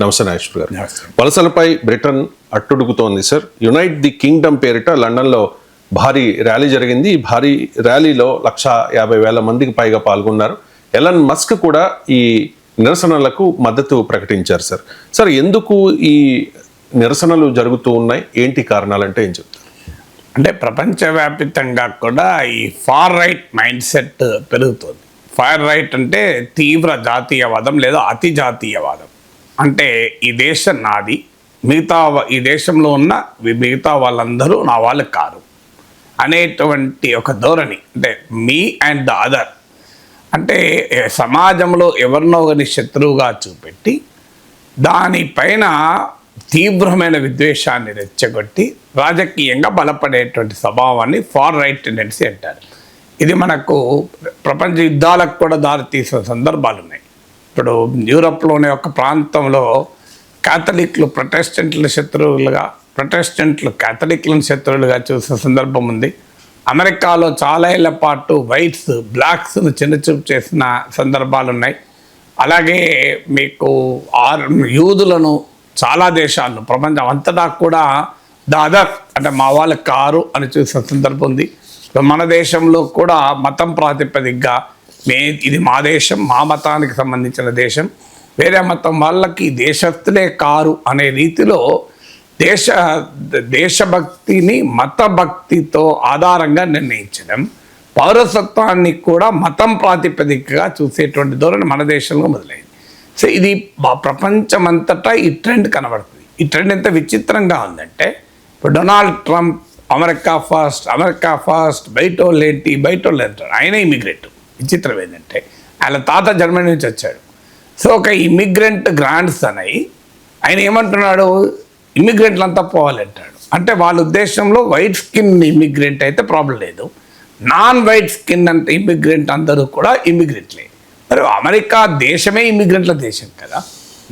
నమస్తే నాగేశ్వర్ గారు. వలసలపై బ్రిటన్ అట్టుడుగుతోంది సార్. యునైట్ ది కింగ్డమ్ పేరిట లండన్లో భారీ ర్యాలీ జరిగింది. ఈ భారీ ర్యాలీలో 150,000 మందికి పైగా పాల్గొన్నారు. ఎలన్ మస్క్ కూడా ఈ నిరసనలకు మద్దతు ప్రకటించారు సార్. సార్, ఎందుకు ఈ నిరసనలు జరుగుతూ ఉన్నాయి, ఏంటి కారణాలంటే ఏం చెప్తారు? అంటే ప్రపంచవ్యాప్తంగా కూడా ఈ ఫార్ రైట్ మైండ్ సెట్ పెరుగుతుంది. ఫార్ రైట్ అంటే తీవ్ర జాతీయవాదం లేదా అతి జాతీయవాదం. అంటే ఈ దేశం నాది, ఈ దేశంలో ఉన్న మిగతా వాళ్ళందరూ నా వాళ్ళు కారు అనేటువంటి ఒక ధోరణి. అంటే మీ అండ్ ద అదర్, అంటే సమాజంలో ఎవరినో ఒకరిని శత్రువుగా చూపెట్టి దానిపైన తీవ్రమైన విద్వేషాన్ని రెచ్చగొట్టి రాజకీయంగా బలపడేటువంటి స్వభావాన్ని ఫార్ రైట్ టెండెన్సీ అంటారు. ఇది మనకు ప్రపంచ యుద్ధాలకు కూడా దారితీసిన సందర్భాలు ఉన్నాయి. ఇప్పుడు యూరప్లోని ఒక ప్రాంతంలో క్యాథలిక్లు ప్రొటెస్టెంట్లు క్యాథలిక్లను శత్రువులుగా చూసిన సందర్భం ఉంది. అమెరికాలో చాలా ఏళ్ల పాటు వైట్స్ బ్లాక్స్ను చిన్నచూపు చేసిన సందర్భాలు ఉన్నాయి. అలాగే మీకు యూదులను చాలా దేశాల్లో ప్రపంచం అంతటా కూడా ద అదర్ అంటే మా వాళ్ళ కారు అని చూసిన సందర్భం ఉంది. మన దేశంలో కూడా మతం ప్రాతిపదికగా ఇది మా దేశం, మా మతానికి సంబంధించిన దేశం, వేరే మతం వాళ్ళకి దేశస్తులే కారు అనే రీతిలో దేశభక్తిని మత భక్తితో ఆధారంగా నిర్ణయించడం, పౌరసత్వాన్ని కూడా మతం ప్రాతిపదికగా చూసేటువంటి ధోరణి మన దేశంలో మొదలైంది. సో ఇది ప్రపంచమంతటా ఈ ట్రెండ్ కనబడుతుంది. ఈ ట్రెండ్ ఎంత విచిత్రంగా ఉందంటే, ఇప్పుడు డొనాల్డ్ ట్రంప్ అమెరికా ఫాస్ట్ బయట వాళ్ళు అంటారు. ఆయన ఇమిగ్రెంట్. విచిత్రం ఏంటంటే ఆయన తాత జర్మనీ నుంచి వచ్చాడు. సో ఒక ఇమిగ్రెంట్ గ్రాండ్ సన్ అయి ఆయన ఏమంటున్నాడు, ఇమిగ్రెంట్లు అంతా పోవాలంటాడు. అంటే వాళ్ళ ఉద్దేశంలో వైట్ స్కిన్ ఇమిగ్రెంట్ అయితే ప్రాబ్లం లేదు, నాన్ వైట్ స్కిన్ అంటే ఇమిగ్రెంట్ అందరూ కూడా ఇమిగ్రెంట్లే. మరి అమెరికా దేశమే ఇమిగ్రెంట్ల దేశం కదా.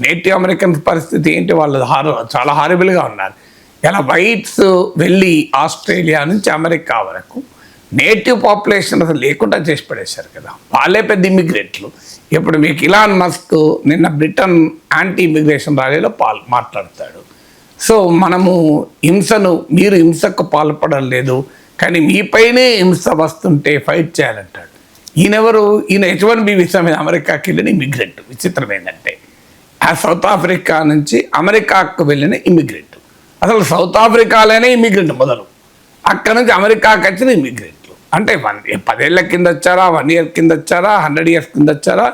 నేటివ్ అమెరికన్ పరిస్థితి ఏంటి? వాళ్ళు చాలా హారిబుల్గా ఉన్నారు. ఇలా వైట్స్ వెళ్ళి ఆస్ట్రేలియా నుంచి అమెరికా వరకు నేటివ్ పాపులేషన్ అసలు లేకుండా చేసి పడేశారు కదా. వాళ్ళే పెద్ద ఇమిగ్రెంట్లు. ఇప్పుడు మీకు ఇలాన్ మస్క్ నిన్న బ్రిటన్ యాంటీ ఇమిగ్రేషన్ ర్యాలీలో మాట్లాడతాడు. సో మనము మీరు హింసకు పాల్పడడం లేదు, కానీ మీపైనే హింస వస్తుంటే ఫైట్ చేయాలంటాడు. ఈయన H1B వీసా మీద అమెరికాకి వెళ్ళిన ఇమిగ్రెంట్. విచిత్రం ఏంటంటే సౌత్ ఆఫ్రికా నుంచి అమెరికాకు వెళ్ళిన ఇమిగ్రెంట్. అసలు సౌత్ ఆఫ్రికాలోనే ఇమిగ్రెంట్ మొదలు, అక్కడ నుంచి అమెరికాకి వచ్చిన ఇమిగ్రెంట్లు. అంటే 10 ఏళ్ల కింద వచ్చారా, 1 ఇయర్ కింద వచ్చారా, 100 ఇయర్స్ కింద వచ్చారా,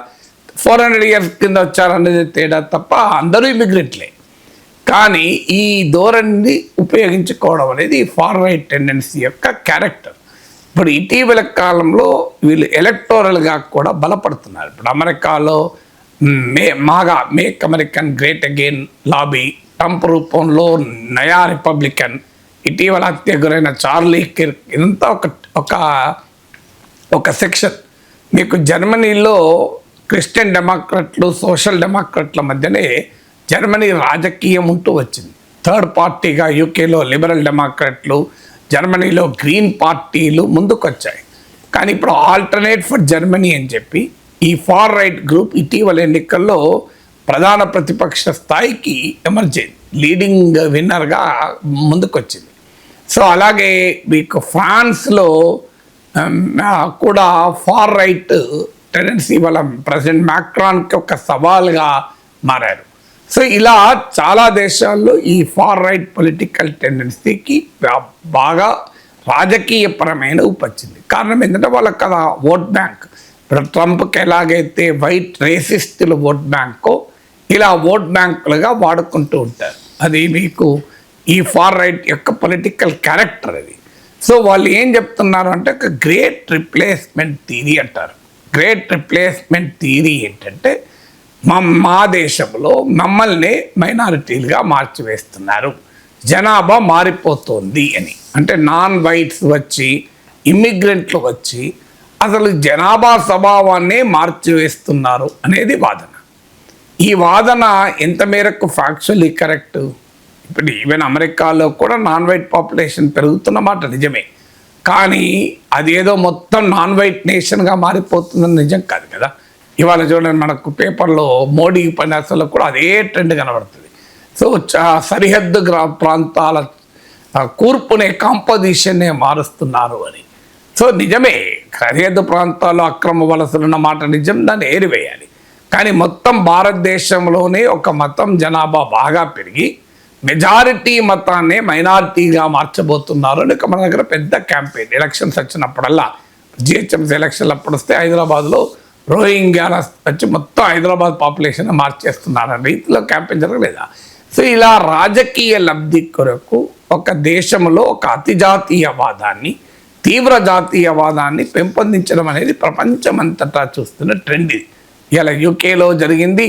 400 ఇయర్స్ కింద వచ్చారా అనేది తేడా తప్ప అందరూ ఇమిగ్రెంట్లే. కానీ ఈ ధోరణిని ఉపయోగించుకోవడం అనేది ఫార్ రైట్ టెండెన్సీ యొక్క క్యారెక్టర్. ఇప్పుడు ఇటీవల కాలంలో వీళ్ళు ఎలక్టోరల్గా కూడా బలపడుతున్నారు. ఇప్పుడు అమెరికాలో make American great again lobby, Trump రూపంలో నయా రిపబ్లికన్, ఇటీవల హత్య గురైన చార్లీ కిర్క్, ఇదంతా ఒక సెక్షన్. మీకు జర్మనీలో క్రిస్టియన్ డెమోక్రట్లు సోషల్ డెమోక్రట్ల మధ్యనే జర్మనీ రాజకీయం ఉంటూ వచ్చింది. థర్డ్ పార్టీగా యూకేలో లిబరల్ డెమోక్రట్లు, జర్మనీలో గ్రీన్ పార్టీలు ముందుకొచ్చాయి. కానీ ఇప్పుడు ఆల్టర్నేట్ ఫర్ జర్మనీ అని చెప్పి ఈ ఫార్ రైట్ గ్రూప్ ఇటీవల ఎన్నికల్లో ప్రధాన ప్రతిపక్ష స్థాయికి ఎమర్జ్ అయింది, లీడింగ్ విన్నర్గా ముందుకొచ్చింది. సో అలాగే మీకు ఫ్రాన్స్లో కూడా ఫార్ రైట్ టెండెన్సీ వాళ్ళ ప్రెసిడెంట్ మ్యాక్రాన్కి ఒక సవాల్గా మారారు. సో ఇలా చాలా దేశాల్లో ఈ ఫార్ రైట్ పొలిటికల్ టెండెన్సీకి బాగా రాజకీయపరమైన ఊపొచ్చింది. కారణం ఏంటంటే వాళ్ళకి కదా ఓట్ బ్యాంక్. ఇప్పుడు ట్రంప్కి ఎలాగైతే వైట్ రేసిస్టులు ఓట్ బ్యాంకో ఇలా ఓట్ బ్యాంకులుగా వాడుకుంటూ ఉంటారు. అది మీకు ఈ ఫార్ రైట్ యొక్క పొలిటికల్ క్యారెక్టర్ అది. సో వాళ్ళు ఏం చెప్తున్నారు అంటే ఒక గ్రేట్ రిప్లేస్మెంట్ థియరీ అంటారు. గ్రేట్ రిప్లేస్మెంట్ థియరీ ఏంటంటే మా దేశంలో మమ్మల్ని మైనారిటీలుగా మార్చివేస్తున్నారు, జనాభా మారిపోతుంది అని. అంటే నాన్ వైట్స్ వచ్చి ఇమ్మిగ్రెంట్లు వచ్చి అసలు జనాభా స్వభావాన్నే మార్చివేస్తున్నారు అనేది వాదన. ఈ వాదన ఎంత మేరకు ఫ్యాక్చువల్లీ కరెక్ట్? ఇప్పుడు ఈవెన్ అమెరికాలో కూడా నాన్ వైట్ పాపులేషన్ పెరుగుతున్న మాట నిజమే, కానీ అదేదో మొత్తం నాన్ వైట్ నేషన్గా మారిపోతుందని నిజం కాదు కదా. ఇవాళ చూడండి మనకు పేపర్లో మోడీ ఉపన్యాసంలో కూడా అదే ట్రెండ్ కనబడుతుంది. సో సరిహద్దు ప్రాంతాల కూర్పునే కాంపోజిషన్నే మారుస్తున్నారు అని. సో నిజమే, సరిహద్దు ప్రాంతాల్లో అక్రమ వలసలు ఉన్న మాట నిజం, దాన్ని ఏరివేయాలి. కానీ మొత్తం భారతదేశంలోనే ఒక మతం జనాభా బాగా పెరిగి మెజారిటీ మతాన్నే మైనారిటీగా మార్చబోతున్నారు అని మన దగ్గర పెద్ద క్యాంపెయిన్. ఎలక్షన్స్ వచ్చినప్పుడల్లా, జిహెచ్ఎంసీ ఎలక్షన్లు అప్పుడు వస్తే హైదరాబాద్లో రోహింగ్యాల వచ్చి మొత్తం హైదరాబాద్ పాపులేషన్ మార్చేస్తున్నారన్న రీతిలో క్యాంపెయిన్ జరగలేదా? సో ఇలా రాజకీయ లబ్ధి కొరకు ఒక దేశంలో ఒక అతి జాతీయవాదాన్ని, తీవ్ర జాతీయవాదాన్ని పెంపొందించడం అనేది ప్రపంచమంతటా చూస్తున్న ట్రెండ్ ఇది. ఇలా యూకేలో జరిగింది,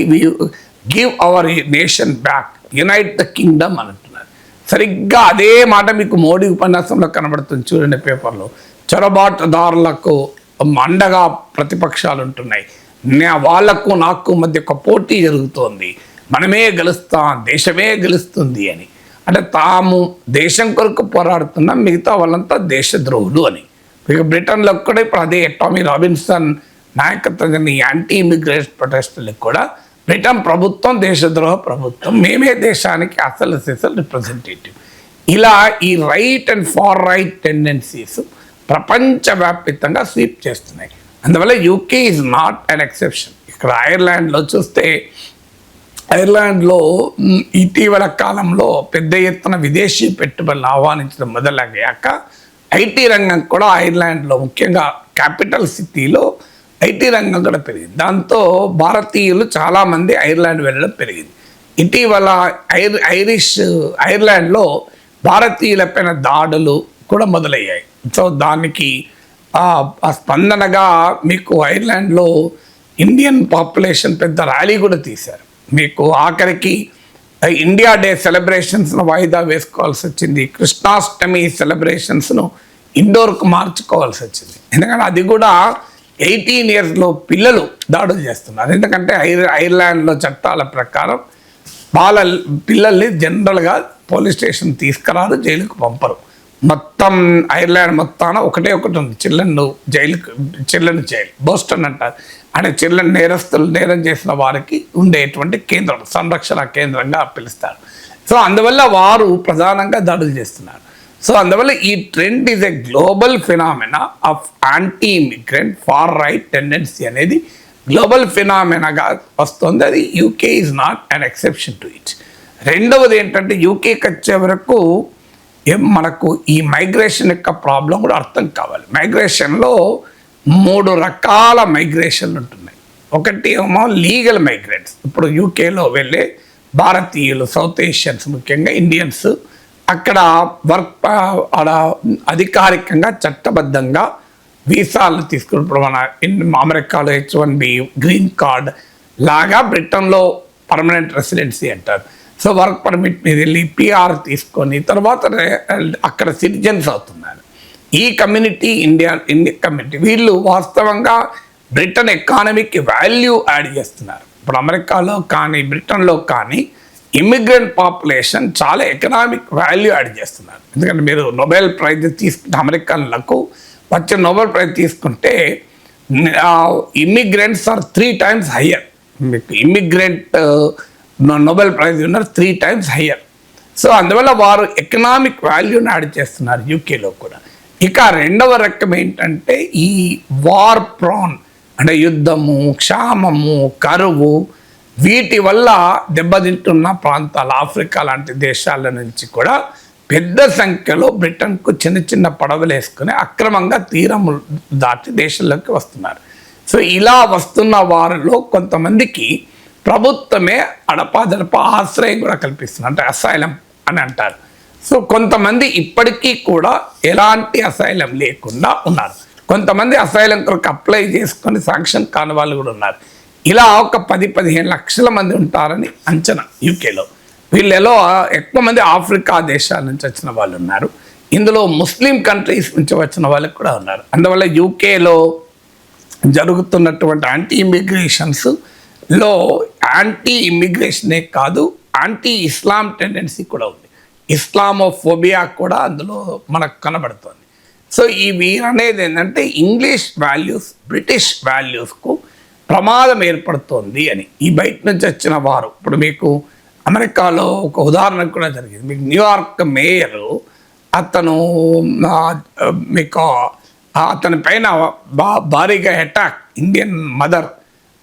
give our nation back, unite the Kingdom అని అంటున్నారు. సరిగ్గా అదే మాట మీకు మోడీ ఉపన్యాసంలో కనబడుతుంది చూడండి పేపర్లో. చొరబాటుదారులకు అండగా ప్రతిపక్షాలు ఉంటున్నాయి, వాళ్లకు నాకు మధ్య ఒక పోటీ జరుగుతోంది, మనమే గెలుస్తాం, దేశమే గెలుస్తుంది అని. అంటే తాము దేశం కొరకు పోరాడుతున్న మిగతా వాళ్ళంతా దేశద్రోహులు అని. ఇక బ్రిటన్లో కూడా ఇప్పుడు అదే టామీ రాబిన్సన్ నాయకత్వం యాంటీ ఇమిగ్రేషన్ ప్రొటెస్టులకు కూడా బ్రిటన్ ప్రభుత్వం దేశద్రోహ ప్రభుత్వం, మేమే దేశానికి అసలు రిప్రజెంటేటివ్. ఇలా ఈ right and far right tendencies ప్రపంచవ్యాప్తంగా స్వీప్ చేస్తున్నాయి. అందువల్ల UK is not an exception. ఇక్కడ ఐర్లాండ్లో చూస్తే, ఐర్లాండ్లో ఇటీవల కాలంలో పెద్ద ఎత్తున విదేశీ పెట్టుబడులు ఆహ్వానించడం మొదలయ్యాక ఐటీ రంగం కూడా ఐర్లాండ్లో, ముఖ్యంగా క్యాపిటల్ సిటీలో ఐటీ రంగం కూడా పెరిగింది. దాంతో భారతీయులు చాలామంది ఐర్లాండ్ వెళ్ళడం పెరిగింది. ఇటీవల ఐర్లాండ్లో భారతీయులపైన దాడులు కూడా మొదలయ్యాయి. సో దానికి స్పందనగా మీకు ఐర్లాండ్లో ఇండియన్ పాపులేషన్ పెద్ద ర్యాలీ కూడా తీశారు. మీకు ఆఖరికి ఇండియా డే సెలబ్రేషన్స్ను వాయిదా వేసుకోవాల్సి వచ్చింది. కృష్ణాష్టమి సెలబ్రేషన్స్ను ఇండోర్కు మార్చుకోవాల్సి వచ్చింది. ఎందుకంటే అది కూడా 18 yearsలో పిల్లలు దాడులు చేస్తున్నారు. ఎందుకంటే ఐర్లాండ్లో చట్టాల ప్రకారం పిల్లల్ని జనరల్గా పోలీస్ స్టేషన్ తీసుకురారు, జైలుకు పంపరు. మొత్తం ఐర్లాండ్ మొత్తాన ఒకటే ఒకటి ఉంది, చిల్డ్రన్ జైలు, బోస్టన్ అంటారు. అంటే నేరస్తులు, నేరం చేసిన వారికి ఉండేటువంటి కేంద్రం, సంరక్షణ కేంద్రంగా పిలుస్తారు. సో అందువల్ల వారు ప్రధానంగా దాడులు చేస్తున్నారు. సో అందువల్ల ఈ trend is a global phenomena of anti immigrant far right tendency అనేది గ్లోబల్ ఫినామినాగా వస్తుంది. అది UK is not an exception to it. రెండవది ఏంటంటే, యూకేకి వచ్చే వరకు మనకు ఈ మైగ్రేషన్ యొక్క ప్రాబ్లం కూడా అర్థం కావాలి. మైగ్రేషన్లో 3 రకాల మైగ్రేషన్లు ఉంటున్నాయి. ఒకటి ఏమో లీగల్ మైగ్రెంట్స్. ఇప్పుడు యూకేలో వెళ్ళే భారతీయులు, సౌత్ ఏషియన్స్, ముఖ్యంగా ఇండియన్స్ అక్కడ అధికారికంగా చట్టబద్ధంగా వీసాలు తీసుకున్నప్పుడు మన అమెరికాలో H1B గ్రీన్ కార్డ్ లాగా బ్రిటన్లో పర్మనెంట్ రెసిడెన్సీ అంటారు. సో వర్క్ పర్మిట్ మీద వెళ్ళి PR తీసుకొని తర్వాత అక్కడ సిటిజన్స్ అవుతున్నారు. ఈ కమ్యూనిటీ ఇండియన్ కమ్యూనిటీ వీళ్ళు వాస్తవంగా బ్రిటన్ ఎకానమీకి వాల్యూ యాడ్ చేస్తున్నారు. ఇప్పుడు అమెరికాలో కానీ బ్రిటన్లో కానీ ఇమ్మిగ్రెంట్ పాపులేషన్ చాలా ఎకనామిక్ వాల్యూ యాడ్ చేస్తున్నారు. ఎందుకంటే మీరు నోబెల్ ప్రైజ్ తీసుకుంటే అమెరికన్లకు వచ్చే నోబెల్ ప్రైజ్ తీసుకుంటే ఇమ్మిగ్రెంట్స్ ఆర్ 3 times హయ్యర్. మీకు ఇమ్మిగ్రెంట్ నోబెల్ ప్రైజ్ ఉన్నారు 3 times హయ్యర్. సో అందువల్ల వారు ఎకనామిక్ వాల్యూని యాడ్ చేస్తున్నారు యూకేలో కూడా. ఇక రెండవ రకం ఏంటంటే ఈ వార్ ప్రాన్, అంటే యుద్ధము, క్షామము, కరువు, వీటి వల్ల దెబ్బతింటున్న ప్రాంతాలు, ఆఫ్రికా లాంటి దేశాల నుంచి కూడా పెద్ద సంఖ్యలో బ్రిటన్కు చిన్న చిన్న పడవలు వేసుకుని అక్రమంగా తీరము దాటి దేశంలోకి వస్తున్నారు. సో ఇలా వస్తున్న వారిలో కొంతమందికి ప్రభుత్వమే అడపాదడప ఆశ్రయం కూడా కల్పిస్తుంది, అంటే అసైలం అని అంటారు. సో కొంతమంది ఇప్పటికీ కూడా ఎలాంటి అసైలం లేకుండా ఉన్నారు. కొంతమంది అసైలం కొరకు అప్లై చేసుకొని శాంక్షన్ కాని వాళ్ళు కూడా ఉన్నారు. ఇలా ఒక 10-15 లక్షల మంది ఉంటారని అంచనా యూకేలో. వీళ్ళలో ఎక్కువ మంది ఆఫ్రికా దేశాల నుంచి వచ్చిన వాళ్ళు ఉన్నారు. ఇందులో ముస్లిం కంట్రీస్ నుంచి వచ్చిన వాళ్ళు కూడా ఉన్నారు. అందువల్ల యూకేలో జరుగుతున్నటువంటి యాంటీ ఇమిగ్రేషన్స్లో యాంటీ ఇమిగ్రేషనే కాదు, యాంటీ ఇస్లాం టెండెన్సీ కూడా ఉంది. ఇస్లామోఫోబియా కూడా అందులో మనకు కనబడుతుంది. సో ఈ వీరు అనేది ఏంటంటే ఇంగ్లీష్ వాల్యూస్, బ్రిటిష్ వాల్యూస్కు ప్రమాదం ఏర్పడుతోంది అని. ఈ బయట నుంచి వచ్చిన వారు, ఇప్పుడు మీకు అమెరికాలో ఒక ఉదాహరణ కూడా జరిగింది. మీకు న్యూయార్క్ మేయరు అతను మీకు అతని పైన భారీగా అటాక్, ఇండియన్ మదర్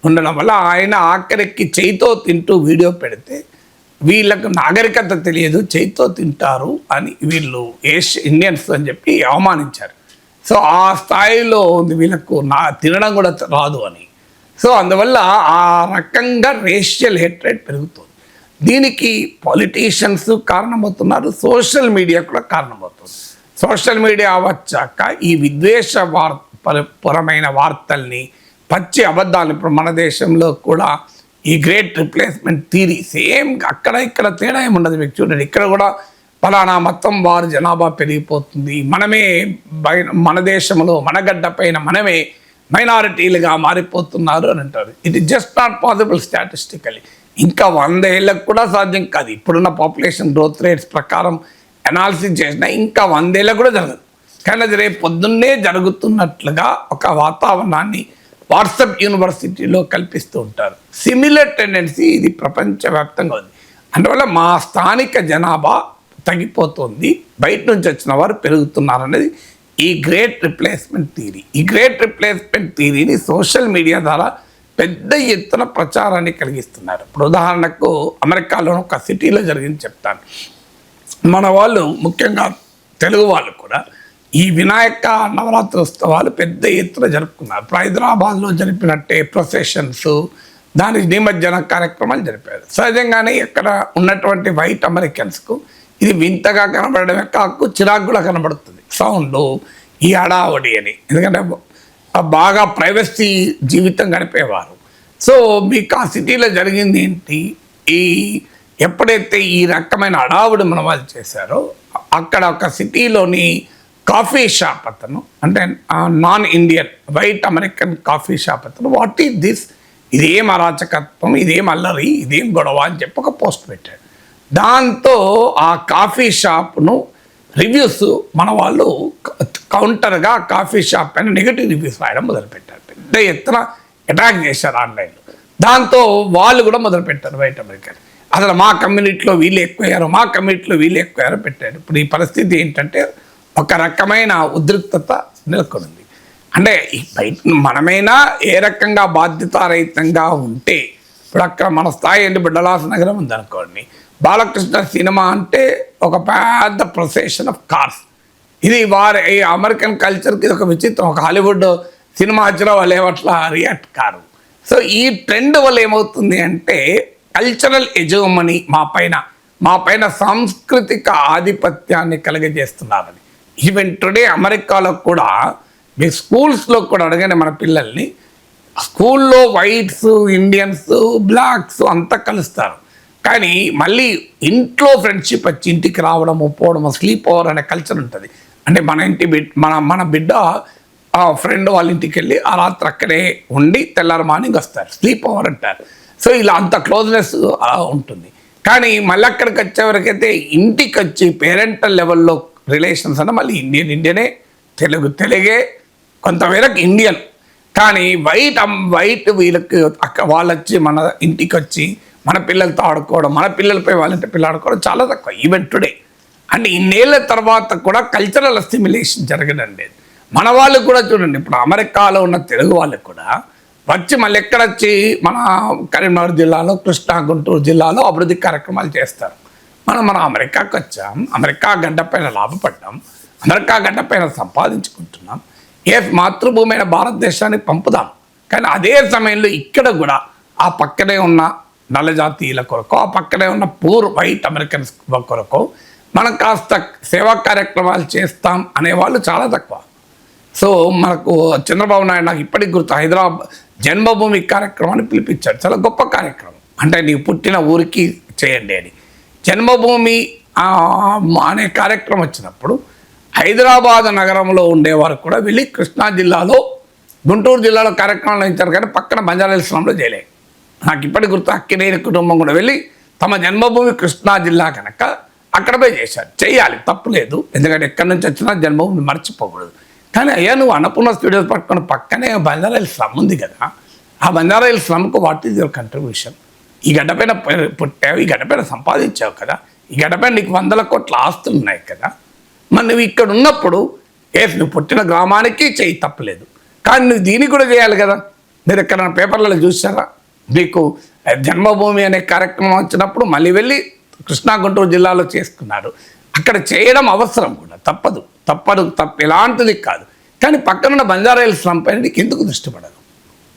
ఉండడం వల్ల ఆయన ఆఖరికి చేయితో తింటూ వీడియో పెడితే వీళ్ళకు నాగరికత తెలియదు, చేయితో తింటారు అని వీళ్ళు ఇండియన్స్ అని చెప్పి అవమానించారు. సో ఆ స్థాయిలో ఉంది వీళ్ళకు తినడం కూడా రాదు అని. సో అందువల్ల ఆ రకంగా రేషియల్ హేట్రేట్ పెరుగుతుంది. దీనికి పొలిటీషియన్స్ కారణమవుతున్నారు, సోషల్ మీడియా కూడా కారణమవుతుంది. సోషల్ మీడియా వచ్చాక ఈ విద్వేష పరమైన వార్తల్ని, పచ్చి అబద్ధాలు, ఇప్పుడు మన దేశంలో కూడా ఈ గ్రేట్ రిప్లేస్మెంట్ థియరీ సేమ్ అక్కడ ఇక్కడ తేడా ఏముండదు. మీకు చూడండి, ఇక్కడ కూడా ఫలానా మొత్తం వారి జనాభా పెరిగిపోతుంది, మనమే మన దేశంలో మన గడ్డ పైన మనమే మైనారిటీలుగా మారిపోతున్నారు అని అంటారు. ఇది జస్ట్ నాట్ పాసిబుల్ స్టాటిస్టికలీ. ఇంకా 100 ఏళ్ళకు కూడా సాధ్యం కాదు. ఇప్పుడున్న పాపులేషన్ గ్రోత్ రేట్స్ ప్రకారం అనాలిసిస్ చేసినా ఇంకా 100 ఏళ్ళకు కూడా జరగదు. కానీ అది రేపు పొద్దున్నే జరుగుతున్నట్లుగా ఒక వాతావరణాన్ని వాట్సాప్ యూనివర్సిటీలో కల్పిస్తూ ఉంటారు. సిమిలర్ టెండెన్సీ ఇది ప్రపంచవ్యాప్తంగా ఉంది. అందువల్ల మా స్థానిక జనాభా తగ్గిపోతుంది, బయట నుంచి వచ్చిన వారు పెరుగుతున్నారు అనేది ఈ గ్రేట్ రిప్లేస్మెంట్ థియరీ. ఈ గ్రేట్ రిప్లేస్మెంట్ థియరీని సోషల్ మీడియా ద్వారా పెద్ద ఎత్తున ప్రచారాన్ని కలిగిస్తున్నారు. ఇప్పుడు ఉదాహరణకు అమెరికాలో ఒక సిటీలో జరిగింది చెప్తాను. మన వాళ్ళు, ముఖ్యంగా తెలుగు వాళ్ళు కూడా ఈ వినాయక నవరాత్రి ఉత్సవాలు పెద్ద ఎత్తున జరుపుకున్నారు. ఇప్పుడు హైదరాబాద్లో జరిపినట్టే ప్రొసెషన్స్, దాని నిమజ్జన కార్యక్రమాలు జరిపారు. సహజంగానే ఇక్కడ ఉన్నటువంటి వైట్ అమెరికన్స్కు ఇది వింతగా కనబడమే కాకు చిరాకు కూడా కనబడుతుంది. సౌండ్, ఈ హడావడి అని, ఎందుకంటే బాగా ప్రైవసీ జీవితం గడిపేవారు. సో మీకు ఆ సిటీలో జరిగింది ఏంటి, ఈ ఎప్పుడైతే ఈ రకమైన హడావుడి మన వాళ్ళు చేశారో అక్కడ ఒక సిటీలోని కాఫీ షాప్ అతను, అంటే non Indian white American coffee shop అతను, వాట్ ఈస్ దిస్, ఇదేం అరాచకత్వం, ఇదేం అల్లరి, ఇదేం గొడవ అని చెప్పి ఒక పోస్ట్ పెట్టాడు. దాంతో ఆ కాఫీ షాప్ను రివ్యూస్ మన వాళ్ళు కౌంటర్గా కాఫీ షాప్ పైన నెగిటివ్ రివ్యూస్ రాయడం మొదలుపెట్టారు. పెద్ద ఎత్తున అటాక్ చేశారు ఆన్లైన్లో. దాంతో వాళ్ళు కూడా మొదలుపెట్టారు వైట్ అమెరికన్, అసలు మా కమ్యూనిటీలో వీళ్ళు ఎక్కువయ్యారు, మా కమ్యూనిటీలో వీళ్ళు ఎక్కువయ్యారో పెట్టారు. ఇప్పుడు ఈ పరిస్థితి ఏంటంటే ఒక రకమైన ఉద్రిక్తత నెలకొంది. అంటే బయట మనమైనా ఏ రకంగా బాధ్యతారహితంగా ఉంటే, ఇప్పుడు అక్కడ మన స్థాయి ఏంటి, బిడ్డలాస నగరం ఉందనుకోండి, బాలకృష్ణ సినిమా అంటే ఒక పెద్ద ప్రొసెషన్ ఆఫ్ కార్స్. ఇది ఈ అమెరికన్ కల్చర్కి ఇది ఒక విచిత్రం. ఒక హాలీవుడ్ సినిమా వచ్చిన వాళ్ళు ఏమట్లా రియాక్ట్ కారు. సో ఈ ట్రెండ్ వల్ల ఏమవుతుంది అంటే కల్చరల్ ఎజోమని మా పైన సాంస్కృతిక ఆధిపత్యాన్ని కలగజేస్తున్నారని. ఈవెన్ టుడే అమెరికాలో కూడా మీ స్కూల్స్లో కూడా అడగండి మన పిల్లల్ని, స్కూల్లో వైట్స్, ఇండియన్స్, బ్లాక్స్ అంతా కలుస్తారు. కానీ మళ్ళీ ఇంట్లో ఫ్రెండ్షిప్ వచ్చి ఇంటికి రావడము, పోవడము, స్లీప్ ఓవర్ అనే కల్చర్ ఉంటుంది. అంటే మన బిడ్డ ఆ ఫ్రెండ్ వాళ్ళ ఇంటికి వెళ్ళి ఆ రాత్రి అక్కడే ఉండి తెల్లారి మార్నింగ్ వస్తారు, స్లీప్ ఓవర్ అంటారు. సో ఇలా అంత క్లోజ్నెస్ ఉంటుంది. కానీ మళ్ళీ అక్కడికి వచ్చేవరకైతే ఇంటికి వచ్చి పేరెంటల్ లెవెల్లో రిలేషన్స్ అంటే మళ్ళీ ఇండియనే, తెలుగే, కొంతమేరకు ఇండియన్. కానీ వైట్ వీళ్ళకి వాళ్ళు వచ్చి మన ఇంటికి వచ్చి మన పిల్లలతో ఆడుకోవడం, మన పిల్లలపై వాళ్ళంటే పిల్లలు ఆడుకోవడం చాలా తక్కువ ఈవెన్ టుడే. అంటే ఇన్నేళ్ళ తర్వాత కూడా కల్చరల్ అసిమిలేషన్ జరగడం లేదు. మన వాళ్ళు కూడా చూడండి, ఇప్పుడు అమెరికాలో ఉన్న తెలుగు వాళ్ళకి కూడా వచ్చి మళ్ళీ ఎక్కడొచ్చి మన కరీంనగర్ జిల్లాలో, కృష్ణా, గుంటూరు జిల్లాలో అభివృద్ధి కార్యక్రమాలు చేస్తారు. మన అమెరికాకి వచ్చాం, అమెరికా గడ్డపైన లాభపడ్డాం, అమెరికా గడ్డపైన సంపాదించుకుంటున్నాం, మాతృభూమి అయిన భారతదేశానికి పంపుదాం. కానీ అదే సమయంలో ఇక్కడ కూడా ఆ పక్కనే ఉన్న నల్ల జాతీయుల కొరకు, ఆ పక్కనే ఉన్న పూర్ వైట్ అమెరికన్స్ కొరకు మనం కాస్త సేవా కార్యక్రమాలు చేస్తాం అనేవాళ్ళు చాలా తక్కువ. సో మనకు చంద్రబాబు నాయుడు నాకు ఇప్పటికి గుర్తు, హైదరాబాద్ జన్మభూమి కార్యక్రమాన్ని పిలిపించాడు. చాలా గొప్ప కార్యక్రమం, అంటే నీవు పుట్టిన ఊరికి చేయండి అని. జన్మభూమి అనే కార్యక్రమం వచ్చినప్పుడు హైదరాబాద్ నగరంలో ఉండేవారు కూడా వెళ్ళి కృష్ణా జిల్లాలో, గుంటూరు జిల్లాలో కార్యక్రమాలు ఇచ్చారు, కానీ పక్కన బంజారాహిల్స్లో చేయలేదు. నాకు ఇప్పటికి గుర్తు, అక్కినేని కుటుంబం కూడా వెళ్ళి తమ జన్మభూమి కృష్ణా జిల్లా కనుక అక్కడ పోయి చేశారు. చేయాలి, తప్పులేదు, ఎందుకంటే ఎక్కడి నుంచి వచ్చినా జన్మభూమిని మర్చిపోకూడదు. కానీ అయ్యా నువ్వు అన్నపూర్ణ స్టూడియోస్ పట్టుకొని పక్కనే బంజారాహిల్స్ ఉంది కదా, ఆ బంజారా హిల్స్ స్లమ్కు వాట్ ఈజ్ యువర్ కంట్రిబ్యూషన్? ఈ గడ్డపైన పుట్టావు, ఈ గడ్డపైన సంపాదించావు కదా, ఈ గడ్డపైన నీకు 100 కోట్ల ఆస్తులు ఉన్నాయి కదా, మరి నువ్వు ఇక్కడ ఉన్నప్పుడు నువ్వు పుట్టిన గ్రామానికి చేయి తప్పలేదు, కానీ నువ్వు దీనికి కూడా చేయాలి కదా. మీరు ఎక్కడ పేపర్లలో చూసారా? మీకు జన్మభూమి అనే కార్యక్రమం వచ్చినప్పుడు మళ్ళీ వెళ్ళి కృష్ణా గుంటూరు జిల్లాలో చేసుకున్నారు. అక్కడ చేయడం అవసరం కూడా, తప్పదు ఎలాంటిది కాదు. కానీ పక్కనున్న బంజారా హిల్స్ స్లమ్ పైన నీకు ఎందుకు దృష్టి పడదు?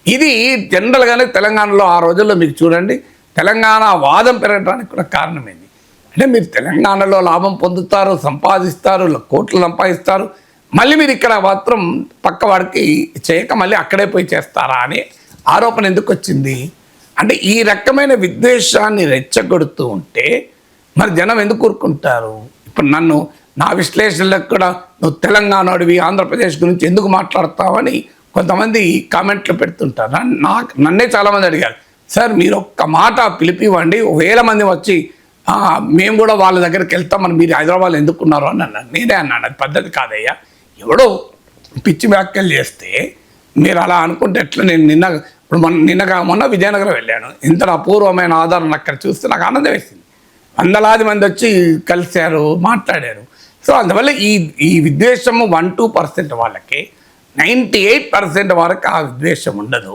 ఇది జనరల్గానే తెలంగాణలో ఆ రోజుల్లో మీకు చూడండి, తెలంగాణ వాదం పెరగడానికి కూడా కారణమైంది. అంటే మీరు తెలంగాణలో లాభం పొందుతారు, సంపాదిస్తారు, కోట్లు సంపాదిస్తారు, మళ్ళీ మీరు ఇక్కడ మాత్రం పక్కవాడికి చేయక మళ్ళీ అక్కడే పోయి చేస్తారా అనే ఆరోపణ ఎందుకు వచ్చింది? అంటే ఈ రకమైన విద్వేషాన్ని రెచ్చగొడుతూ ఉంటే మరి జనం ఎందుకు ఊరుకుంటారు? ఇప్పుడు నా విశ్లేషణలకు కూడా నువ్వు తెలంగాణడివి, ఆంధ్రప్రదేశ్ గురించి ఎందుకు మాట్లాడతావని కొంతమంది కామెంట్లు పెడుతుంటారు. నన్నే చాలామంది అడిగారు, సార్ మీరు ఒక్క మాట పిలిపివ్వండి, 1000 మంది వచ్చి మేము కూడా వాళ్ళ దగ్గరికి వెళ్తామని మీరు హైదరాబాద్లో ఎందుకున్నారు అని అన్నాను. నేనే అన్నాను, అది పద్ధతి కాదయ్యా, ఎవడో పిచ్చి వ్యాఖ్యలు చేస్తే మీరు అలా అనుకుంటే ఎట్లా? నేను మొన్న విజయనగరం వెళ్ళాను, ఇంత అపూర్వమైన ఆధారం అక్కడ చూస్తే నాకు ఆనందం వేసింది. 100,000 మంది వచ్చి కలిశారు, మాట్లాడారు. సో అందువల్ల ఈ విద్వేషము 1-2% వాళ్ళకి, 98% వరకు ఆ విద్వేషం ఉండదు.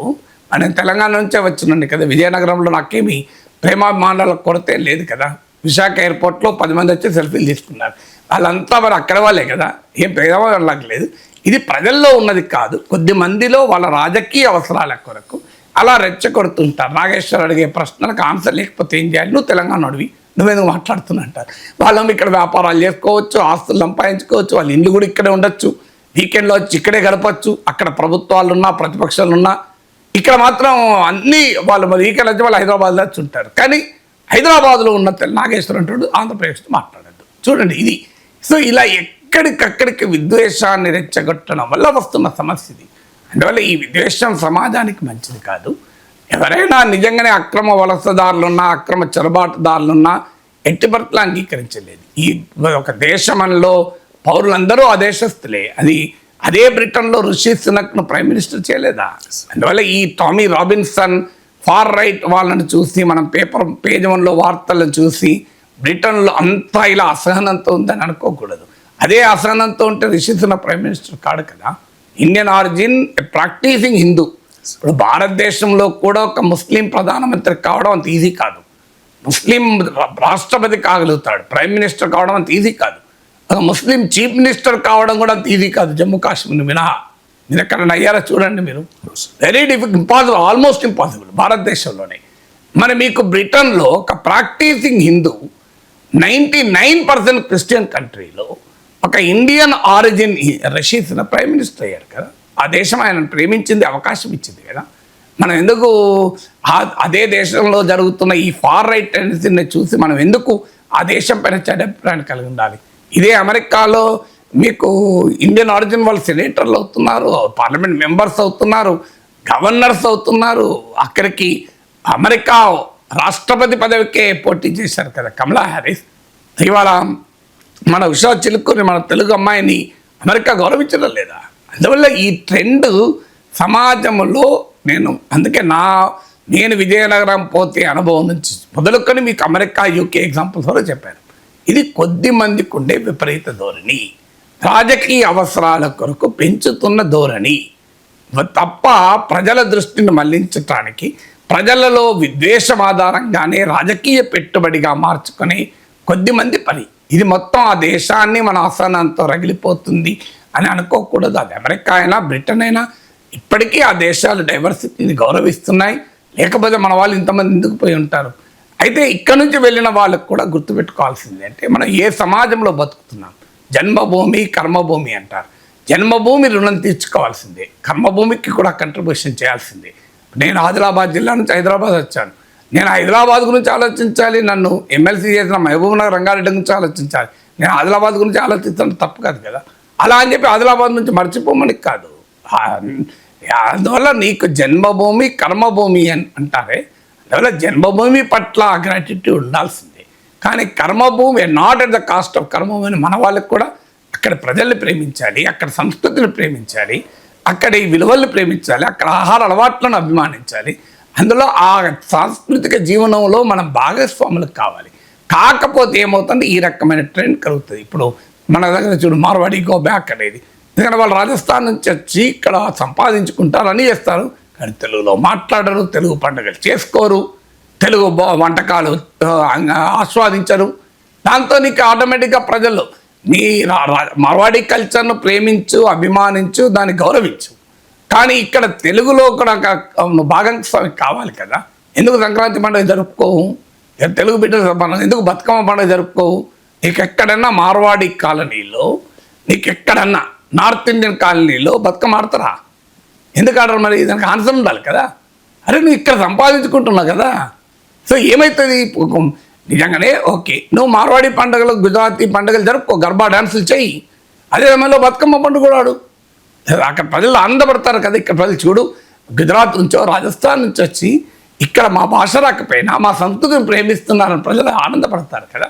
నేను తెలంగాణ నుంచే వచ్చినండి కదా, విజయనగరంలో నాకేమి ప్రేమాభిమానాల కొరతే లేదు కదా. విశాఖ ఎయిర్పోర్ట్లో 10 మంది వచ్చి సెల్ఫీలు తీసుకున్నారు, వాళ్ళంతా మరి అక్కడ వాళ్ళే కదా, ఏం పేదవాళ్ళకి లేదు. ఇది ప్రజల్లో ఉన్నది కాదు, కొద్ది మందిలో వాళ్ళ రాజకీయ అవసరాల కొరకు అలా రెచ్చగొడుతుంటారు. నాగేశ్వర్ అడిగే ప్రశ్నలకు ఆన్సర్ లేకపోతే ఏం చేయాలి? నువ్వు తెలంగాణ అడివి, నువ్వేందుకు మాట్లాడుతున్నట్టారు. వాళ్ళని ఇక్కడ వ్యాపారాలు చేసుకోవచ్చు, ఆస్తులు సంపాదించుకోవచ్చు, వాళ్ళ ఇల్లు కూడా ఇక్కడే ఉండొచ్చు, వీకెండ్లో వచ్చి ఇక్కడే గడపచ్చు. అక్కడ ప్రభుత్వాలు ఉన్నా ప్రతిపక్షాలు ఉన్నా, ఇక్కడ మాత్రం అన్నీ వాళ్ళు మరి వీకెండ్ వచ్చి వాళ్ళు హైదరాబాద్లో వచ్చి ఉంటారు. కానీ హైదరాబాద్లో ఉన్న నాగేశ్వర్ అంటాడు ఆంధ్రప్రదేశ్తో మాట్లాడద్దు. చూడండి ఇది. సో ఇలా ఎక్కడికక్కడికి విద్వేషాన్ని రెచ్చగొట్టడం వల్ల వస్తున్న సమస్య ఇది. అందువల్ల ఈ విద్వేషం సమాజానికి మంచిది కాదు. ఎవరైనా నిజంగానే అక్రమ వలసదారులున్నా, అక్రమ చొరబాటుదారులున్నా ఎట్టి పరిస్థితుల్లో అంగీకరించలేదు. ఈ ఒక దేశంలో పౌరులందరూ అదేశస్తులే. అదే బ్రిటన్లో రిషి సునక్ను ప్రైమ్ మినిస్టర్ చేయలేదా? అందువల్ల ఈ టామీ రాబిన్సన్ ఫార్ రైట్ వాళ్ళని చూసి, మనం పేజ్ 1లో వార్తలను చూసి బ్రిటన్లో అంతా ఇలా అసహనంతో ఉందని అనుకోకూడదు. అదే అసహనంతో ఉంటే రిషి సునక్ ప్రైమ్ మినిస్టర్ కాడు కదా. Indian origin, practising Hindu. ఇప్పుడు భారతదేశంలో కూడా ఒక ముస్లిం ప్రధానమంత్రి కావడం అంత ఈజీ కాదు. ముస్లిం రాష్ట్రపతి కాగలుగుతాడు, ప్రైమ్ మినిస్టర్ కావడం అంత ఈజీ కాదు. ఒక ముస్లిం చీఫ్ మినిస్టర్ కావడం కూడా అంత ఈజీ కాదు, జమ్మూ కాశ్మీర్ మినహా. మీరు ఎక్కడైనా అయ్యారో చూడండి, మీరు వెరీ ఇంపాసిబుల్, ఆల్మోస్ట్ ఇంపాసిబుల్ భారతదేశంలోనే. మరి మీకు బ్రిటన్లో ఒక ప్రాక్టీసింగ్ హిందూ, 99% క్రిస్టియన్ కంట్రీలో ఒక Indian origin Rashid prime minister అయ్యారు కదా. ఆ దేశం ఆయనను ప్రేమించింది, అవకాశం ఇచ్చింది కదా. మనం ఎందుకు అదే దేశంలో జరుగుతున్న ఈ ఫార్ రైట్ టెండెన్సీని చూసి మనం ఎందుకు ఆ దేశం పైన చెడ్డ అభిప్రాయాన్ని కలిగి ఉండాలి? ఇదే అమెరికాలో మీకు ఇండియన్ ఆరిజిన్ వాళ్ళు సెనేటర్లు అవుతున్నారు, పార్లమెంట్ మెంబర్స్ అవుతున్నారు, గవర్నర్స్ అవుతున్నారు. అక్కడికి అమెరికా రాష్ట్రపతి పదవికే పోటీ చేశారు కదా కమలా హ్యారిస్. ఇవాళ మన ఉషా చిలుకుని, మన తెలుగు అమ్మాయిని అమెరికా గౌరవించడం లేదా? అందువల్ల ఈ ట్రెండ్ సమాజంలో అందుకే నేను విజయనగరం పోతే అనుభవం నుంచి మొదలుకొని మీకు అమెరికా, యూకే ఎగ్జాంపుల్స్ కూడా చెప్పాను. ఇది కొద్ది మందికి ఉండే విపరీత ధోరణి, రాజకీయ అవసరాల కొరకు పెంచుతున్న ధోరణి తప్ప ప్రజల దృష్టిని మళ్లించటానికి, ప్రజలలో విద్వేషం ఆధారంగానే రాజకీయ పెట్టుబడిగా మార్చుకొని కొద్దిమంది పని. ఇది మొత్తం ఆ దేశాన్ని మన అసహనంతో రగిలిపోతుంది అని అనుకోకూడదు. అది అమెరికా అయినా బ్రిటన్ అయినా ఇప్పటికీ ఆ దేశాలు డైవర్సిటీని గౌరవిస్తున్నాయి. లేకపోతే మన వాళ్ళు ఇంతమంది ఎందుకు పోయి ఉంటారు? అయితే ఇక్కడ నుంచి వెళ్ళిన వాళ్ళకు కూడా గుర్తుపెట్టుకోవాల్సింది అంటే, మనం ఏ సమాజంలో బతుకుతున్నాం. జన్మభూమి, కర్మభూమి అంటారు. జన్మభూమి రుణం తీర్చుకోవాల్సిందే, కర్మభూమికి కూడా కంట్రిబ్యూషన్ చేయాల్సిందే. నేను ఆదిలాబాద్ జిల్లా నుంచి హైదరాబాద్ వచ్చాను. నేను హైదరాబాద్ గురించి ఆలోచించాలి, నన్ను ఎమ్మెల్సీ చేసిన మహబూబ్నగర్ రంగారెడ్డి గురించి ఆలోచించాలి. నేను ఆదిలాబాద్ గురించి ఆలోచించడం తప్పు కాదు కదా. అలా అని చెప్పి ఆదిలాబాద్ నుంచి మర్చిపోమని కాదు. అందువల్ల నీకు జన్మభూమి, కర్మభూమి అని అంటారే, అందువల్ల జన్మభూమి పట్ల గ్రాటిట్యూడ్ ఉండాల్సిందే. కానీ కర్మభూమి not at the cost of karmabhoomi. మన వాళ్ళకి కూడా అక్కడ ప్రజల్ని ప్రేమించాలి, అక్కడ సంస్కృతిని ప్రేమించాలి. అక్కడ ఈ విలువలను ప్రేమించాలి, అక్కడ ఆహార అలవాట్లను అభిమానించాలి, అందులో ఆ సాంస్కృతిక జీవనంలో మనం భాగస్వాములు కావాలి. కాకపోతే ఏమవుతుంది, ఈ రకమైన ట్రెండ్ కలుగుతుంది. ఇప్పుడు మన దగ్గర చూడు మార్వాడి గో బ్యాక్ అనేది, ఎందుకంటే వాళ్ళు రాజస్థాన్ నుంచి వచ్చి ఇక్కడ సంపాదించుకుంటారు, అని చేస్తారు, కానీ తెలుగులో మాట్లాడరు, తెలుగు పండుగలు చేసుకోరు, తెలుగు వంటకాలు ఆస్వాదించరు. దాంతో నీకు ఆటోమేటిక్గా ప్రజలు నీ మార్వాడి కల్చర్ను ప్రేమించు, అభిమానించు, దాన్ని గౌరవించు. కానీ ఇక్కడ తెలుగులో కూడా భాగస్వామి కావాలి కదా. ఎందుకు సంక్రాంతి పండుగ జరుపుకోవు, తెలుగు బిడ్డల పండుగ ఎందుకు బతుకమ్మ పండుగ జరుపుకోవు? నీకు ఎక్కడన్నా మార్వాడి కాలనీలో, నీకు ఎక్కడన్నా నార్త్ ఇండియన్ కాలనీలో బతుకమ్మ ఆడతారా? ఎందుకు ఆడరు? మరి దానికి ఆన్సర్ ఉండాలి కదా. అరే నువ్వు ఇక్కడ సంపాదించుకుంటున్నావు కదా. సో ఏమవుతుంది, నిజంగానే ఓకే నువ్వు మార్వాడి పండుగలు, గుజరాతీ పండుగలు జరుపుకో, గర్బా డాన్సులు చెయ్యి, అదే సమయంలో బతుకమ్మ పండుగ కూడా ఆడు. అక్కడ ప్రజలు ఆనందపడతారు కదా. ఇక్కడ ప్రజలు చూడు, గుజరాత్ నుంచో రాజస్థాన్ నుంచి వచ్చి ఇక్కడ మా భాష రాకపోయినా మా సంస్కృతిని ప్రేమిస్తున్నారని ప్రజలు ఆనందపడతారు కదా.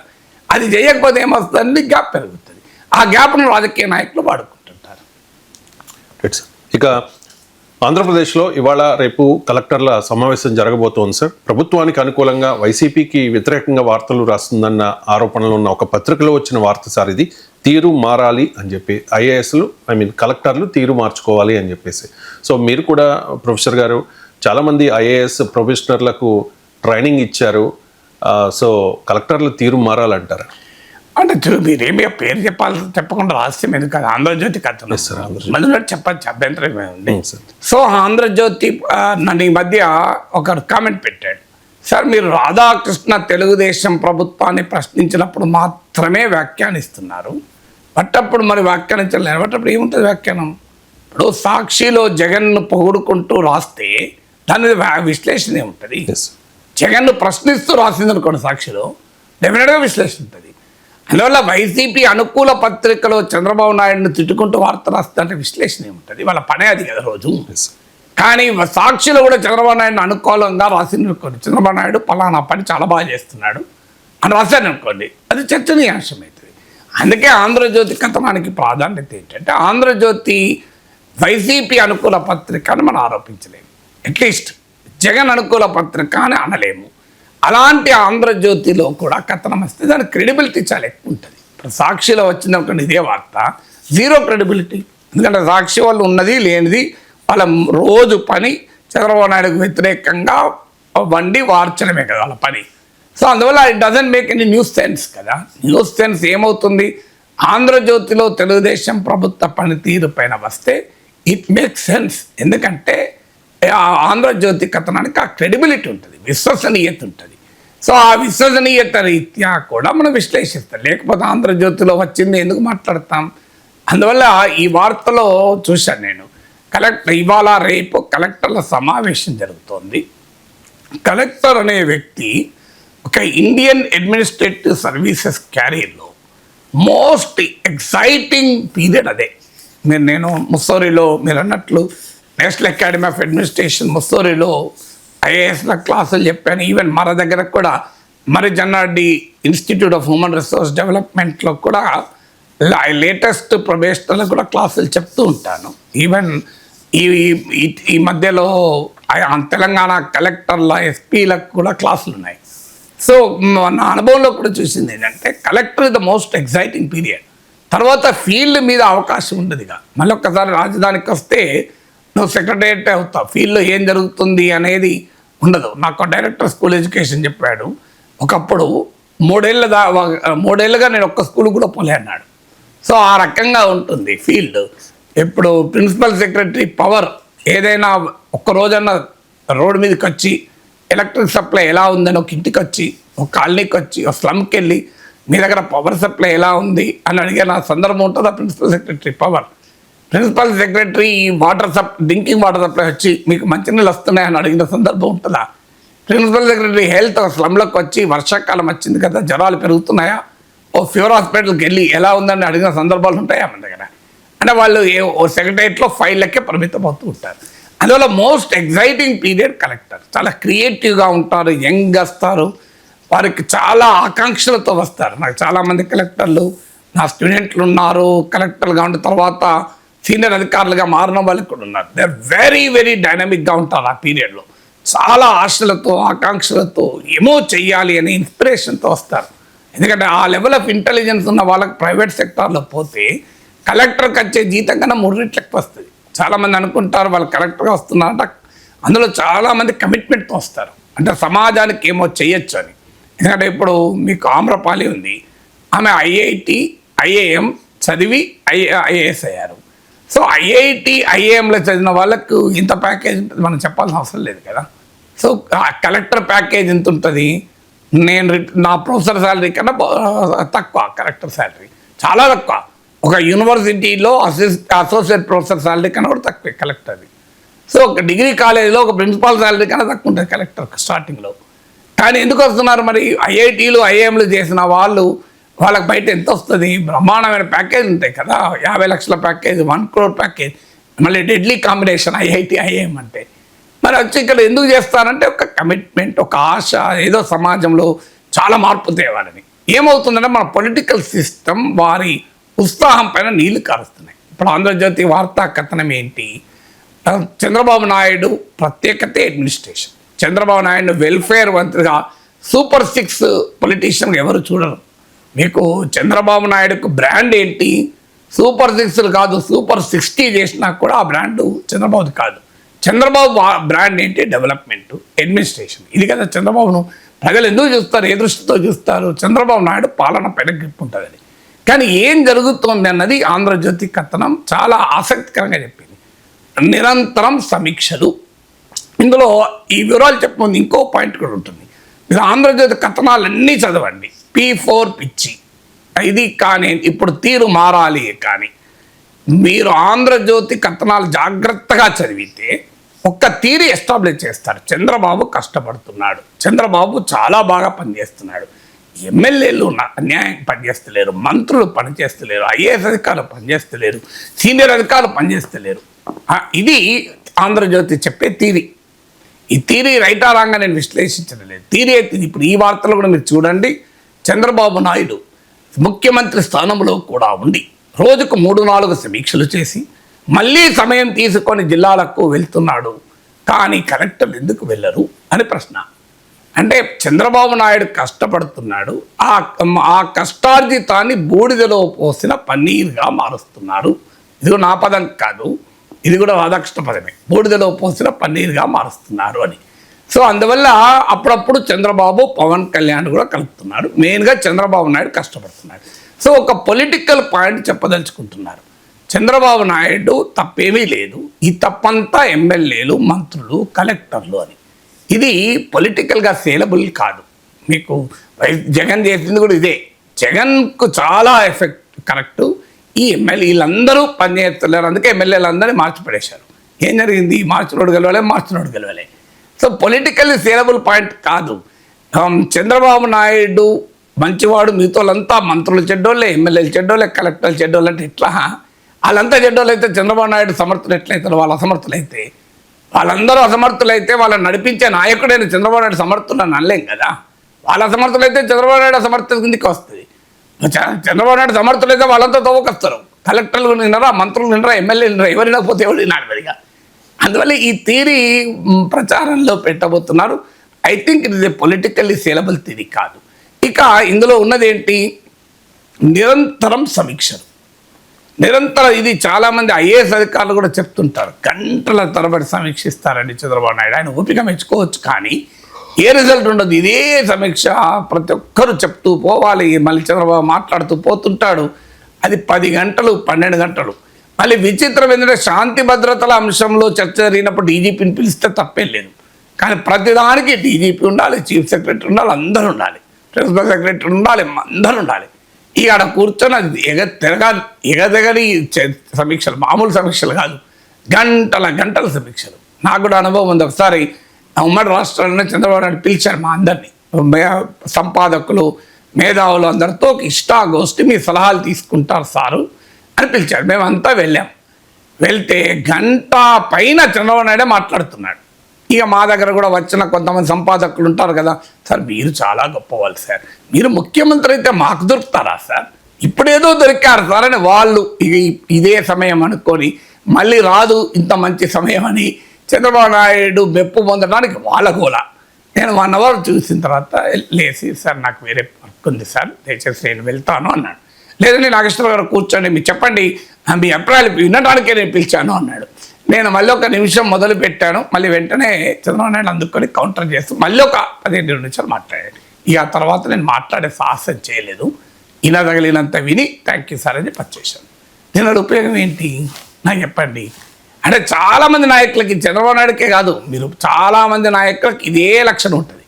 అది చేయకపోతే ఏమొస్తుందండి, గ్యాప్ పెరుగుతుంది. ఆ గ్యాప్ను రాజకీయ నాయకులు వాడుకుంటుంటారు. ఇక ఆంధ్రప్రదేశ్లో ఇవాళ రేపు కలెక్టర్ల సమావేశం జరగబోతోంది సార్. ప్రభుత్వానికి అనుకూలంగా వైసీపీకి వ్యతిరేకంగా వార్తలు రాస్తుందన్న ఆరోపణలు ఉన్న ఒక పత్రికలో వచ్చిన వార్త సార్ ఇది. తీరు మారాలి అని చెప్పి ఐఏఎస్లు కలెక్టర్లు తీరు మార్చుకోవాలి అని చెప్పేసి. సో మీరు కూడా ప్రొఫెసర్ గారు చాలామంది ఐఏఎస్ ప్రొఫెషనర్లకు ట్రైనింగ్ ఇచ్చారు. సో కలెక్టర్లు తీరు మారాలంటారా? అంటే మీరేమి పేరు చెప్పకుండా రహస్యం ఎందుకు కాదు, ఆంధ్రజ్యోతి కథలు మళ్ళీ చెప్పచ్చు, అభ్యంతరం ఉంది. సో ఆంధ్రజ్యోతి నన్ను ఈ మధ్య ఒక కామెంట్ పెట్టాడు, సార్ మీరు రాధాకృష్ణ తెలుగుదేశం ప్రభుత్వాన్ని ప్రశ్నించినప్పుడు మాత్రమే వ్యాఖ్యానిస్తున్నారు, బట్టప్పుడు మరి వ్యాఖ్యానించలేదు, బట్టప్పుడు ఏముంటుంది వ్యాఖ్యానం? ఇప్పుడు సాక్షిలో జగన్ను పొగుడుకుంటూ రాస్తే దాని విశ్లేషణ ఏముంటుంది? జగన్ను ప్రశ్నిస్తూ రాసింది అనుకోండి సాక్షిలో, డెఫినెట్గా విశ్లేషణ ఉంటుంది. అందువల్ల వైసీపీ అనుకూల పత్రికలో చంద్రబాబు నాయుడుని తిట్టుకుంటూ వార్త రాస్తుంటే విశ్లేషణ ఏముంటుంది? వాళ్ళ పనే అది కదా రోజు. కానీ సాక్షిలో కూడా చంద్రబాబు నాయుడుని అనుకూలంగా రాసింది అనుకోండి, చంద్రబాబు నాయుడు పలానా పని చాలా బాగా చేస్తున్నాడు అని రాశాను అనుకోండి, అది చర్చనీయాంశం అవుతుంది. అందుకే ఆంధ్రజ్యోతి కథనానికి ప్రాధాన్యత ఏంటంటే, ఆంధ్రజ్యోతి వైసీపీ అనుకూల పత్రిక అని మనం ఆరోపించలేము, అట్లీస్ట్ జగన్ అనుకూల పత్రిక అని అనలేము. అలాంటి ఆంధ్రజ్యోతిలో కూడా కథనం వస్తే దాని క్రెడిబిలిటీ చాలా ఎక్కువ ఉంటుంది. ఇప్పుడు సాక్షిలో వచ్చిందనుకోండి ఇదే వార్త, జీరో క్రెడిబిలిటీ. ఎందుకంటే సాక్షి వాళ్ళు ఉన్నది లేనిది వాళ్ళ రోజు పని చంద్రబాబు నాయుడుకు వ్యతిరేకంగా వండి వార్చడమే కదా వాళ్ళ పని. సో అందువల్ల it doesn't make any news sense కదా. న్యూస్ సెన్స్ ఏమవుతుంది, ఆంధ్రజ్యోతిలో తెలుగుదేశం ప్రభుత్వ పనితీరు పైన వస్తే ఇట్ మేక్ సెన్స్. ఎందుకంటే ఆంధ్రజ్యోతి కథనానికి ఆ క్రెడిబిలిటీ ఉంటుంది, విశ్వసనీయత ఉంటుంది. సో ఆ విశ్వసనీయత రీత్యా కూడా మనం విశ్లేషిస్తాం, లేకపోతే ఆంధ్రజ్యోతిలో వచ్చింది ఎందుకు మాట్లాడతాం? అందువల్ల ఈ వార్తలో చూశాను నేను, ఇవాళ రేపు కలెక్టర్ల సమావేశం జరుగుతోంది. కలెక్టర్ అనే వ్యక్తి ఒక ఇండియన్ అడ్మినిస్ట్రేటివ్ సర్వీసెస్ క్యారియర్లో మోస్ట్ ఎక్సైటింగ్ పీరియడ్ అదే. నేను ముస్సోరిలో మీరు అన్నట్లు నేషనల్ అకాడమీ ఆఫ్ అడ్మినిస్ట్రేషన్ ముస్సోరిలో ఐఏఎస్ల క్లాసులు చెప్పాను. ఈవెన్ మన దగ్గర కూడా Marri Channa Reddy institute of human resource డెవలప్మెంట్లో కూడా లేటెస్ట్ ప్రొబేషనర్లకు కూడా క్లాసులు చెప్తూ ఉంటాను. ఈవెన్ ఈ మధ్యలో తెలంగాణ కలెక్టర్ల ఎస్పీలకు కూడా క్లాసులు ఉన్నాయి. సో నా అనుభవంలో కూడా చూసింది ఏంటంటే, collector is the most exciting period. తర్వాత ఫీల్డ్ మీద అవకాశం ఉండదుగా. మళ్ళీ ఒక్కసారి రాజధానికి వస్తే నువ్వు సెక్రటరియట్ అవుతావు, ఫీల్డ్లో ఏం జరుగుతుంది అనేది ఉండదు. నాకు డైరెక్టర్ స్కూల్ ఎడ్యుకేషన్ చెప్పాడు, ఒకప్పుడు మూడేళ్ళుగా నేను ఒక్క స్కూల్ కూడా పోలే అన్నాడు. సో ఆ రకంగా ఉంటుంది ఫీల్డ్. ఇప్పుడు ప్రిన్సిపల్ సెక్రటరీ పవర్ ఏదైనా ఒక్కరోజన్నా రోడ్డు మీదకి వచ్చి ఎలక్ట్రిక్ సప్లై ఎలా ఉందని ఒక ఇంటికి వచ్చి, ఒక కాలనీకి వచ్చి, ఒక స్లమ్కి వెళ్ళి మీ దగ్గర పవర్ సప్లై ఎలా ఉంది అని అడిగిన సందర్భం ఉంటుందా? Principal secretary power. Principal secretary drinking water supply వచ్చి మీకు మంచినీళ్ళు వస్తున్నాయని అడిగిన సందర్భం ఉంటుందా? ప్రిన్సిపల్ సెక్రటరీ హెల్త్ స్లమ్లోకి వచ్చి వర్షాకాలం వచ్చింది కదా జ్వరాలు పెరుగుతున్నాయా, ఓ ఫీవర్ హాస్పిటల్కి వెళ్ళి ఎలా ఉందని అడిగిన సందర్భాలు ఉంటాయా మన దగ్గర? అంటే వాళ్ళు ఓ సెక్రటరియట్లో ఫైళ్ళకే పరిమితం అవుతూ ఉంటారు. అందువల్ల మోస్ట్ ఎక్సైటింగ్ పీరియడ్ కలెక్టర్. చాలా క్రియేటివ్గా ఉంటారు, యంగ్ వస్తారు, వారికి చాలా ఆకాంక్షలతో వస్తారు. నాకు చాలామంది కలెక్టర్లు నా స్టూడెంట్లు ఉన్నారు, కలెక్టర్గా ఉన్న తర్వాత సీనియర్ అధికారులుగా మారిన వాళ్ళు కూడా ఉన్నారు. దే ఆర్ వెరీ వెరీ డైనమిక్గా ఉంటారు ఆ పీరియడ్లో. చాలా ఆశలతో ఆకాంక్షలతో ఏమో చెయ్యాలి అనే ఇన్స్పిరేషన్తో వస్తారు. ఎందుకంటే ఆ లెవెల్ ఆఫ్ ఇంటెలిజెన్స్ ఉన్న వాళ్ళకి ప్రైవేట్ సెక్టార్లో పోతే కలెక్టర్కి వచ్చే జీతం కన్నా 3 రెట్లు ఎక్కువ వస్తుంది. చాలామంది అనుకుంటారు వాళ్ళు కలెక్టర్గా వస్తున్నారంట, అందులో చాలామంది కమిట్మెంట్తో వస్తారు, అంటే సమాజానికి ఏమో చేయొచ్చు అని. ఎందుకంటే ఇప్పుడు మీకు ఆమ్రపాలి ఉంది, ఆమె ఐఐటి ఐఏఎం చదివి ఐఏఎస్ అయ్యారు. సో ఐఐటి ఐఏఎంలో చదివిన వాళ్ళకు ఇంత ప్యాకేజ్ ఉంటుంది మనం చెప్పాల్సిన అవసరం లేదు కదా. సో కలెక్టర్ ప్యాకేజ్ ఎంత ఉంటుంది, నా ప్రొఫెసర్ శాలరీ కన్నా తక్కువ కలెక్టర్ శాలరీ, చాలా తక్కువ. ఒక యూనివర్సిటీలో అసోసియేట్ ప్రొఫెసర్ శాలరీ కన్నా కూడా తక్కువే కలెక్టర్ది. సో ఒక డిగ్రీ కాలేజీలో ఒక ప్రిన్సిపాల్ శాలరీ కన్నా తక్కువ ఉంటుంది కలెక్టర్ స్టార్టింగ్లో. కానీ ఎందుకు వస్తున్నారు మరి? ఐఐటీలు ఐఏఎంలు చేసిన వాళ్ళకి బయట ఎంత వస్తుంది? బ్రహ్మాండమైన ప్యాకేజ్ ఉంటాయి కదా, 50 లక్షల ప్యాకేజ్, 1 crore ప్యాకేజ్, మళ్ళీ డెడ్లీ కాంబినేషన్ ఐఐటి ఐఏఎం అంటే. మరి వచ్చి ఇక్కడ ఎందుకు చేస్తారంటే ఒక కమిట్మెంట్, ఒక ఆశ, ఏదో సమాజంలో చాలా మార్పు తేవాలని. ఏమవుతుందంటే మన పొలిటికల్ సిస్టమ్ వారి ఉత్సాహం పైన నీళ్లు కారుస్తున్నాయి. ఇప్పుడు ఆంధ్రజ్యోతి వార్తా కథనం ఏంటి? చంద్రబాబు నాయుడు ప్రత్యేకతే అడ్మినిస్ట్రేషన్, చంద్రబాబు నాయుడు వెల్ఫేర్ మంత్రిగా సూపర్ 6 పొలిటీషియన్ ఎవరు చూడరు. మీకు చంద్రబాబు నాయుడుకు బ్రాండ్ ఏంటి? సూపర్ 6 కాదు, సూపర్ 60 చేసినా కూడా ఆ బ్రాండ్ చంద్రబాబుది కాదు. చంద్రబాబు బ్రాండ్ ఏంటి? Development, administration. ఇది కదా చంద్రబాబును ప్రజలు ఎందుకు చూస్తారు, ఏ దృష్టితో చూస్తారు? చంద్రబాబు నాయుడు పాలన పైన గ్రిప్ ఉంటుందని. కానీ ఏం జరుగుతోంది అన్నది ఆంధ్రజ్యోతి కథనం చాలా ఆసక్తికరంగా చెప్పింది. నిరంతరం సమీక్షలు. ఇందులో ఈ వివరాలు చెప్పమంది ఇంకో పాయింట్ కూడా ఉంటుంది. మీరు ఆంధ్రజ్యోతి కథనాలన్నీ చదవండి. P4 పిచ్చి ఇది కానీ ఇప్పుడు తీరు మారాలి. కానీ మీరు ఆంధ్రజ్యోతి కథనాలు జాగ్రత్తగా చదివితే ఒక్క తీరు ఎస్టాబ్లిష్ చేస్తారు. చంద్రబాబు కష్టపడుతున్నాడు, చంద్రబాబు చాలా బాగా పనిచేస్తున్నాడు, ఎమ్మెల్యేలు అన్యాయం పనిచేస్తలేరు, మంత్రులు పనిచేస్తలేరు, ఐఏఎస్ అధికారులు పనిచేస్తలేరు, సీనియర్ అధికారులు పనిచేస్తలేరు. ఇది ఆంధ్రజ్యోతి చెప్పే తీరి. ఈ తీరి రైటా రాంగా నేను విశ్లేషించడం లేదు, తీరి అయితే ఇప్పుడు ఈ వార్తలు కూడా మీరు చూడండి. చంద్రబాబు నాయుడు ముఖ్యమంత్రి స్థానంలో కూడా ఉండి రోజుకు 3-4 సమీక్షలు చేసి మళ్ళీ సమయం తీసుకొని జిల్లాలకు వెళ్తున్నాడు. కానీ కలెక్టర్లు ఎందుకు వెళ్ళరు అని ప్రశ్న. అంటే చంద్రబాబు నాయుడు కష్టపడుతున్నాడు, ఆ కష్టార్జితాన్ని బూడిదలో పోసిన పన్నీరుగా మారుస్తున్నారు. ఇది నా పదం కాదు, ఇది కూడా రాధాకృష్ణ పదమే, బూడిదలో పోసిన పన్నీరుగా మారుస్తున్నారు అని. సో అందువల్ల అప్పుడప్పుడు చంద్రబాబు పవన్ కళ్యాణ్ కూడా కలుపుతున్నాడు. మెయిన్గా చంద్రబాబు నాయుడు కష్టపడుతున్నాడు. సో ఒక పొలిటికల్ పాయింట్ చెప్పదలుచుకుంటున్నారు. చంద్రబాబు నాయుడు తప్పేమీ లేదు, ఈ తప్పంతా ఎమ్మెల్యేలు, మంత్రులు, కలెక్టర్లు అని. ఇది పొలిటికల్గా సేలబుల్ కాదు. మీకు జగన్ చేసింది కూడా ఇదే. జగన్కు చాలా ఎఫెక్ట్ కరెక్టు. ఈ ఎమ్మెల్యే వీళ్ళందరూ పనిచేస్తున్నారు, అందుకే ఎమ్మెల్యేలందరినీ మార్చిపడేశారు. ఏం జరిగింది? మార్చినోడు గెలవలే. సో పొలిటికల్లీ సేలబుల్ పాయింట్ కాదు. చంద్రబాబు నాయుడు మంచివాడు, మిగతాలంతా మంత్రులు చెడ్డోళ్ళే, ఎమ్మెల్యేలు చెడ్డోళ్ళే, కలెక్టర్లు చెడ్డోళ్ళు అంటే ఎట్లా? వాళ్ళంతా చెడ్డోళ్ళు అయితే చంద్రబాబు నాయుడు సమర్థులు ఎట్లయితారు? వాళ్ళు అసమర్థులైతే, వాళ్ళందరూ అసమర్థులైతే వాళ్ళని నడిపించే నాయకుడైన చంద్రబాబు నాయుడు సమర్థులను అనలేం కదా. వాళ్ళ అసమర్థులైతే చంద్రబాబు నాయుడు అసమర్థత కిందకి వస్తుంది. చంద్రబాబు నాయుడు సమర్థులైతే వాళ్ళంతా తవ్వకొస్తారు. కలెక్టర్లు నిన్నరా, మంత్రులు నిన్నరా, ఎమ్మెల్యేలు నిన్నరా, ఎవరు వినకపోతే ఎవరు వినాలి మరిగా. అందువల్ల ఈ థియరీ ప్రచారంలో పెట్టబోతున్నారు. I think it is a politically saleable theory కాదు. ఇక ఇందులో ఉన్నదేంటి? నిరంతరం సమీక్షలు. ఇది చాలామంది ఐఏఎస్ అధికారులు కూడా చెప్తుంటారు, గంటల తరబడి సమీక్షిస్తారండి చంద్రబాబు నాయుడు. ఆయన ఓపిక మెచ్చుకోవచ్చు, కానీ ఏ రిజల్ట్ ఉండదు. ఇదే సమీక్ష ప్రతి ఒక్కరూ చెప్తూ పోవాలి. మళ్ళీ చంద్రబాబు మాట్లాడుతూ పోతుంటాడు. అది 10 గంటలు 12 గంటలు. మళ్ళీ విచిత్రం ఏంటంటే శాంతి భద్రతల అంశంలో చర్చ జరిగినప్పుడు డీజీపీని పిలిస్తే తప్పేం లేదు. కానీ ప్రతిదానికి డీజీపీ ఉండాలి, చీఫ్ సెక్రటరీ ఉండాలి, అందరూ ఉండాలి, ప్రిన్సిపల్ సెక్రటరీ ఉండాలి, అందరూ ఉండాలి. ఇక ఆడ కూర్చొని అది ఎగదగని సమీక్షలు, మామూలు సమీక్షలు కాదు, గంటల సమీక్షలు. నాకు కూడా అనుభవం ఉంది. ఒకసారి ఉమ్మడి రాష్ట్రాల్లోనే చంద్రబాబు నాయుడు పిలిచారు మా అందరినీ, సంపాదకులు, మేధావులు అందరితో ఒక ఇష్టాగోష్ఠి, మీ సలహాలు తీసుకుంటారు సారు అని పిలిచాడు. మేమంతా వెళ్ళాం. వెళ్తే గంట పైన చంద్రబాబు నాయుడే మాట్లాడుతున్నాడు. ఇక మా దగ్గర కూడా వచ్చిన కొంతమంది సంపాదకులు ఉంటారు కదా, సార్ మీరు చాలా గొప్పవాళ్ళు సార్, మీరు ముఖ్యమంత్రి అయితే మాకు దొరుకుతారా సార్, ఇప్పుడేదో దొరికారు సార్ అని వాళ్ళు ఇదే సమయం అనుకొని మళ్ళీ రాదు ఇంత మంచి సమయం అని చంద్రబాబు నాయుడు మెప్పు పొందడానికి వాళ్ళ గోల. నేను 1 అవర్ చూసిన తర్వాత లేచి సార్ నాకు వేరే వర్క్ ఉంది సార్ దయచేసి నేను వెళ్తాను అన్నాడు. లేదండి నాగేశ్వర గారు కూర్చోండి మీరు చెప్పండి మీ అభిప్రాయాలు వినడానికే నేను పిలిచాను అన్నాడు. నేను మళ్ళీ ఒక నిమిషం మొదలు పెట్టాను, మళ్ళీ వెంటనే చంద్రబాబు నాయుడు అందుకొని కౌంటర్ చేస్తూ మళ్ళీ ఒక 15 నిమిషాలు మాట్లాడాడు. ఇక ఆ తర్వాత నేను మాట్లాడే సాహసం చేయలేదు, ఇలా తగిలినంత విని థ్యాంక్ యూ సార్ అని పచ్చేశాను. దీనివల్ల ఉపయోగం ఏంటి నాకు చెప్పండి. అంటే చాలామంది నాయకులకి చంద్రబాబు నాయుడుకే కాదు, మీరు చాలామంది నాయకులకి ఇదే లక్షణం ఉంటుంది,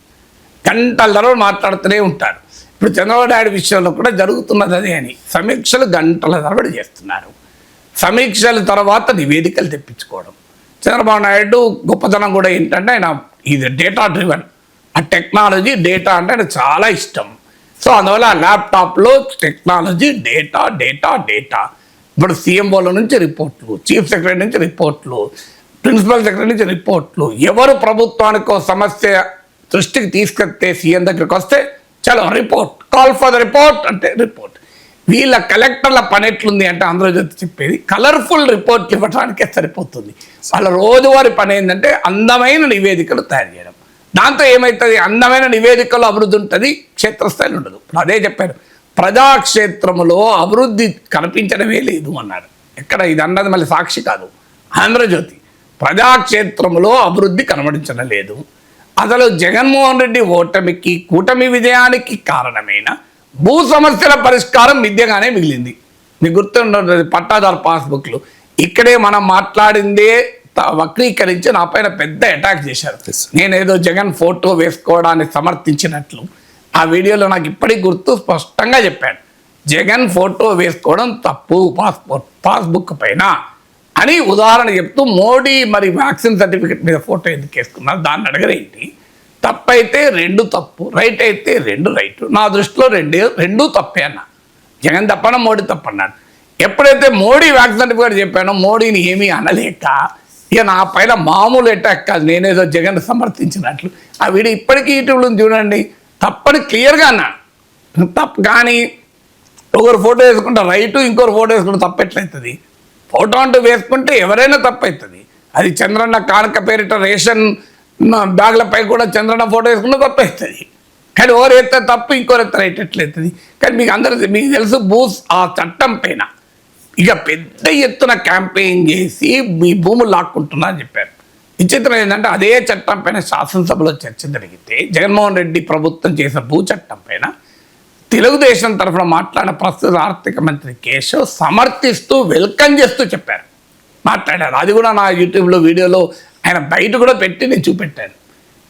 గంటల తరబడి మాట్లాడుతూనే ఉంటారు. ఇప్పుడు చంద్రబాబు నాయుడు విషయంలో కూడా జరుగుతున్నది అదే అని సమీక్షలు గంటల తరబడి చేస్తున్నారు. సమీక్షల తర్వాత నివేదికలు తెప్పించుకోవడం. చంద్రబాబు నాయుడు గొప్పతనం కూడా ఏంటంటే ఆయన ఇది డేటా డ్రివెన్, ఆ టెక్నాలజీ డేటా అంటే ఆయన చాలా ఇష్టం. సో అందువల్ల ఆ ల్యాప్టాప్లో టెక్నాలజీ డేటా డేటా డేటా ఇప్పుడు సీఎంఓల నుంచి రిపోర్ట్లు, చీఫ్ సెక్రటరీ నుంచి రిపోర్ట్లు, ప్రిన్సిపల్ సెక్రటరీ నుంచి రిపోర్ట్లు, ఎవరు ప్రభుత్వానికి సమస్య దృష్టికి తీసుకొస్తే సీఎం దగ్గరికి వస్తే చలో report, call for the report అంటే రిపోర్ట్. వీళ్ళ కలెక్టర్ల పని ఎట్లుంది అంటే ఆంధ్రజ్యోతి చెప్పేది కలర్ఫుల్ రిపోర్ట్లు ఇవ్వడానికే సరిపోతుంది. వాళ్ళ రోజువారి పని ఏంటంటే అందమైన నివేదికలు తయారు చేయడం. దాంతో ఏమవుతుంది, అందమైన నివేదికలో అభివృద్ధి ఉంటుంది, క్షేత్రస్థాయిలో ఉండదు. ఇప్పుడు అదే చెప్పారు, ప్రజాక్షేత్రములో అభివృద్ధి కనిపించడమే లేదు అన్నారు. ఎక్కడ ఇది అన్నది మళ్ళీ సాక్షి కాదు, ఆంధ్రజ్యోతి. ప్రజాక్షేత్రములో అభివృద్ధి కనబడించడం లేదు. అసలు జగన్మోహన్ రెడ్డి ఓటమికి కూటమి విజయానికి కారణమైన భూ సమస్యల పరిష్కారం విద్యగానే మిగిలింది. మీకు గుర్తుండదు పట్టాదారు పాస్బుక్లు, ఇక్కడే మనం మాట్లాడిందే వక్రీకరించి నా పైన పెద్ద అటాక్ చేశారు. నేనేదో జగన్ ఫోటో వేసుకోవడాన్ని సమర్థించినట్లు ఆ వీడియోలో నాకు ఇప్పటికి గుర్తు, స్పష్టంగా చెప్పాను జగన్ ఫోటో వేసుకోవడం తప్పు పాస్బుక్ పైన అని ఉదాహరణ చెప్తూ, మోడీ మరి వ్యాక్సిన్ సర్టిఫికెట్ మీద ఫోటో ఎందుకు వేసుకున్నారు దాన్ని అడగరేంటి. తప్పైతే 2 తప్పు, రైట్ అయితే 2 రైట్. నా దృష్టిలో రెండు తప్పే అన్న. జగన్ తప్పన మోడీ తప్పన్నాడు. ఎప్పుడైతే మోడీ వ్యాక్సిన్ సర్టిఫికేట్ చెప్పానో మోడీని ఏమీ అనలేక ఇక నా పైన మామూలు అటాక్ కాదు, నేనేదో జగన్ సమర్థించినట్లు. ఆ వీడియో ఇప్పటికీ యూట్యూబ్లో చూడండి, తప్పని క్లియర్గా అన్నాడు. తప్పు కానీ ఒకరు ఫోటో వేసుకుంటే రైటు, ఇంకొకరు ఫోటో వేసుకుంటే తప్పెట్లయితుంది. ఫోటో అంటూ వేసుకుంటే ఎవరైనా తప్పవుతుంది. అది చంద్రన్న కానుక పేరిట రేషన్ బ్యాగ్లపై కూడా చంద్రన్న ఫోటో వేసుకుంటే తప్పవుతుంది. కానీ ఎవరు ఎత్తే తప్పు, ఇంకోరు ఎత్తే రైట్ ఎట్లయితుంది. కానీ మీకు తెలుసు ఆ చట్టం పైన ఇక పెద్ద ఎత్తున క్యాంపెయిన్ చేసి మీ భూములు లాక్కుంటున్నా అని చెప్పారు. విచిత్రం ఏంటంటే అదే చట్టం పైన శాసనసభలో చర్చ జరిగితే జగన్మోహన్ రెడ్డి ప్రభుత్వం చేసిన భూ చట్టం పైన తెలుగుదేశం తరఫున మాట్లాడిన ప్రస్తుత ఆర్థిక మంత్రి కేశవ్ సమర్థిస్తూ వెల్కమ్ చేస్తూ చెప్పారు, మాట్లాడారు. అది కూడా నా యూట్యూబ్లో వీడియోలో ఆయన బయట కూడా పెట్టి నేను చూపెట్టాను.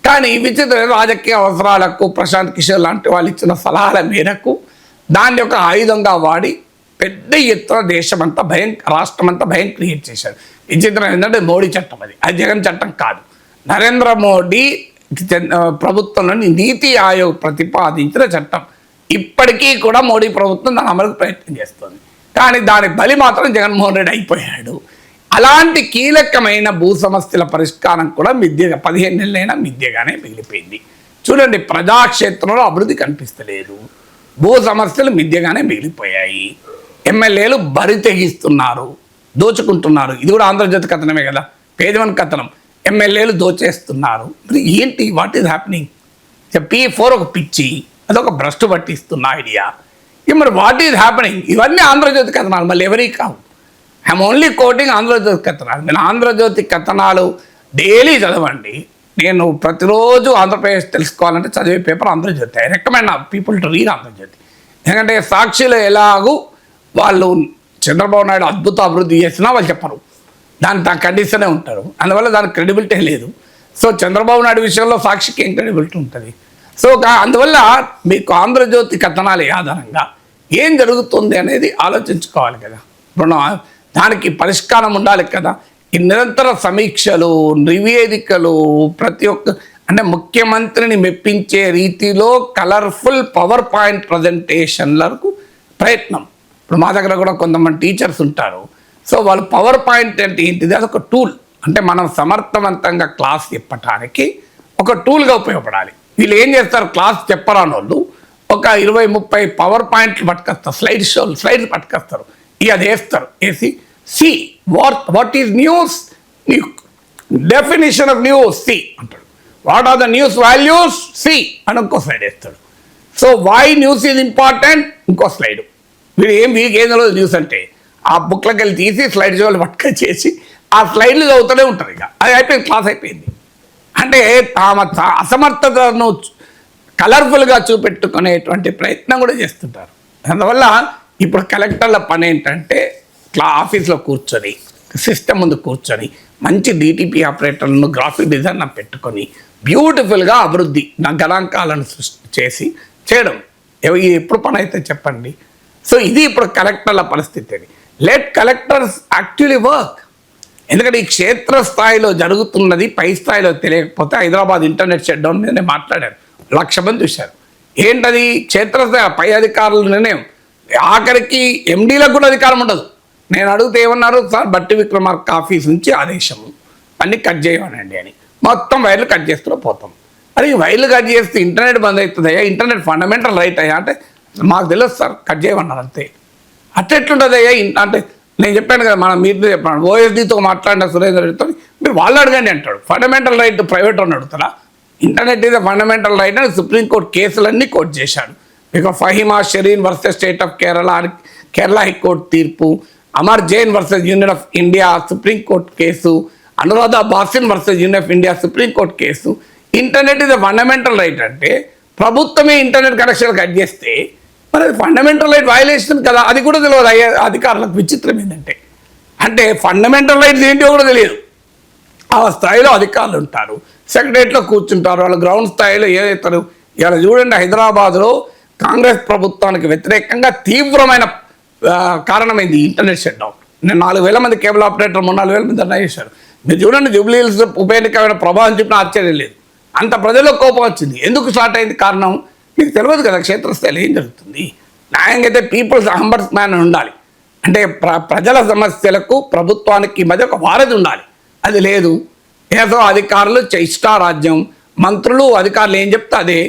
కానీ విచిత్రం రాజకీయ అవసరాలకు ప్రశాంత్ కిషోర్ లాంటి వాళ్ళు ఇచ్చిన సలహాల మేరకు దాన్ని ఒక ఆయుధంగా వాడి పెద్ద ఎత్తున దేశమంతా రాష్ట్రమంతా భయం క్రియేట్ చేశారు. విచిత్రం ఏంటంటే మోడీ చట్టం, అది జగన్ చట్టం కాదు. నరేంద్ర మోడీ ప్రభుత్వంలోని నీతి ఆయోగ్ ప్రతిపాదించిన చట్టం. ఇప్పటికీ కూడా మోడీ ప్రభుత్వం దాని అమలుకు ప్రయత్నం చేస్తుంది. కానీ దాని బలి మాత్రం జగన్మోహన్ రెడ్డి అయిపోయాడు. అలాంటి కీలకమైన భూ సమస్యల పరిష్కారం కూడా 15 నెలలైనా మిథ్యగానే మిగిలిపోయింది. చూడండి, ప్రజాక్షేత్రంలో అభివృద్ధి కనిపిస్తలేదు, భూ సమస్యలు మిథ్యగానే మిగిలిపోయాయి. ఎమ్మెల్యేలు బరి తెగిస్తున్నారు, దోచుకుంటున్నారు. ఇది కూడా ఆంధ్రజ్యోతి కథనమే కదా, పేదవన్ కథనం. ఎమ్మెల్యేలు దోచేస్తున్నారు. మరి ఏంటి, వాట్ ఈజ్ హ్యాపెనింగ్? P4 ఒక పిచ్చి, అదొక భ్రష్టు పట్టిస్తున్న ఐడియా. ఇక మరి వాట్ ఈజ్ హ్యాపెనింగ్? ఇవన్నీ ఆంధ్రజ్యోతి కథనాలు, మళ్ళీ ఎవరికి కావు. ఐఎమ్ ఓన్లీ కోటింగ్ ఆంధ్రజ్యోతి కథనాలు. నేను ఆంధ్రజ్యోతి కథనాలు డైలీ చదవండి. నేను ప్రతిరోజు ఆంధ్రప్రదేశ్ తెలుసుకోవాలంటే చదివే paper Andhra Jyothi. I recommend people to read Andhra Jyothi. ఎందుకంటే సాక్షిలో ఎలాగూ వాళ్ళు చంద్రబాబు నాయుడు అద్భుత అభివృద్ధి చేసినా వాళ్ళు చెప్పరు, దాని కండిషనే ఉంటారు. అందువల్ల దానికి క్రెడిబిలిటీ లేదు. సో చంద్రబాబు నాయుడు విషయంలో సాక్షికి ఏం క్రెడిబిలిటీ ఉంటుంది? సో అందువల్ల మీకు ఆంధ్రజ్యోతి కథనాల ఆధారంగా ఏం జరుగుతుంది అనేది ఆలోచించుకోవాలి కదా. ఇప్పుడు దానికి పరిష్కారం ఉండాలి కదా. ఈ నిరంతర సమీక్షలు, నివేదికలు, ప్రతి ఒక్క అంటే ముఖ్యమంత్రిని మెప్పించే రీతిలో కలర్ఫుల్ పవర్ పాయింట్ ప్రజెంటేషన్లకు ప్రయత్నం. ఇప్పుడు మా దగ్గర కూడా కొంతమంది టీచర్స్ ఉంటారు. సో వాళ్ళు పవర్ పాయింట్ అంటే ఏంటిది, అదొక టూల్. అంటే మనం సమర్థవంతంగా క్లాస్ చెప్పడానికి ఒక టూల్గా ఉపయోగపడాలి. వీళ్ళు ఏం చేస్తారు, క్లాస్ చెప్పరాని వాళ్ళు ఒక 20-30 పవర్ పాయింట్లు పట్టుకొస్తారు, స్లైడ్స్ పట్టుకొస్తారు. ఇక అది వేస్తారు, వేసి see what is news, definition of news see అంటాడు. What are the news values see అని ఇంకో స్లైడ్ వేస్తాడు. So why news is important ఇంకో స్లైడ్. వీడికి ఏం తెలియదు న్యూస్ అంటే, ఆ బుక్లోకి వెళ్ళి తీసి స్లైడ్ జోలు పట్టుకొని చేసి ఆ స్లైడ్లు చదువుతూనే ఉంటారు. ఇక అది అయిపోయింది, క్లాస్ అయిపోయింది. అంటే తమ అసమర్థతను కలర్ఫుల్గా చూపెట్టుకునేటువంటి ప్రయత్నం కూడా చేస్తుంటారు. అందువల్ల ఇప్పుడు కలెక్టర్ల పని ఏంటంటే ఆఫీస్లో కూర్చొని, సిస్టమ్ ముందు కూర్చొని, మంచి డిటిపి ఆపరేటర్లను, గ్రాఫిక్ డిజైన్ పెట్టుకొని బ్యూటిఫుల్గా అభివృద్ధి గణాంకాలను సృష్టి చేసి చేయడం ఎప్పుడు పని అయితే చెప్పండి. సో ఇది ఇప్పుడు కలెక్టర్ల పరిస్థితి. Let collectors actually work. ఎందుకంటే ఈ క్షేత్రస్థాయిలో జరుగుతున్నది పై స్థాయిలో తెలియకపోతే, హైదరాబాద్ ఇంటర్నెట్ షట్ డౌన్ మీదనే మాట్లాడారు, 1,00,000 మంది చూశారు. ఏంటది క్షేత్రస్థాయి పై అధికారుల నిర్ణయం, ఆఖరికి ఎండీలకు కూడా అధికారం ఉండదు. నేను అడిగితే ఏమన్నారు, సార్ బట్టి విక్రమార్క ఆఫీస్ నుంచి ఆదేశము అన్నీ కట్ చేయమనండి అని, మొత్తం వైర్లు కట్ చేస్తూ పోతాం. అది వైర్లు కట్ చేస్తే ఇంటర్నెట్ బంద్ అవుతుందయ్యా, ఇంటర్నెట్ ఫండమెంటల్ రైట్ అయ్యా అంటే మాకు తెలుసు సార్ కట్ చేయమన్నారు అంతే. అట్లెట్లుంటుంది అయ్యా అంటే నేను చెప్పాను కదా, మీరు చెప్పాను ఓఎస్డీతో మాట్లాడిన సురేందర్ రెడ్డితో, మీరు వాళ్ళు అడగండి అంటాడు. ఫండమెంటల్ రైట్ ప్రైవేట్ అని అడుగుతారా? ఇంటర్నెట్ ఈజ్ ఫండమెంటల్ రైట్ అని సుప్రీంకోర్టు కేసులన్నీ కోర్టు చేశాడు. ఇక Faheema Shirin versus state of Kerala high court తీర్పు, Amar Jain versus union of India supreme court case, Anuradha Bhasin versus union of India supreme court case. Internet is fundamental right అంటే ప్రభుత్వమే ఇంటర్నెట్ కనెక్షన్ కట్ చేస్తే మరి అది ఫండమెంటల్ రైట్ వయలేషన్ కదా, అది కూడా తెలియదు అధికారులకు. విచిత్రం ఏంటంటే అంటే ఫండమెంటల్ రైట్స్ ఏంటో కూడా తెలియదు. ఆ స్థాయిలో అధికారులు ఉంటారు, సెక్రటరియట్లో కూర్చుంటారు, వాళ్ళు గ్రౌండ్ స్థాయిలో ఏదైతారు. ఇలా చూడండి, హైదరాబాద్లో కాంగ్రెస్ ప్రభుత్వానికి వ్యతిరేకంగా తీవ్రమైన కారణమైంది ఇంటర్నెట్ షట్ డౌన్. నేను 4,000 మంది కేబుల్ ఆపరేటర్ 3-4,000 మంది ధర్నా చేశారు. మీరు చూడండి, జూబ్లీ హిల్స్ ఉప ఎన్నికమైన ప్రభావం చెప్పిన ఆశ్చర్యం లేదు. అంత ప్రజల్లో కోపం వచ్చింది. ఎందుకు స్టార్ట్ అయింది కారణం మీకు తెలియదు కదా. క్షేత్రస్థాయిలో ఏం జరుగుతుంది, న్యాయంగా అయితే పీపుల్స్ అంబడ్స్మ్యాన్ అని ఉండాలి. అంటే ప్రజల సమస్యలకు ప్రభుత్వానికి మధ్య ఒక వారధి ఉండాలి. అది లేదు. ఏదో అధికారులు ఇష్టారాజ్యం, మంత్రులు అధికారులు ఏం చెప్తే అదే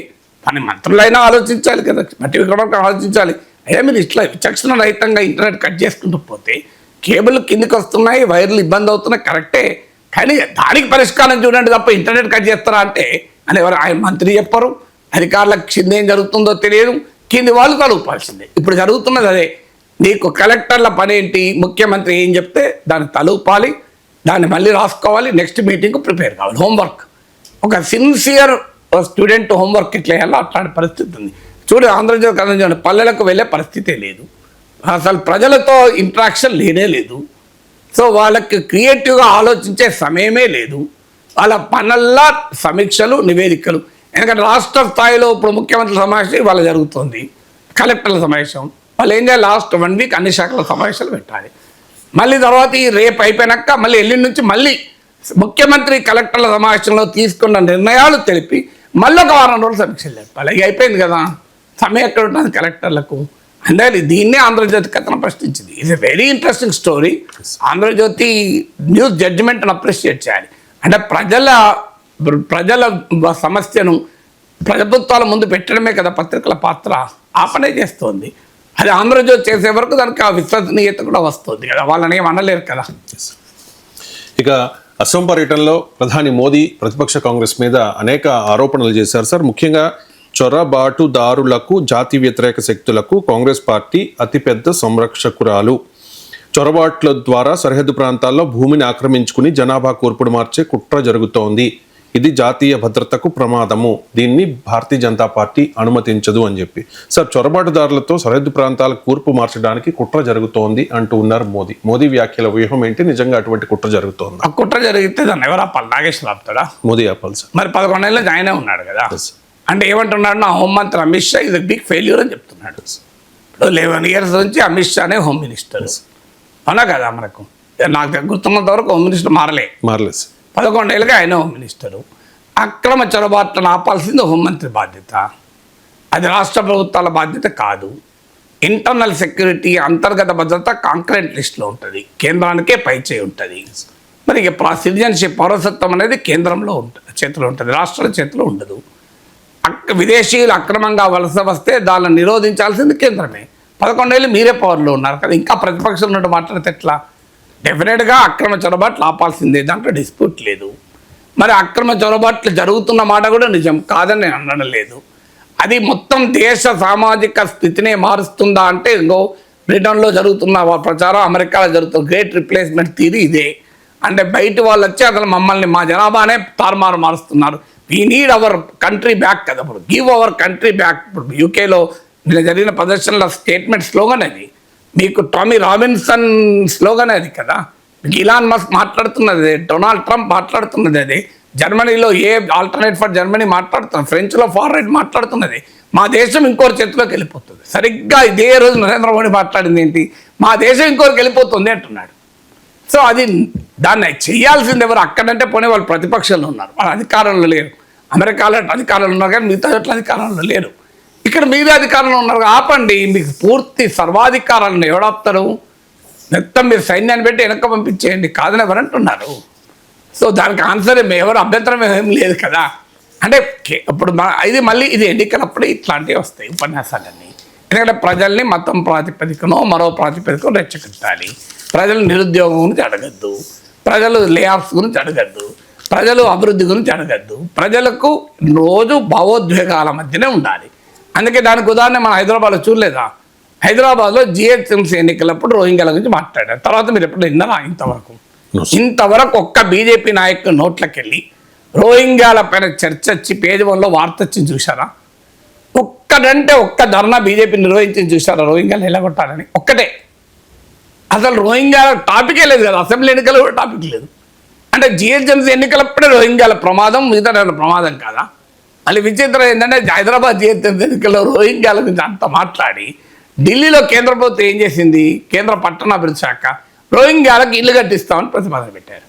పని. మంత్రులైనా ఆలోచించాలి కదా, మట్టి విక్రమార్క ఆలోచించాలి. అయ్యా మీరు ఇట్లా విచక్షణ రహితంగా ఇంటర్నెట్ కట్ చేసుకుంటూ పోతే కేబుల్ కిందికి వస్తున్నాయి, వైర్లు ఇబ్బంది అవుతున్నాయి, కరెక్టే. కానీ దానికి పరిష్కారం చూడండి తప్ప ఇంటర్నెట్ కట్ చేస్తారా అంటే అని ఎవరు ఆయన మంత్రి చెప్పరు. అధికారులకు కింద ఏం జరుగుతుందో తెలియదు, కింది వాళ్ళు తలూపాల్సిందే. ఇప్పుడు జరుగుతున్నది అదే. నీకు కలెక్టర్ల పని ఏంటి, ముఖ్యమంత్రి ఏం చెప్తే దాన్ని తలూపాలి, దాన్ని మళ్ళీ రాసుకోవాలి, నెక్స్ట్ మీటింగ్కు ప్రిపేర్ కావాలి. హోంవర్క్, ఒక సిన్సియర్ స్టూడెంట్ హోంవర్క్ ఎట్లా వేయాలో అట్లాంటి పరిస్థితి ఉంది. చూడు ఆంధ్రజ్యోతి కథ, పల్లెలకు వెళ్ళే పరిస్థితే లేదు, అసలు ప్రజలతో ఇంట్రాక్షన్ లేనే లేదు. సో వాళ్ళకి క్రియేటివ్గా ఆలోచించే సమయమే లేదు. వాళ్ళ పనుల్లో సమీక్షలు, నివేదికలు. ఎందుకంటే రాష్ట్ర స్థాయిలో ఇప్పుడు ముఖ్యమంత్రుల సమావేశం ఇవాళ జరుగుతుంది, కలెక్టర్ల సమావేశం. వాళ్ళు ఏం చేయాలి, లాస్ట్ 1 వీక్ అన్ని శాఖల సమావేశాలు పెట్టాలి. మళ్ళీ తర్వాత ఈ రేపు అయిపోయినాక మళ్ళీ ఎల్లుండి నుంచి మళ్ళీ ముఖ్యమంత్రి కలెక్టర్ల సమావేశంలో తీసుకున్న నిర్ణయాలు తెలిపి మళ్ళీ ఒక 4 రోజులు సమీక్షలు చెప్పాలి. ఇక అయిపోయింది కదా, సమయం ఎక్కడ ఉంటుంది కలెక్టర్లకు. అందుకని దీన్నే ఆంధ్రజ్యోతి కథనం ప్రశ్నించింది. It's a very interesting story. Andhra Jyothi news జడ్జిమెంట్ని అప్రిషియేట్ చేయాలి. అంటే ప్రజల సమస్యను ప్రభుత్వాల ముందు పెట్టడమే కదా పత్రికల పాత్ర. ఆ పనే చేస్తోంది. అది ఆంధ్రజ్యోతి చేసే వరకు దానికి ఆ విశ్వసనీయత కూడా వస్తుంది కదా, వాళ్ళని ఏం అనలేరు కదా. ఇక అసోం పర్యటనలో ప్రధాని మోదీ ప్రతిపక్ష కాంగ్రెస్ మీద అనేక ఆరోపణలు చేశారు సార్. ముఖ్యంగా చొరబాటుదారులకు, జాతి వ్యతిరేక శక్తులకు కాంగ్రెస్ పార్టీ అతిపెద్ద సంరక్షకురాలు. చొరబాట్ల ద్వారా సరిహద్దు ప్రాంతాల్లో భూమిని ఆక్రమించుకుని జనాభా కూర్పుడు మార్చే కుట్ర జరుగుతోంది. ఇది జాతీయ భద్రతకు ప్రమాదము, దీన్ని భారతీయ జనతా పార్టీ అనుమతించదు అని చెప్పి. సార్, చొరబాటుదారులతో సరిహద్దు ప్రాంతాల కూర్పు మార్చడానికి కుట్ర జరుగుతోంది అంటూ ఉన్నారు మోదీ. మోదీ వ్యాఖ్యల వ్యూహం ఏంటి, నిజంగా అటువంటి కుట్ర జరుగుతోంది? ఆ కుట్ర జరిగితే దాన్ని ఎవరు ఆపాలి? నాగేశ్వర ఆపుతాడా? మోదీ ఆపాలి సార్. మరి 11 ఏళ్ళ ఆయనే ఉన్నాడు కదా. అంటే ఏమంటున్నాడు, నా హోంమంత్రి అమిత్ షా ఇది బిగ్ ఫెయిల్యూర్ అని చెప్తున్నాడు. ఇప్పుడు 11 years నుంచి అమిత్ షానే హోమ్ మినిస్టర్, అవునా కదా. మనకు నాకు గుర్తున్నంత వరకు హోమ్ మినిస్టర్ మారలేదు 11 ఏళ్ళుగా ఆయన హోమ్ మినిస్టరు. అక్రమ చొరబాట్లను ఆపాల్సింది హోంమంత్రి బాధ్యత, అది రాష్ట్ర ప్రభుత్వాల బాధ్యత కాదు. ఇంటర్నల్ సెక్యూరిటీ, అంతర్గత భద్రత కాంక్రీట్ లిస్టులో ఉంటుంది, కేంద్రానికే పైచేయి ఉంటుంది. మరి ఇక సిటిజన్షిప్, పౌరసత్వం అనేది కేంద్రంలో ఉంటుంది, చేతిలో ఉంటుంది, రాష్ట్రాల చేతిలో ఉండదు. విదేశీయులు అక్రమంగా వలస వస్తే దాన్ని నిరోధించాల్సింది కేంద్రమే. 11 ఏళ్ళు మీరే పవర్లో ఉన్నారు కదా, ఇంకా ప్రతిపక్షం ఉన్నట్టు మాట్లాడితే ఎట్లా? డెఫినెట్గా అక్రమ చొరబాట్లు ఆపాల్సిందే, దాంట్లో డిస్ప్యూట్ లేదు. మరి అక్రమ చొరబాట్లు జరుగుతున్న మాట కూడా నిజం కాదని నేను అనడం లేదు. అది మొత్తం దేశ సామాజిక స్థితినే మారుస్తుందా అంటే ఇంకో బ్రిటన్లో జరుగుతున్న ప్రచారం, అమెరికాలో జరుగుతున్న గ్రేట్ రిప్లేస్మెంట్ థియరీ ఇదే. అంటే బయట వాళ్ళు వచ్చి అసలు మమ్మల్ని మా జనాభానే తారుమారు మారుస్తున్నారు. We need our country back కదా, ఇప్పుడు గివ్ అవర్ కంట్రీ బ్యాక్. ఇప్పుడు యూకేలో నిన్న జరిగిన ప్రదర్శనల స్టేట్మెంట్ స్లోగన్ అది, మీకు టామీ రాబిన్సన్ స్లోగన్ అది కదా, మీకు ఇలాన్ మస్క్ మాట్లాడుతున్నది, డొనాల్డ్ ట్రంప్ మాట్లాడుతున్నది అది, జర్మనీలో ఏ ఆల్టర్నేట్ ఫర్ జర్మనీ మాట్లాడుతున్నది, ఫ్రెంచ్లో ఫార్ రైట్ మాట్లాడుతున్నది. మా దేశం ఇంకోరి చేతిలోకి వెళ్ళిపోతుంది. సరిగ్గా ఇదే రోజు నరేంద్ర మోడీ మాట్లాడింది ఏంటి, మా దేశం ఇంకోరికి వెళ్ళిపోతుంది అంటున్నాడు. సో అది దాన్ని చేయాల్సింది ఎవరు? అక్కడంటే పోనీ వాళ్ళు ప్రతిపక్షంలో ఉన్నారు, వాళ్ళ అధికారంలో లేరు. అమెరికాలో అధికారంలో ఉన్నారు కానీ మిగతా చోట్ల అధికారంలో లేరు. ఇక్కడ మీరే అధికారంలో ఉన్నారు, ఆపండి. మీకు పూర్తి సర్వాధికారాలను ఎవడాపుతారు? మొత్తం మీరు సైన్యాన్ని పెట్టి వెనక్కి పంపించేయండి కాదని ఎవరంటున్నారు? సో దానికి ఆన్సర్ ఎవరు అభ్యంతరం ఏం లేదు కదా. అంటే ఇప్పుడు ఇది మళ్ళీ ఇది ఎన్నికలప్పుడు ఇట్లాంటివి వస్తాయి ఉపన్యాసాలన్నీ. ఎందుకంటే ప్రజల్ని మతం ప్రాతిపదికనో మరో ప్రాతిపదికనో రెచ్చగొట్టాలి. ప్రజలు నిరుద్యోగం గురించి అడగద్దు, ప్రజలు లేఆఫ్స్ గురించి అడగద్దు, ప్రజలు అభివృద్ధి గురించి అడగద్దు. ప్రజలకు రోజు భావోద్వేగాల మధ్యనే ఉండాలి. అందుకే దానికి ఉదాహరణ మన హైదరాబాద్లో చూడలేదా? హైదరాబాద్లో జిహెచ్ఎంసీ ఎన్నికలప్పుడు రోహింగ్యాల గురించి మాట్లాడారు. తర్వాత మీరు ఎప్పుడు విన్నారా? ఇంతవరకు ఒక్క బీజేపీ నాయకుడు నోట్లకి వెళ్ళి రోహింగ్యాల పైన చర్చ వచ్చి పేజ్ 1లో వార్త వచ్చింది చూసారా? ఒక్కడంటే ఒక్క ధర్నా బీజేపీ నిర్వహించింది చూసారా? రోహింగ్యాలు ఎలాగొట్టాలని ఒక్కటే. అసలు రోహింగ్యాల టాపికే లేదు కదా, అసెంబ్లీ ఎన్నికలు కూడా టాపిక్ లేదు. అంటే జిహెచ్ఎంసీ ఎన్నికలప్పుడే రోహింగ్యాల ప్రమాదం, మిగతా ప్రమాదం కాదా? మళ్ళీ విచిత్రం ఏంటంటే హైదరాబాద్ జిహెచ్ఎంసీ ఎన్నికల్లో రోహింగ్యాల గురించి అంత మాట్లాడి ఢిల్లీలో కేంద్ర ప్రభుత్వం ఏం చేసింది? కేంద్ర పట్టణాభివృద్ధి శాఖ రోహింగ్యాలకు ఇల్లు కట్టిస్తామని ప్రతిపాదన పెట్టారు.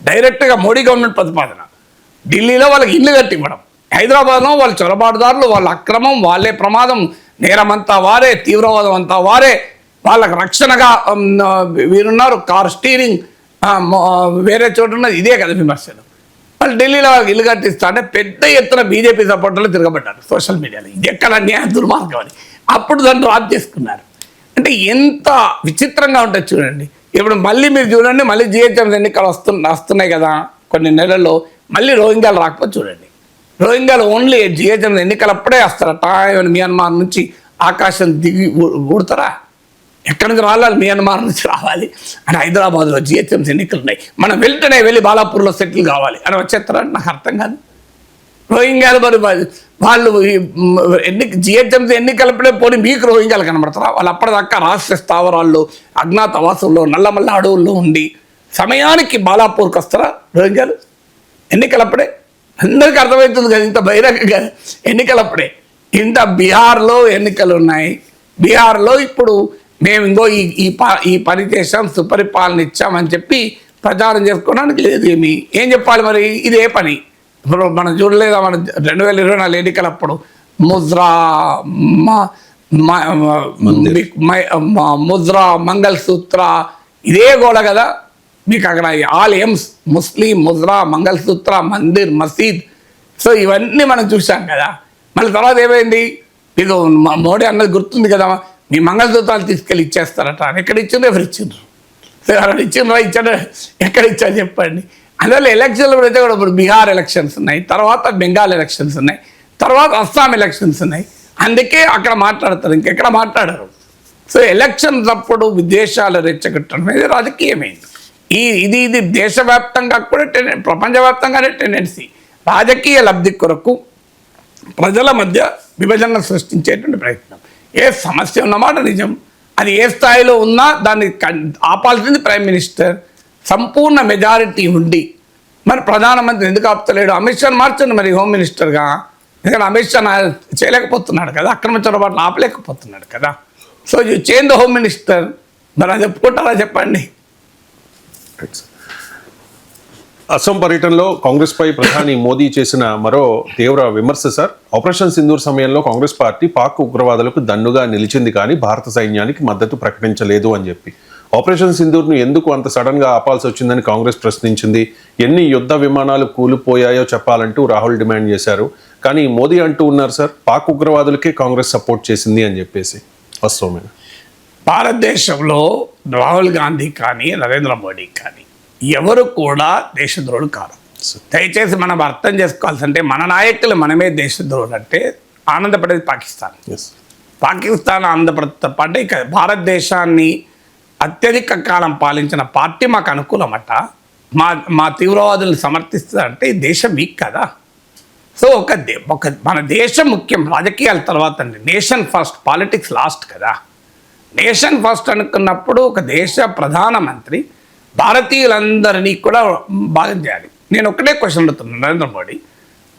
డైరెక్ట్గా మోడీ గవర్నమెంట్ ప్రతిపాదన. ఢిల్లీలో వాళ్ళకి ఇల్లు కట్టివ్వడం, హైదరాబాద్లో వాళ్ళు చొరబాటుదారులు, వాళ్ళ అక్రమం, వాళ్ళే ప్రమాదం, నేరం అంతా వారే, తీవ్రవాదం అంతా వారే, వాళ్ళకు రక్షణగా వీరున్నారు, కార్ స్టీరింగ్ వేరే చోటు ఉన్నది, ఇదే కదా విమర్శలు. వాళ్ళు ఢిల్లీలో వాళ్ళకి ఇల్లు కట్టిస్తా అంటే పెద్ద ఎత్తున బీజేపీ సపోర్టర్లు తిరగబడ్డారు సోషల్ మీడియాలో, ఇది ఎక్కడ న్యాయ దుర్మార్గం అని. అప్పుడు దాన్ని డ్రాప్ చేసుకున్నారు. అంటే ఎంత విచిత్రంగా ఉంటుంది చూడండి. ఇప్పుడు మళ్ళీ మీరు చూడండి, మళ్ళీ జిహెచ్ఎంసీ ఎన్నికలు వస్తున్నాయి కదా కొన్ని నెలల్లో, మళ్ళీ రోహింగ్యాలు రాకపోతే చూడండి. రోహింగ్యాలు ఓన్లీ జిహెచ్ఎంసీ ఎన్నికలప్పుడే వస్తారట. మియాన్మార్ నుంచి ఆకాశం దిగి ఊడతారా? ఎక్కడి నుంచి రావాలి? మియాన్మార్ నుంచి రావాలి అని. హైదరాబాద్లో జిహెచ్ఎంసీ ఎన్నికలు ఉన్నాయి, మనం వెంటనే వెళ్ళి బాలాపూర్లో సెటిల్ కావాలి అని వచ్చేస్తారని నాకు అర్థం కాదు. రోహింగ్యాలు మరి వాళ్ళు జిహెచ్ఎంసీ ఎన్నికలప్పుడే పోనీ మీకు రోహింగ్యాలు కనబడతారా? వాళ్ళు అప్పటిదాకా రాష్ట్ర స్థావరాల్లో, అజ్ఞాతవాసుల్లో, నల్లమల్ల అడవుల్లో ఉండి సమయానికి బాలాపూర్కి వస్తారా రోహింగ్యాలు? ఎన్నికలప్పుడే అందరికీ అర్థమవుతుంది కదా, ఇంత బహిరంగంగా ఎన్నికలప్పుడే. ఇంత బీహార్లో ఎన్నికలు ఉన్నాయి, బీహార్లో ఇప్పుడు మేము ఇంకో ఈ పని చేసాం, సుపరిపాలన ఇచ్చామని చెప్పి ప్రచారం చేసుకోవడానికి లేదు. ఏం చెప్పాలి మరి? ఇదే పని. ఇప్పుడు మనం చూడలేదా, మన 2024 ఎన్నికలప్పుడు ముద్రా ముద్రా మంగళసూత్ర ఇదే గోడ కదా మీకు. అక్కడ ఆల్ ఎయిమ్స్, ముస్లిం, ముద్రా, మంగళసూత్ర, మందిర్, మసీద్, సో ఇవన్నీ మనం చూసాం కదా. మళ్ళీ తర్వాత ఏమైంది? మీకు మోడీ అన్నది గుర్తుంది కదా, మీ మంగళసూత్రాలు తీసుకెళ్ళి ఇచ్చేస్తారట. ఎక్కడ ఇచ్చిండ్రు? ఎవరు ఇచ్చిండ్రు? ఎవరైనా ఇచ్చారు? ఎక్కడ ఇచ్చారు చెప్పండి. అందువల్ల ఎలక్షన్లు పెడితే కూడా ఇప్పుడు బీహార్ ఎలక్షన్స్ ఉన్నాయి, తర్వాత బెంగాల్ ఎలక్షన్స్ ఉన్నాయి, తర్వాత అస్సాం ఎలక్షన్స్ ఉన్నాయి. అందుకే అక్కడ మాట్లాడతారు, ఇంకెక్కడ మాట్లాడరు. సో ఎలక్షన్స్ అప్పుడు విదేశాలు రెచ్చగొట్టడం అనేది రాజకీయమైంది. ఇది దేశవ్యాప్తంగా కూడా ప్రపంచవ్యాప్తంగానే టెండెన్సీ. రాజకీయ లబ్ధి కొరకు ప్రజల మధ్య విభజన సృష్టించేటువంటి ప్రయత్నం. ఏ సమస్య ఉన్నమాట నిజం, అది ఏ స్థాయిలో ఉన్నా దాన్ని ఆపాల్సింది ప్రైమ్ మినిస్టర్. సంపూర్ణ మెజారిటీ ఉండి మరి ప్రధానమంత్రి ఎందుకు ఆపుతలేడు? అమిత్ షాని మార్చండి మరి హోమ్ మినిస్టర్గా. ఎందుకంటే అమిత్ షా చేయలేకపోతున్నాడు కదా, అక్రమ చొరబాట్లు ఆపలేకపోతున్నాడు కదా. So you change the home minister. మరి అది ఒప్పుకుంటారా చెప్పండి? అసోం పర్యటనలో కాంగ్రెస్ పై ప్రధాని మోదీ చేసిన మరో తీవ్ర విమర్శ సార్. ఆపరేషన్ సింధూర్ సమయంలో కాంగ్రెస్ పార్టీ పాక్ ఉగ్రవాదులకు దన్నుగా నిలిచింది కానీ భారత సైన్యానికి మద్దతు ప్రకటించలేదు అని చెప్పి. ఆపరేషన్ సింధూర్ను ఎందుకు అంత సడన్ గా ఆపాల్సి వచ్చిందని కాంగ్రెస్ ప్రశ్నించింది. ఎన్ని యుద్ధ విమానాలు కూలిపోయాయో చెప్పాలంటూ రాహుల్ డిమాండ్ చేశారు. కానీ మోదీ అంటూ ఉన్నారు సార్, పాక్ ఉగ్రవాదులకే కాంగ్రెస్ సపోర్ట్ చేసింది అని చెప్పేసి. వాస్తవమైన భారతదేశంలో రాహుల్ గాంధీ కానీ నరేంద్ర మోడీ కానీ ఎవరు కూడా దేశద్రోహులు కాదు. దయచేసి మనం అర్థం చేసుకోవాల్సి అంటే మన నాయకులు మనమే దేశద్రోహులు అంటే ఆనందపడేది పాకిస్తాన్. పాకిస్తాన్ ఆనందపడతా అంటే ఇక భారతదేశాన్ని అత్యధిక కాలం పాలించిన పార్టీ మాకు అనుకూలమట, మా తీవ్రవాదులను సమర్థిస్తుందంటే ఈ దేశం వీక్ కదా. సో ఒక మన దేశం ముఖ్యం, రాజకీయాల తర్వాత అండి. నేషన్ ఫస్ట్, పాలిటిక్స్ లాస్ట్ కదా. నేషన్ ఫస్ట్ అనుకున్నప్పుడు ఒక దేశ ప్రధానమంత్రి భారతీయులందరినీ కూడా భాగం చేయాలి. నేను ఒకటే క్వశ్చన్ అడుగుతున్నాను నరేంద్ర మోడీ,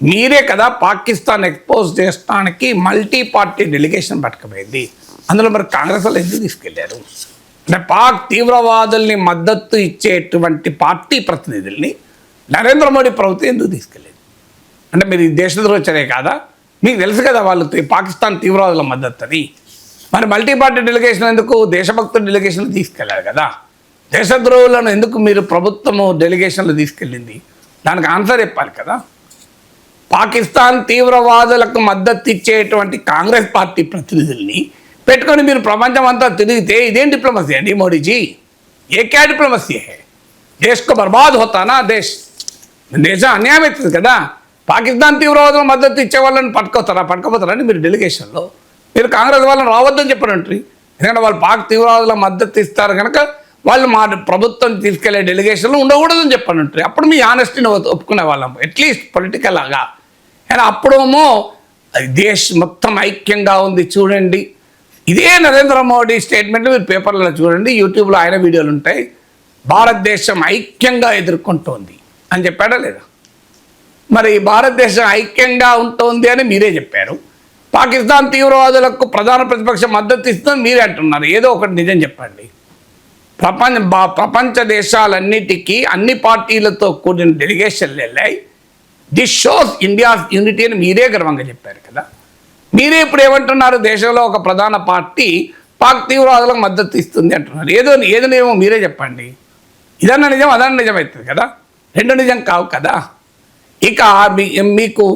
మీరే కదా పాకిస్తాన్ ఎక్స్పోజ్ చేయడానికి మల్టీ పార్టీ డెలిగేషన్ పట్టుకుపోయింది. అందులో మరి కాంగ్రెస్ వాళ్ళు ఎందుకు తీసుకెళ్లారు? అంటే పాక్ తీవ్రవాదుల్ని మద్దతు ఇచ్చేటువంటి పార్టీ ప్రతినిధుల్ని నరేంద్ర మోడీ ప్రభుత్వం ఎందుకు తీసుకెళ్ళేది? అంటే మీరు ఈ దేశద్రోహ చర్య కాదా? మీకు తెలుసు కదా వాళ్ళు పాకిస్తాన్ తీవ్రవాదుల మద్దతు అని. మరి మల్టీ పార్టీ డెలిగేషన్ ఎందుకు? దేశభక్తుల డెలిగేషన్లు తీసుకెళ్లారు కదా. దేశద్రోహులను ఎందుకు మీరు ప్రభుత్వము డెలిగేషన్లు తీసుకెళ్ళింది? దానికి ఆన్సర్ చెప్పాలి కదా. పాకిస్తాన్ తీవ్రవాదులకు మద్దతు ఇచ్చేటువంటి కాంగ్రెస్ పార్టీ ప్రతినిధుల్ని పెట్టుకొని మీరు ప్రపంచం అంతా తిరిగితే ఇదేం డిప్లొమసీ అండి మోడీజీ? ఏ క్యా డిప్లొమసీ హే? దేశకు బర్బాద్ హోతానా దేశం అన్యాయం అవుతుంది కదా. పాకిస్తాన్ తీవ్రవాదుల మద్దతు ఇచ్చే వాళ్ళని పట్టుకోపోతారని మీరు డెలిగేషన్లో మీరు కాంగ్రెస్ వాళ్ళని రావద్దని చెప్పనంటారు. ఎందుకంటే వాళ్ళు పాక్ తీవ్రవాదుల మద్దతు ఇస్తారు కనుక వాళ్ళు మా ప్రభుత్వం తీసుకెళ్లే డెలిగేషన్లో ఉండకూడదని చెప్పనంటారు. అప్పుడు మీ ఆనెస్టీని ఒప్పుకునే వాళ్ళం అట్లీస్ట్ పొలిటికల్ లాగా. కానీ అప్పుడేమో దేశం మొత్తం ఐక్యంగా ఉంది చూడండి. ఇదే నరేంద్ర మోడీ స్టేట్మెంట్లు మీరు పేపర్లలో చూడండి, యూట్యూబ్లో ఆయన వీడియోలు ఉంటాయి. భారతదేశం ఐక్యంగా ఎదుర్కొంటోంది అని చెప్పాడా లేదా? మరి భారతదేశం ఐక్యంగా ఉంటుంది అని మీరే చెప్పారు. పాకిస్తాన్ తీవ్రవాదులకు ప్రధాన ప్రతిపక్ష మద్దతు ఇస్తుందని మీరే అంటున్నారు. ఏదో ఒకటి నిజం చెప్పండి. ప్రపంచ దేశాలన్నిటికీ అన్ని పార్టీలతో కూడిన డెలిగేషన్లు వెళ్ళాయి. దిస్ షోస్ ఇండియాస్ యూనిటీ అని మీరే గర్వంగా చెప్పారు కదా. మీరే ఇప్పుడు ఏమంటున్నారు? దేశంలో ఒక ప్రధాన పార్టీ పాక్ తీవ్రవాదులకు మద్దతు ఇస్తుంది అంటున్నారు. ఏదో మీరే చెప్పండి. ఇదన్నా నిజం అదన్నా నిజం అవుతుంది కదా. రెండు నిజం కావు కదా. ఇక మీకు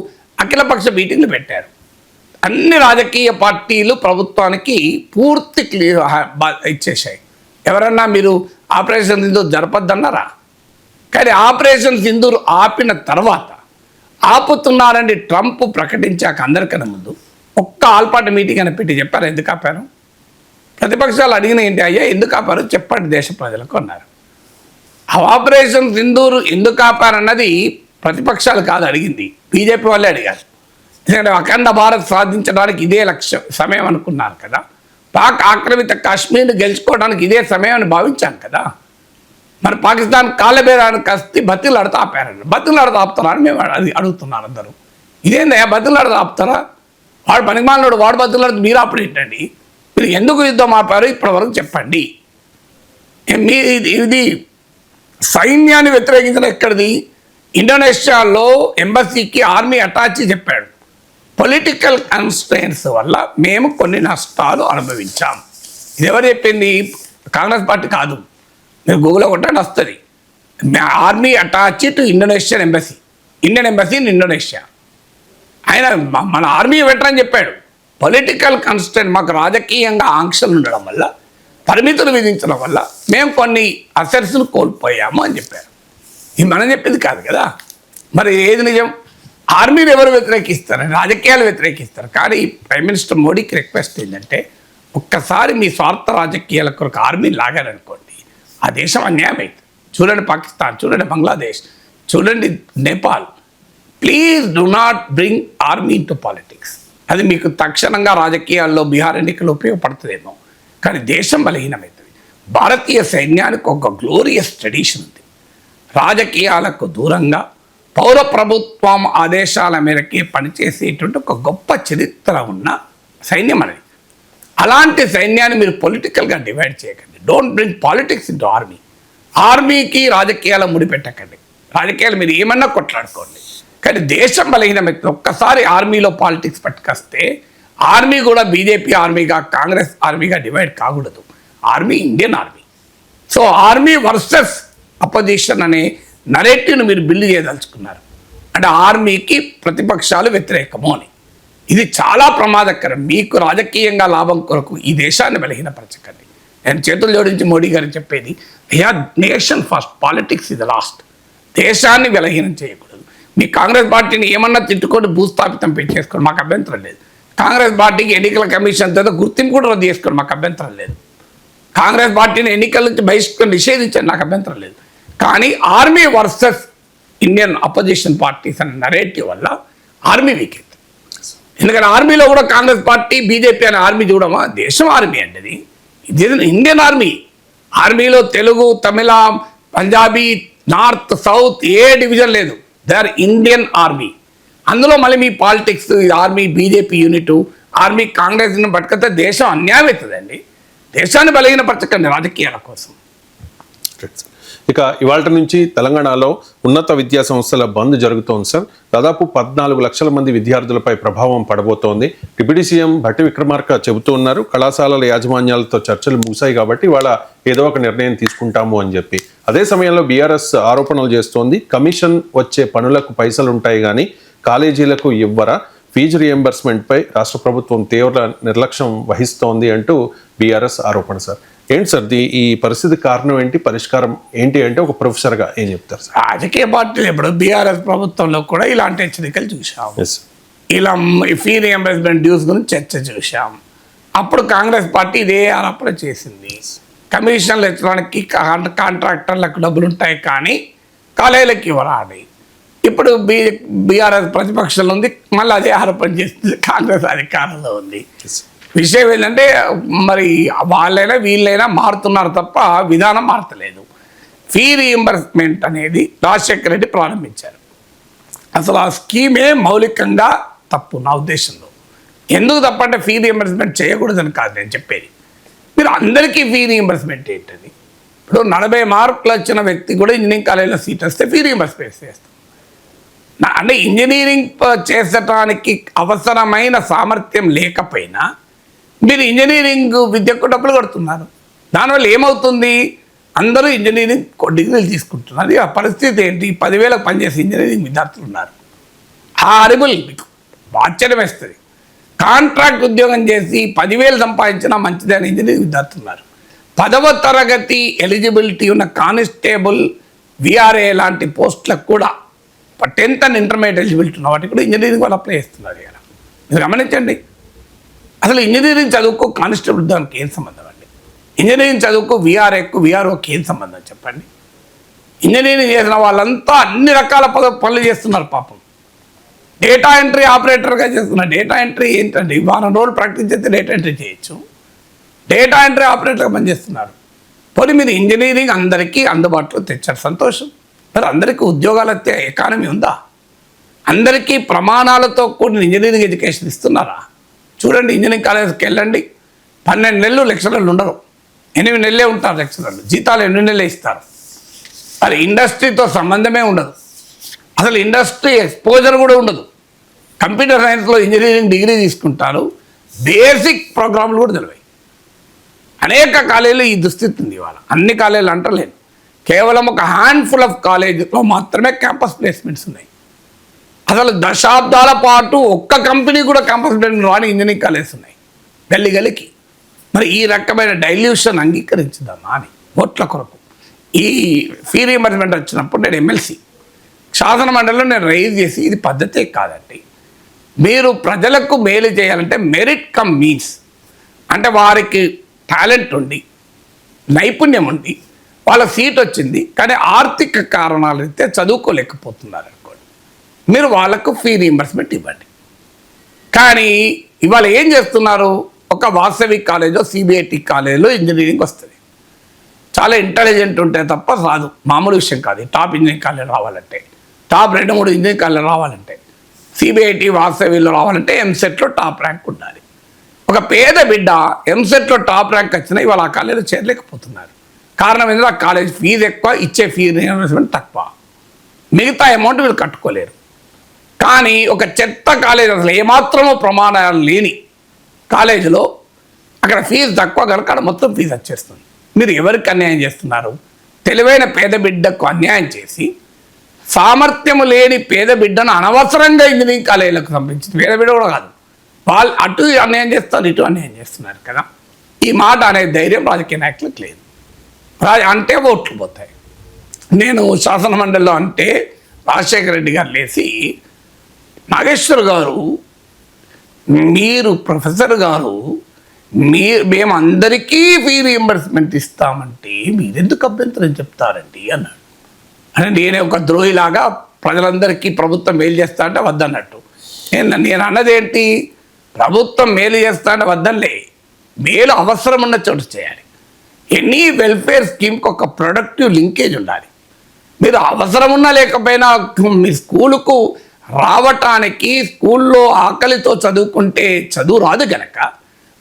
అఖిలపక్ష మీటింగ్లు పెట్టారు. అన్ని రాజకీయ పార్టీలు ప్రభుత్వానికి పూర్తి క్లియర్ ఇచ్చేసాయి. ఎవరన్నా మీరు ఆపరేషన్ సింధూర్ జరపద్దన్నారా? కానీ ఆపరేషన్ సింధూర్ ఆపిన తర్వాత ఆపుతున్నారని ట్రంప్ ప్రకటించాక అందరికన్నా ముందు ఒక్క ఆల్పాటి మీటింగ్ అని పెట్టి చెప్పారు. ఎందుకు ఆపారు? ప్రతిపక్షాలు అడిగిన ఏంటి అయ్యా ఎందుకు ఆపారు చెప్పండి దేశ ప్రజలకు అన్నారు. ఆపరేషన్ సింధూర్ ఎందుకు ఆపారన్నది ప్రతిపక్షాలు కాదు అడిగింది, బీజేపీ వాళ్ళే అడిగారు. ఎందుకంటే అఖండ భారత్ సాధించడానికి ఇదే సమయం అనుకున్నారు కదా. పాక్ ఆక్రమిత కాశ్మీర్ని గెలుచుకోవడానికి ఇదే సమయం అని భావించాం కదా. మరి పాకిస్తాన్ కాళ్ళబేరానికి కస్తి బతిలాడుతూ ఆపారండి. బతిలాడుతూ ఆపుతారా అని మేము అడుగుతున్నారు అందరూ. ఇదేందయ్యా బతిలాడుతూ ఆపుతారా? వాడు పనికిమాలినోడు, వాడు బతిలాడుతూ మీరు అప్పుడు ఏంటండి? మీరు ఎందుకు యుద్ధం ఆపారు ఇప్పటివరకు చెప్పండి. ఇది సైన్యాన్ని వ్యతిరేకించడం ఎక్కడిది? ఇండోనేషియాలో ఎంబసీకి ఆర్మీ అటాచ్ చెప్పాడు, పొలిటికల్ కన్స్ట్రెయిన్స్ వల్ల మేము కొన్ని నష్టాలు అనుభవించాం. ఇది ఎవరు చెప్పింది? కాంగ్రెస్ పార్టీ కాదు. మీరు గూగుల్లో కొట్టండి వస్తుంది. Army attach to Indonesian embassy, Indian embassy in Indonesia. ఆయన మన ఆర్మీ వెటరన్ చెప్పాడు, పొలిటికల్ కన్స్ట్రెయిన్ మాకు రాజకీయంగా ఆంక్షలు ఉండడం వల్ల, పరిమితులు విధించడం వల్ల మేము కొన్ని అసెట్స్ను కోల్పోయాము అని చెప్పారు. ఇది మనం చెప్పింది కాదు కదా. మరి ఏది నిజం? ఆర్మీని ఎవరు వ్యతిరేకిస్తారు? రాజకీయాలు వ్యతిరేకిస్తారు. కానీ ప్రైమ్ మినిస్టర్ మోడీకి రిక్వెస్ట్ ఏంటంటే ఒక్కసారి మీ స్వార్థ రాజకీయాల కొరకు ఆర్మీని లాగారనుకోండి, ఆ దేశం అన్యాయం అవుతుంది. చూడండి పాకిస్తాన్, చూడండి బంగ్లాదేశ్, చూడండి Nepal. Please do not bring army to politics. అది మీకు తక్షణంగా రాజకీయాల్లో బీహార్ ఎన్నికలు ఉపయోగపడుతుందేమో, కానీ దేశం బలహీనమవుతుంది. భారతీయ సైన్యానికి ఒక గ్లోరియస్ ట్రెడిషన్ ఉంది. రాజకీయాలకు దూరంగా పౌర ప్రభుత్వం ఆదేశాల మేరకే పనిచేసేటువంటి ఒక గొప్ప చరిత్ర ఉన్న సైన్యం అనేది. అలాంటి సైన్యాన్ని మీరు పొలిటికల్గా డివైడ్ చేయకండి. Don't bring politics into army. ఆర్మీకి రాజకీయాల ముడిపెట్టకండి. రాజకీయాలు మీరు ఏమన్నా కొట్లాడుకోండి, కానీ దేశం బలహీనమైతే ఒక్కసారి ఆర్మీలో పాలిటిక్స్ పట్టుకొస్తే ఆర్మీ కూడా బీజేపీ ఆర్మీగా కాంగ్రెస్ ఆర్మీగా డివైడ్ కాకూడదు. Army Indian army. So army versus opposition అనే నరేటివ్ని మీరు బిల్డ్ చేయదలుచుకున్నారు. అంటే ఆర్మీకి ప్రతిపక్షాలు వ్యతిరేకము అని. ఇది చాలా ప్రమాదకరం. మీకు రాజకీయంగా లాభం కొరకు ఈ దేశాన్ని బలహీనపరచకండి. నేను చేతులు జోడించి మోడీ గారు చెప్పేది, అయ్యా నేషన్ ఫస్ట్, పాలిటిక్స్ ఇది లాస్ట్. దేశాన్ని బలహీనం చేయకూడదు. మీ కాంగ్రెస్ పార్టీని ఏమన్నా తిట్టుకొని భూస్థాపితం పెట్టేసుకోండి, మాకు అభ్యంతరం లేదు. కాంగ్రెస్ పార్టీకి ఎన్నికల కమిషన్ తర్వాత గుర్తింపు కూడా రద్దు చేసుకోండి, మాకు అభ్యంతరం లేదు. కాంగ్రెస్ పార్టీని ఎన్నికల నుంచి నిషేధించండి, నాకు అభ్యంతరం లేదు. కానీ army versus Indian opposition parties అనే నరేటివ్ వల్ల ఆర్మీ వీక్ అవుతుంది. ఎందుకంటే ఆర్మీలో కూడా కాంగ్రెస్ పార్టీ, బీజేపీ అనే ఆర్మీ చూడమా, దేశం ఆర్మీ అండి ఇది ఇండియన్ ఆర్మీ. ఆర్మీలో తెలుగు, తమిళ, పంజాబీ, నార్త్, సౌత్ ఏ డివిజన్ లేదు. They are Indian army. అందులో మళ్ళీ మీ politics, army BJP unit, army కాంగ్రెస్ని పట్టుకొస్తే దేశం అన్యాయం అవుతుందండి. దేశాన్ని బలహీనపరచకండి రాజకీయాల కోసం. ఇక ఇవాళ నుంచి తెలంగాణలో ఉన్నత విద్యా సంస్థల బంద్ జరుగుతోంది సార్. దాదాపు 14 లక్షల మంది విద్యార్థులపై ప్రభావం పడబోతోంది. డిప్యూటీ సీఎం భట్టి విక్రమార్క చెబుతూ ఉన్నారు, కళాశాలల యాజమాన్యాలతో చర్చలు ముగిశాయి కాబట్టి ఇవాళ ఏదో ఒక నిర్ణయం తీసుకుంటాము అని చెప్పి. అదే సమయంలో బీఆర్ఎస్ ఆరోపణలు చేస్తోంది, కమిషన్ వచ్చే పనులకు పైసలు ఉంటాయి కానీ కాలేజీలకు ఇవ్వరా, ఫీజు రియంబర్స్మెంట్పై రాష్ట్ర ప్రభుత్వం తీవ్ర నిర్లక్ష్యం వహిస్తోంది అంటూ బీఆర్ఎస్ ఆరోపణ సార్. ఏంటి సార్ ఈ పరిస్థితి కారణం ఏంటి, పరిష్కారం ఏంటి అంటే ఒక ప్రొఫెసర్గా ఏం చెప్తారు సార్? రాజకీయ పార్టీలు ఎప్పుడు బీఆర్ఎస్ ప్రభుత్వంలో కూడా ఇలాంటి హెచ్చరికలు చూసాం. ఇలా ఫీ రియంబర్స్మెంట్ డ్యూస్ గురించి చర్చ చూసాం. అప్పుడు కాంగ్రెస్ పార్టీ ఇదే ఆరోపణ చేసింది, కమిషన్లు ఎత్తడానికి కాంట్రాక్టర్లకు డబ్బులు ఉంటాయి కానీ కాలేజీలకు ఇవ్వరా అని. ఇప్పుడు బీఆర్ఎస్ ప్రతిపక్షంలో ఉంది, మళ్ళీ అదే ఆరోపణ చేస్తుంది కాంగ్రెస్ అధికారంలో ఉంది. విషయం ఏంటంటే మరి వాళ్ళైనా వీళ్ళైనా మారుతున్నారు తప్ప విధానం మారతలేదు. ఫీ రీయింబర్స్మెంట్ అనేది రాజశేఖర రెడ్డి ప్రారంభించారు. అసలు ఆ స్కీమే మౌలికంగా తప్పు నా ఉద్దేశంలో. ఎందుకు తప్పంటే ఫీ రీయింబర్స్మెంట్ చేయకూడదని కాదు నేను చెప్పేది. మీరు అందరికీ ఫీ రీయింబర్స్మెంట్ ఏంటది? ఇప్పుడు 40 మార్కులు వచ్చిన వ్యక్తి కూడా ఇంజనీరింగ్ కాలేజీలో సీట్ వస్తే ఫీ రీయింబర్స్మెంట్ చేస్తాం. అంటే ఇంజనీరింగ్ చేసడానికి అవసరమైన సామర్థ్యం లేకపోయినా మీరు ఇంజనీరింగ్ విద్యకు డబ్బులు కడుతున్నారు. దానివల్ల ఏమవుతుంది, అందరూ ఇంజనీరింగ్ డిగ్రీలు తీసుకుంటున్నారు. ఆ పరిస్థితి ఏంటి, 10,000 పనిచేసే ఇంజనీరింగ్ విద్యార్థులు ఉన్నారు. హారిబుల్, మీకు ఆశ్చర్యం వేస్తుంది. కాంట్రాక్ట్ ఉద్యోగం చేసి 10,000 సంపాదించినా మంచిదని ఇంజనీరింగ్ విద్యార్థులు ఉన్నారు. 10వ తరగతి ఎలిజిబిలిటీ ఉన్న కానిస్టేబుల్, విఆర్ఏ లాంటి పోస్టులకు కూడా 10th అండ్ ఇంటర్మీడియట్ ఎలిజిబిలిటీ ఉన్న వాటికి కూడా ఇంజనీరింగ్ వాళ్ళు అప్లై చేస్తున్నారు. ఇలా మీరు గమనించండి. అసలు ఇంజనీరింగ్ చదువుకో కానిస్టేబుల్ దానికి ఏం సంబంధం అండి? ఇంజనీరింగ్ చదువుకో విఆర్ఓకి ఏం సంబంధం చెప్పండి? ఇంజనీరింగ్ చేసిన వాళ్ళంతా అన్ని రకాల పనులు చేస్తున్నారు పాపం. డేటా ఎంట్రీ ఆపరేటర్గా చేస్తున్నారు. డేటా ఎంట్రీ ఏంటండి, వారం రోజులు ప్రాక్టీస్ చేస్తే డేటా ఎంట్రీ చేయొచ్చు. డేటా ఎంట్రీ ఆపరేటర్గా పనిచేస్తున్నారు. పోనీ మీరు ఇంజనీరింగ్ అందరికీ అందుబాటులో తెచ్చారు, సంతోషం. మరి అందరికీ ఉద్యోగాలు వచ్చే ఎకానమీ ఉందా? అందరికీ ప్రమాణాలతో కూడిన ఇంజనీరింగ్ ఎడ్యుకేషన్ ఇస్తున్నారా? చూడండి, ఇంజనీరింగ్ కాలేజ్కి వెళ్ళండి, 12 నెలలు లెక్చరర్లు ఉండరు, 8 నెలలే ఉంటారు లెక్చరర్లు, జీతాలు 8 నెలలే ఇస్తారు. మరి ఇండస్ట్రీతో సంబంధమే ఉండదు, అసలు ఇండస్ట్రీ ఎక్స్పోజర్ కూడా ఉండదు. కంప్యూటర్ సైన్స్లో ఇంజనీరింగ్ డిగ్రీ తీసుకుంటారు, బేసిక్ ప్రోగ్రాంలు కూడా తెలివాయి. అనేక కాలేజీలు ఈ దుస్థితి ఉంది ఇవాళ. అన్ని కాలేజీలు అంటలేను, కేవలం ఒక హ్యాండ్ఫుల్ ఆఫ్ కాలేజీలో మాత్రమే క్యాంపస్ ప్లేస్మెంట్స్ ఉన్నాయి. అసలు దశాబ్దాల పాటు ఒక్క కంపెనీ కూడా క్యాంపస్ ప్లేస్మెంట్ రాని ఇంజనీరింగ్ కాలేజెస్ ఉన్నాయి గల్లికి. మరి ఈ రకమైన డైల్యూషన్ అంగీకరించుదామా అని ఓట్ల కొరకు ఈ ఫీ రీయింబర్స్మెంట్ వచ్చినప్పుడు నేను ఎమ్మెల్సీ శాసన మండలిలో నేను రైజ్ చేసి, ఇది పద్ధతే కాదండి. మీరు ప్రజలకు మేలు చేయాలంటే మెరిట్ కమ్ మీన్స్, అంటే వారికి టాలెంట్ ఉండి నైపుణ్యం ఉండి వాళ్ళ సీట్ వచ్చింది కానీ ఆర్థిక కారణాలు అయితే చదువుకోలేకపోతున్నారు అనుకోండి, మీరు వాళ్ళకు ఫీ రీయింబర్స్మెంట్ ఇవ్వండి. కానీ ఇవాళ ఏం చేస్తున్నారు, ఒక వాసవి కాలేజో సిబిఐటి కాలేజీలో ఇంజనీరింగ్ వస్తుంది. చాలా ఇంటెలిజెంట్ ఉంటే తప్ప రాదు, మామూలు విషయం కాదు. టాప్ ఇంజనీరింగ్ కాలేజ్ రావాలంటే, టాప్ 2-3 ఇంజనీరింగ్ కాలేజ్ రావాలంటే, సిబిఐటి వాసవిలో రావాలంటే ఎంసెట్లో టాప్ ర్యాంక్ ఉండాలి. ఒక పేద బిడ్డ ఎంసెట్లో టాప్ ర్యాంక్ వచ్చినా ఇవాళ ఆ కాలేజీలో చేరలేకపోతున్నారు. కారణం ఏంటంటే ఆ కాలేజ్ ఫీజు ఎక్కువ, ఇచ్చే ఫీ రీయింబర్స్మెంట్ తక్కువ, మిగతా అమౌంట్ వీళ్ళు కట్టుకోలేరు. కానీ ఒక చెత్త కాలేజ్, అసలు ఏమాత్రమో ప్రమాణాలు లేని కాలేజీలో అక్కడ ఫీజు తక్కువ కనుక మొత్తం ఫీజు వచ్చేస్తుంది. మీరు ఎవరికి అన్యాయం చేస్తున్నారు? తెలివైన పేద బిడ్డకు అన్యాయం చేసి సామర్థ్యము లేని పేద బిడ్డను అనవసరంగా ఇంజనీరింగ్ కాలేజీలకు పంపించింది. పేద బిడ్డ కూడా కాదు, వాళ్ళు అటు అన్యాయం చేస్తారు, ఇటు అన్యాయం చేస్తున్నారు కదా. ఈ మాట అనే ధైర్యం రాజకీయ నాయకులకు లేదు. అంటే ఓట్లు పోతాయి. నేను శాసన మండలిలో అంటే రాజశేఖర రెడ్డి గారు లేచి, నాగేశ్వర్ గారు మీరు ప్రొఫెసర్ గారు మేము అందరికీ ఫీ రీఎంబర్స్మెంట్ ఇస్తామంటే మీరెందుకు అభ్యంతరం చెప్తారండి అన్నాడు. అంటే నేనే ఒక ద్రోహిలాగా ప్రజలందరికీ ప్రభుత్వం మేలు చేస్తా అంటే వద్దన్నట్టు. నేను అన్నదేంటి, ప్రభుత్వం మేలు చేస్తా అంటే వద్దనిలే, మేలు అవసరం ఉన్న చోటు చేయాలి. ఎనీ వెల్ఫేర్ స్కీమ్కి ఒక ప్రొడక్టివ్ లింకేజ్ ఉండాలి. మీరు అవసరం ఉన్నా లేకపోయినా మీ స్కూలుకు రావటానికి, స్కూల్లో ఆకలితో చదువుకుంటే చదువు రాదు కనుక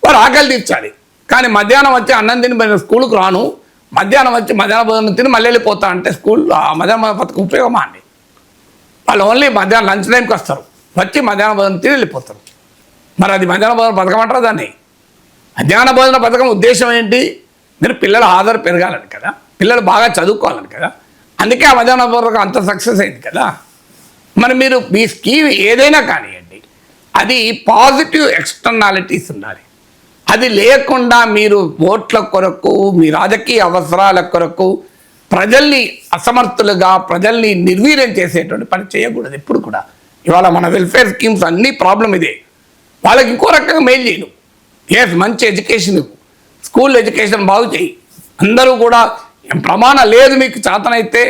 వారు ఆకలి తీర్చాలి. కానీ మధ్యాహ్నం వచ్చి అన్నం తిని స్కూల్కి రాను, మధ్యాహ్నం వచ్చి మధ్యాహ్న భోజనం తిని మళ్ళీ వెళ్ళిపోతా అంటే స్కూల్ మధ్యాహ్న పథకం ఉపయోగమా అండి? వాళ్ళు ఓన్లీ మధ్యాహ్నం లంచ్ టైంకి వస్తారు, వచ్చి మధ్యాహ్న భోజనం తిని వెళ్ళిపోతారు. మరి అది మధ్యాహ్న భోజన పథకం అంటారు దాన్ని? మధ్యాహ్న భోజన పథకం ఉద్దేశం ఏంటి? మీరు పిల్లల హాజరు పెరగాలని కదా, పిల్లలు బాగా చదువుకోవాలని కదా. అందుకే ఆ మధ్యాహ్న భోజనం అంత సక్సెస్ అయింది కదా. మరి మీరు మీ స్కీమ్ ఏదైనా కానివ్వండి, అది పాజిటివ్ ఎక్స్టర్నాలిటీస్ ఉండాలి. అది లేకుండా మీరు ఓట్ల కొరకు, మీ రాజకీయ అవసరాల కొరకు ప్రజల్ని అసమర్థులుగా, ప్రజల్ని నిర్వీర్యం చేసేటువంటి పని చేయకూడదు ఎప్పుడు కూడా. ఇవాళ మన వెల్ఫేర్ స్కీమ్స్ అన్నీ ప్రాబ్లం ఇదే. వాళ్ళకి ఇంకో రకంగా మెయిల్ చేయను. మంచి ఎడ్యుకేషన్, స్కూల్ ఎడ్యుకేషన్ బాగు చేయి. అందరూ కూడా ప్రమాణం లేదు, మీకు చేతనైతే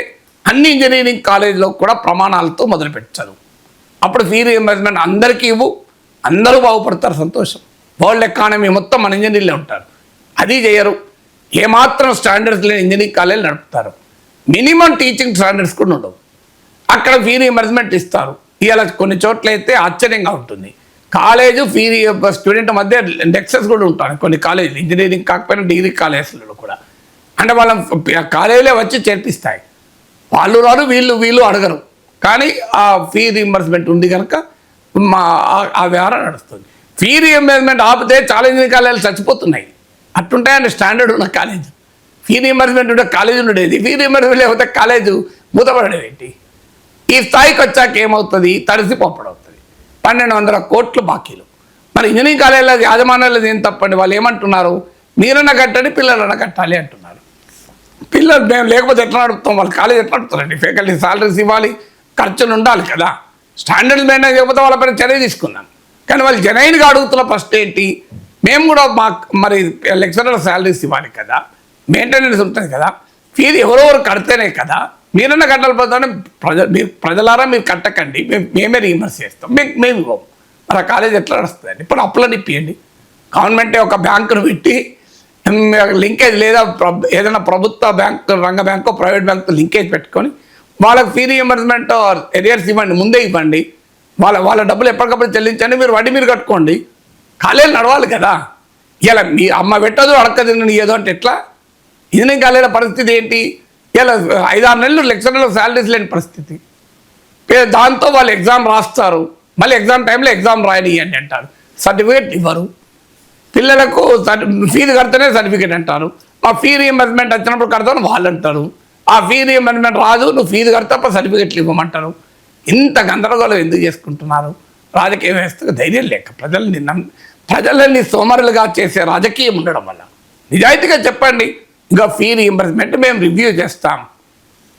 అన్ని ఇంజనీరింగ్ కాలేజీలో కూడా ప్రమాణాలతో మొదలుపెట్టారు. అప్పుడు ఫీ రీఎంబర్స్మెంట్ అందరికీ ఇవ్వు, అందరూ బాగుపడతారు, సంతోషం. వరల్డ్ ఎకానమీ మొత్తం మన ఇంజనీర్లే ఉంటారు. అది చేయరు. ఏమాత్రం స్టాండర్డ్స్ లేని ఇంజనీరింగ్ కాలేజీలు నడుపుతారు. మినిమం టీచింగ్ స్టాండర్డ్స్ కూడా ఉండవు. అక్కడ ఫీ రీఎంబర్స్మెంట్ ఇస్తారు. ఇలా కొన్ని చోట్ల అయితే ఆశ్చర్యంగా ఉంటుంది. కాలేజు ఫీ స్టూడెంట్ మధ్య డెక్సెస్ కూడా ఉంటాయి కొన్ని కాలేజీలు, ఇంజనీరింగ్ కాకపోయినా డిగ్రీ కాలేజీలలో కూడా. అంటే వాళ్ళ కాలేజీలే వచ్చి చేర్పిస్తాయి. వాళ్ళు రారు, వీళ్ళు అడగరు. కానీ ఆ ఫీ రీఎంబర్స్మెంట్ ఉంది కనుక ఆ వ్యవహారం నడుస్తుంది. ఫీ రీఎంబర్స్మెంట్ ఆపితే చాలా ఇంజనీరింగ్ కాలేజీలు చచ్చిపోతున్నాయి. అట్టుంటాయండి స్టాండర్డ్ ఉన్న కాలేజ్. ఫీ రీఎంబర్స్మెంట్ ఉంటే కాలేజీ ఉండేది, ఫీ రీఎంబర్స్మెంట్ లేకపోతే కాలేజు మూతపడేది ఏంటి? ఈ స్థాయికి వచ్చాక ఏమవుతుంది? తడిసి పొప్పడవుతుంది. 1200 కోట్లు బాకీలు. మరి ఇంజనీరింగ్ కాలేజీలో యాజమాన్యాలు ఏం తప్పండి? వాళ్ళు ఏమంటున్నారు? మీరన్నా కట్టండి, పిల్లలన్నా కట్టాలి అంటున్నారు. పిల్లలు మేము లేకపోతే ఎట్లా నడుపుతాం? వాళ్ళు కాలేజ్ ఎట్లా నడుపుతారండి? ఫ్యాకల్టీ సాలరీస్ ఇవ్వాలి, ఖర్చులు ఉండాలి కదా. స్టాండర్డ్స్ మెయింటైన్ చేయకపోతే వాళ్ళ పైన చర్య తీసుకుందాం. కానీ వాళ్ళు జెన్యూన్గా అడుగుతున్న ఫస్ట్ ఏంటి? మేము కూడా మరి లెక్చరర్ శాలరీస్ ఇవ్వాలి కదా, మెయింటెనెన్స్ ఉంటుంది కదా, ఫీజు ఎవరెవరు కడితేనే కదా. మీరన్నా కట్టాలిపోతానే ప్రజలారా మీరు కట్టకండి, మేమే రీఎంబర్స్ చేస్తాం, మేము ఇవ్వము. మరి ఆ కాలేజ్ ఎట్లా నడుస్తుందండి? ఇప్పుడు అప్పులను ఇప్పియండి. గవర్నమెంటే ఒక బ్యాంకును పెట్టి లింకేజ్ లేదా ఏదైనా ప్రభుత్వ బ్యాంకు, రంగ బ్యాంకు, ప్రైవేట్ బ్యాంకు లింకేజ్ పెట్టుకొని వాళ్ళకి ఫీ రీఎంబర్స్మెంట్ ఎరియర్స్ ఇవ్వండి, ముందే ఇవ్వండి. వాళ్ళ డబ్బులు ఎప్పటికప్పుడు చెల్లించండి, మీరు వడ్డీ మీరు కట్టుకోండి. కాలేజీలు నడవాలి కదా. ఇలా మీ అమ్మ పెట్టదు, అడక్కదు ఏదో అంటే ఎట్లా? ఇంజనీరింగ్ కాలేజీల పరిస్థితి ఏంటి? ఇలా 5-6 నెలలు లెక్చరర్లు శాలరీస్ లేని పరిస్థితి. దాంతో వాళ్ళు ఎగ్జామ్ రాస్తారు, మళ్ళీ ఎగ్జామ్ టైంలో ఎగ్జామ్ రాయనియండి అంటారు, సర్టిఫికేట్ ఇవ్వరు. పిల్లలకు ఫీజు కడితేనే సర్టిఫికేట్ అంటారు. ఆ ఫీ రీఎంబర్స్మెంట్ వచ్చినప్పుడు కడతాను వాళ్ళు అంటారు. ఆ ఫీ రీఎంబర్స్మెంట్ రాదు, నువ్వు ఫీజు కడతా సర్టిఫికేట్లు ఇవ్వమంటారు. ఇంత గందరగోళం ఎందుకు చేసుకుంటున్నారు? రాజకీయ వ్యవస్థకు ధైర్యం లేక, ప్రజలని సోమరులుగా చేసే రాజకీయం ఉండడం వల్ల. నిజాయితీగా చెప్పండి, ఇంకా ఫీ రీఎంబర్స్మెంట్ మేము రివ్యూ చేస్తాం,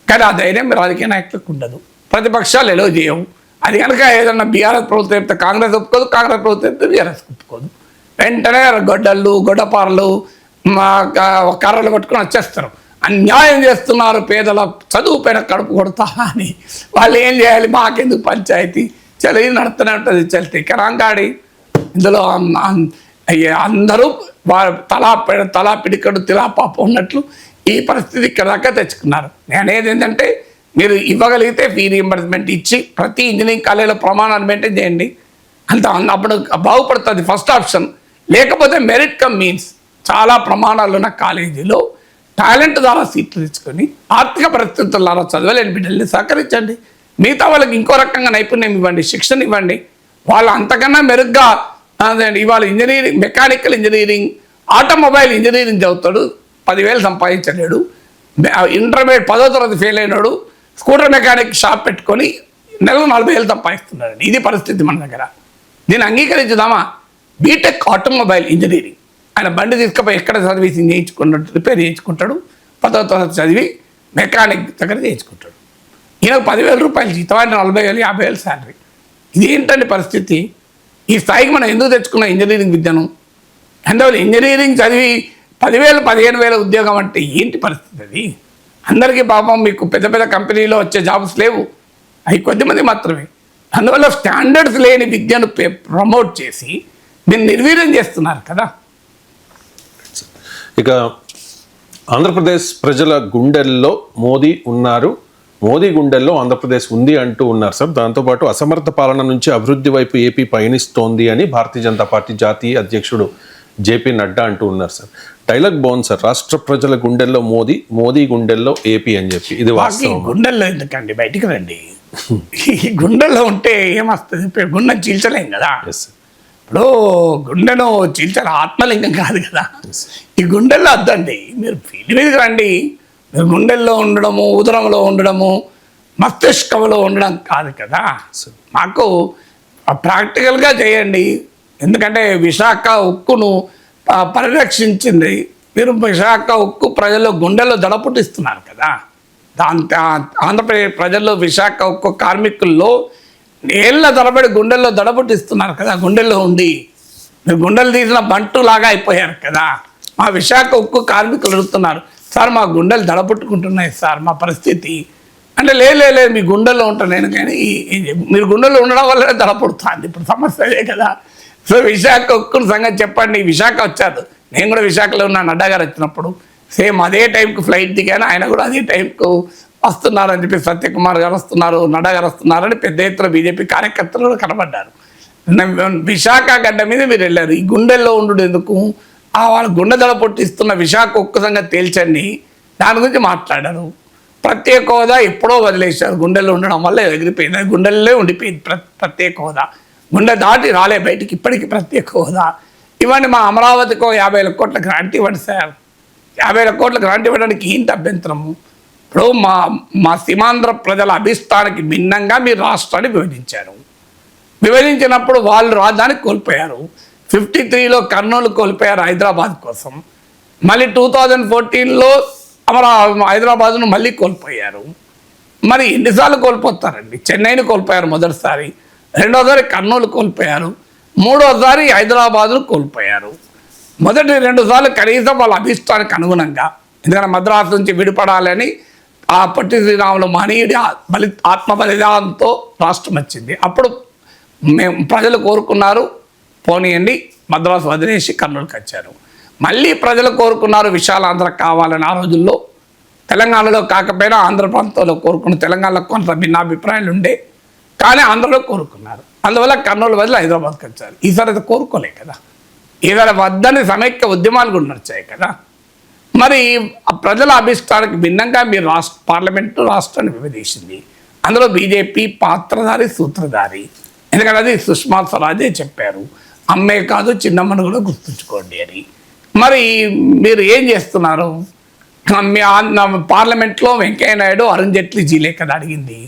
కానీ ఆ ధైర్యం రాజకీయ నాయకులకు ఉండదు. ప్రతిపక్షాలు ఎలో చేయవు. అది కనుక ఏదన్నా బీఆర్ఎస్ ప్రభుత్వం చెప్తే కాంగ్రెస్ ఒప్పుకోదు, కాంగ్రెస్ ప్రభుత్వం చెప్తే బీఆర్ఎస్ ఒప్పుకోదు. వెంటనే గొడ్డళ్ళు, గొడ్డపారలు, కర్రలు పట్టుకొని వచ్చేస్తారు. అన్యాయం చేస్తున్నారు, పేదల చదువు పైన కడుపు కొడతా అని. వాళ్ళు ఏం చేయాలి? మాకెందుకు పంచాయతీ, చలి నడుతూనే ఉంటుంది, చలితే కరాంగాడి. ఇందులో అందరూ తలా పిడికడు తిలా పాప ఉన్నట్లు ఈ పరిస్థితి ఇక్కడ దాకా తెచ్చుకున్నారు. నేనేది ఏంటంటే, మీరు ఇవ్వగలిగితే ఫీ రీఎంబర్స్మెంట్ ఇచ్చి ప్రతి ఇంజనీరింగ్ కాలేజీలో ప్రమాణాలు మెయింటైన్ చేయండి, అప్పుడు బాగుపడుతుంది ఫస్ట్ ఆప్షన్. లేకపోతే మెరిట్ కమ్ మీన్స్ చాలా ప్రమాణాలు ఉన్న కాలేజీలో టాలెంట్ ద్వారా సీట్లు తెచ్చుకొని ఆర్థిక పరిస్థితుల ద్వారా చదవలేని బిడ్డల్ని సహకరించండి. మిగతా వాళ్ళకి ఇంకో రకంగా నైపుణ్యం ఇవ్వండి, శిక్షణ ఇవ్వండి. వాళ్ళు అంతకన్నా మెరుగ్గా ఇవాళ engineering, mechanical engineering, automobile engineering చదువుతాడు, 10,000 సంపాదించలేడు. ఇంటర్మీడియట్ 10వ తరగతి ఫెయిల్ అయినాడు స్కూటర్ మెకానిక్ షాప్ పెట్టుకొని నెలకు 40,000 సంపాదిస్తున్నాడు. ఇది పరిస్థితి మన దగ్గర. దీన్ని అంగీకరించుదామా? బీటెక్ ఆటోమొబైల్ ఇంజనీరింగ్, ఆయన బండి తీసుకుపోయి ఎక్కడ సర్వీసింగ్ చేయించుకున్నాడు, రిపేర్ చేయించుకుంటాడు, 10వ తరగతి చదివి మెకానిక్ దగ్గర చేయించుకుంటాడు. ఈయనకు 10,000 రూపాయలు జీతం, ఆయన 40,000 50,000 శాలరీ. ఇది ఏంటండి పరిస్థితి? ఈ స్థాయికి మనం ఎందుకు తెచ్చుకున్నాం ఇంజనీరింగ్ విద్యను? అందువల్ల ఇంజనీరింగ్ చదివి 10,000 15,000 ఉద్యోగం అంటే ఏంటి పరిస్థితి అది? అందరికీ పాపం మీకు పెద్ద పెద్ద కంపెనీలో వచ్చే జాబ్స్ లేవు, అవి కొద్దిమంది మాత్రమే. అందువల్ల స్టాండర్డ్స్ లేని విద్యను ప్రమోట్ చేసి దీన్ని నిర్వీర్యం చేస్తున్నారు కదా. ఇక ఆంధ్రప్రదేశ్ ప్రజల గుండెల్లో మోదీ ఉన్నారు, మోదీ గుండెల్లో ఆంధ్రప్రదేశ్ ఉంది అంటూ ఉన్నారు సార్. దాంతోపాటు అసమర్థ పాలన నుంచి అభివృద్ధి వైపు ఏపీ పయనిస్తోంది అని భారతీయ జనతా పార్టీ జాతీయ అధ్యక్షుడు జేపీ నడ్డా అంటూ ఉన్నారు సార్. డైలాగ్ బాగుంది సార్, రాష్ట్ర ప్రజల గుండెల్లో మోదీ, మోదీ గుండెల్లో ఏపీ అని చెప్పి. ఇది వాస్తవం. గుండెల్లో ఎందుకండి, బయటికి రండి. ఈ గుండెల్లో ఉంటే ఏమొస్తుంది? గుండెను చీల్చలేం కదా. ఇప్పుడు గుండెను చీల్చాలి, ఆత్మలింగం కాదు కదా. ఈ గుండెల్లో వద్దండి, మీరు ఫీల్డ్ మీదకి రండి. మీరు గుండెల్లో ఉండడము, ఉదరంలో ఉండడము, మస్తిష్కంలో ఉండడం కాదు కదా. మాకు ప్రాక్టికల్గా చేయండి. ఎందుకంటే విశాఖ ఉక్కును పరిరక్షించింది మీరు. విశాఖ ఉక్కు ప్రజల్లో గుండెల్లో దడపుట్టిస్తున్నారు కదా. ఆంధ్రప్రదేశ్ ప్రజల్లో విశాఖ ఉక్కు కార్మికుల్లో ఏళ్ళ తరబడి గుండెల్లో దడపుట్టిస్తున్నారు కదా. గుండెల్లో ఉండి మీరు గుండెలు తీసిన బంటు లాగా అయిపోయారు కదా. మా విశాఖ ఉక్కు కార్మికులు అడుగుతున్నారు, సార్ మా గుండెలు దడపుట్టుకుంటున్నాయి సార్, మా పరిస్థితి అంటే లేదు మీ గుండెల్లో ఉంటాను నేను, కానీ మీరు గుండెల్లో ఉండడం వల్లనే దడపుడుతుంది. ఇప్పుడు సమస్య అదే కదా. సో విశాఖ ఉక్కుని సంగతి చెప్పండి. విశాఖ వచ్చారు, నేను కూడా విశాఖలో ఉన్న నడ్డా గారు వచ్చినప్పుడు సేమ్ అదే టైంకి ఫ్లైట్ దిగాను, ఆయన కూడా అదే టైంకు వస్తున్నారని చెప్పి సత్యకుమార్ గారు వస్తున్నారు, నడ్డా గారు వస్తున్నారని పెద్ద ఎత్తున బీజేపీ కార్యకర్తలు కూడా కనబడ్డారు. విశాఖ గడ్డ మీద మీరు వెళ్ళారు. ఈ గుండెల్లో ఉండు ఎందుకు? వాళ్ళ గుండె దడ పొట్టిస్తున్న విశాఖ ఉక్కు సంగతి తేల్చండి, దాని గురించి మాట్లాడారు. ప్రత్యేక హోదా ఎప్పుడో వదిలేశారు, గుండెల్లో ఉండడం వల్ల ఎగిరిపోయింది, గుండెల్లో ఉండిపోయింది ప్రత్యేక హోదా. గుండె దాటి రాలే బయటికి ఇప్పటికీ ప్రత్యేక హోదా. ఇవ్వండి, మా అమరావతికో 50,000 కోట్ల గ్రాంట్ ఇవ్వండి సార్. 50,000 కోట్ల గ్రాంట్ ఇవ్వడానికి ఏంటి అభ్యంతరము? ఇప్పుడు మా సీమాంధ్ర ప్రజల అభిష్టానికి భిన్నంగా మీరు రాష్ట్రాన్ని విభజించారు. విభజించినప్పుడు వాళ్ళు రాజధాని కోల్పోయారు. 53లో కర్నూలు కోల్పోయారు హైదరాబాద్ కోసం. మళ్ళీ 2014లో హైదరాబాద్ను మళ్ళీ కోల్పోయారు. మరి ఎన్నిసార్లు కోల్పోతారండి? చెన్నైని కోల్పోయారు మొదటిసారి, రెండోసారి కర్నూలు కోల్పోయారు, మూడోసారి హైదరాబాద్ను కోల్పోయారు. మొదటి 2 సార్లు కనీసం వాళ్ళ అభిష్టానికి అనుగుణంగా, ఎందుకంటే మద్రాసు నుంచి విడిపడాలని ఆ పొట్టి శ్రీరాములు మహనీయుడి ఆత్మ బలిదానంతో రాష్ట్రం వచ్చింది. అప్పుడు ప్రజలు కోరుకున్నారు, పోనీయండి మద్రాసు వదిలేసి కర్నూలుకి వచ్చారు. మళ్ళీ ప్రజలు కోరుకున్నారు విశాలాంధ్ర కావాలని. ఆ రోజుల్లో తెలంగాణలో కాకపోయినా ఆంధ్ర ప్రాంతంలో కోరుకున్న, తెలంగాణలో కొంత భిన్నాభిప్రాయాలు ఉండే, కానీ ఆంధ్రలో కోరుకున్నారు. అందువల్ల కర్నూలు వదిలి హైదరాబాద్కి వచ్చారు. ఈసారి అయితే కోరుకోలే కదా. ఈసారి వద్దని సమైక్య ఉద్యమాలు కూడా నడిచాయి కదా. మరి ఆ ప్రజల అభిష్టానికి భిన్నంగా మీరు పార్లమెంటు రాష్ట్రాన్ని విభజించింది. అందులో బీజేపీ పాత్రధారి, సూత్రధారి. ఎందుకంటే అది సుష్మా స్వరాజే చెప్పారు, అమ్మే కాదు చిన్నమ్మను కూడా గుర్తుంచుకోండి అని. మరి మీరు ఏం చేస్తున్నారు? పార్లమెంట్లో వెంకయ్య నాయుడు అరుణ్ జైట్లీ జీలే కదా అడిగింది,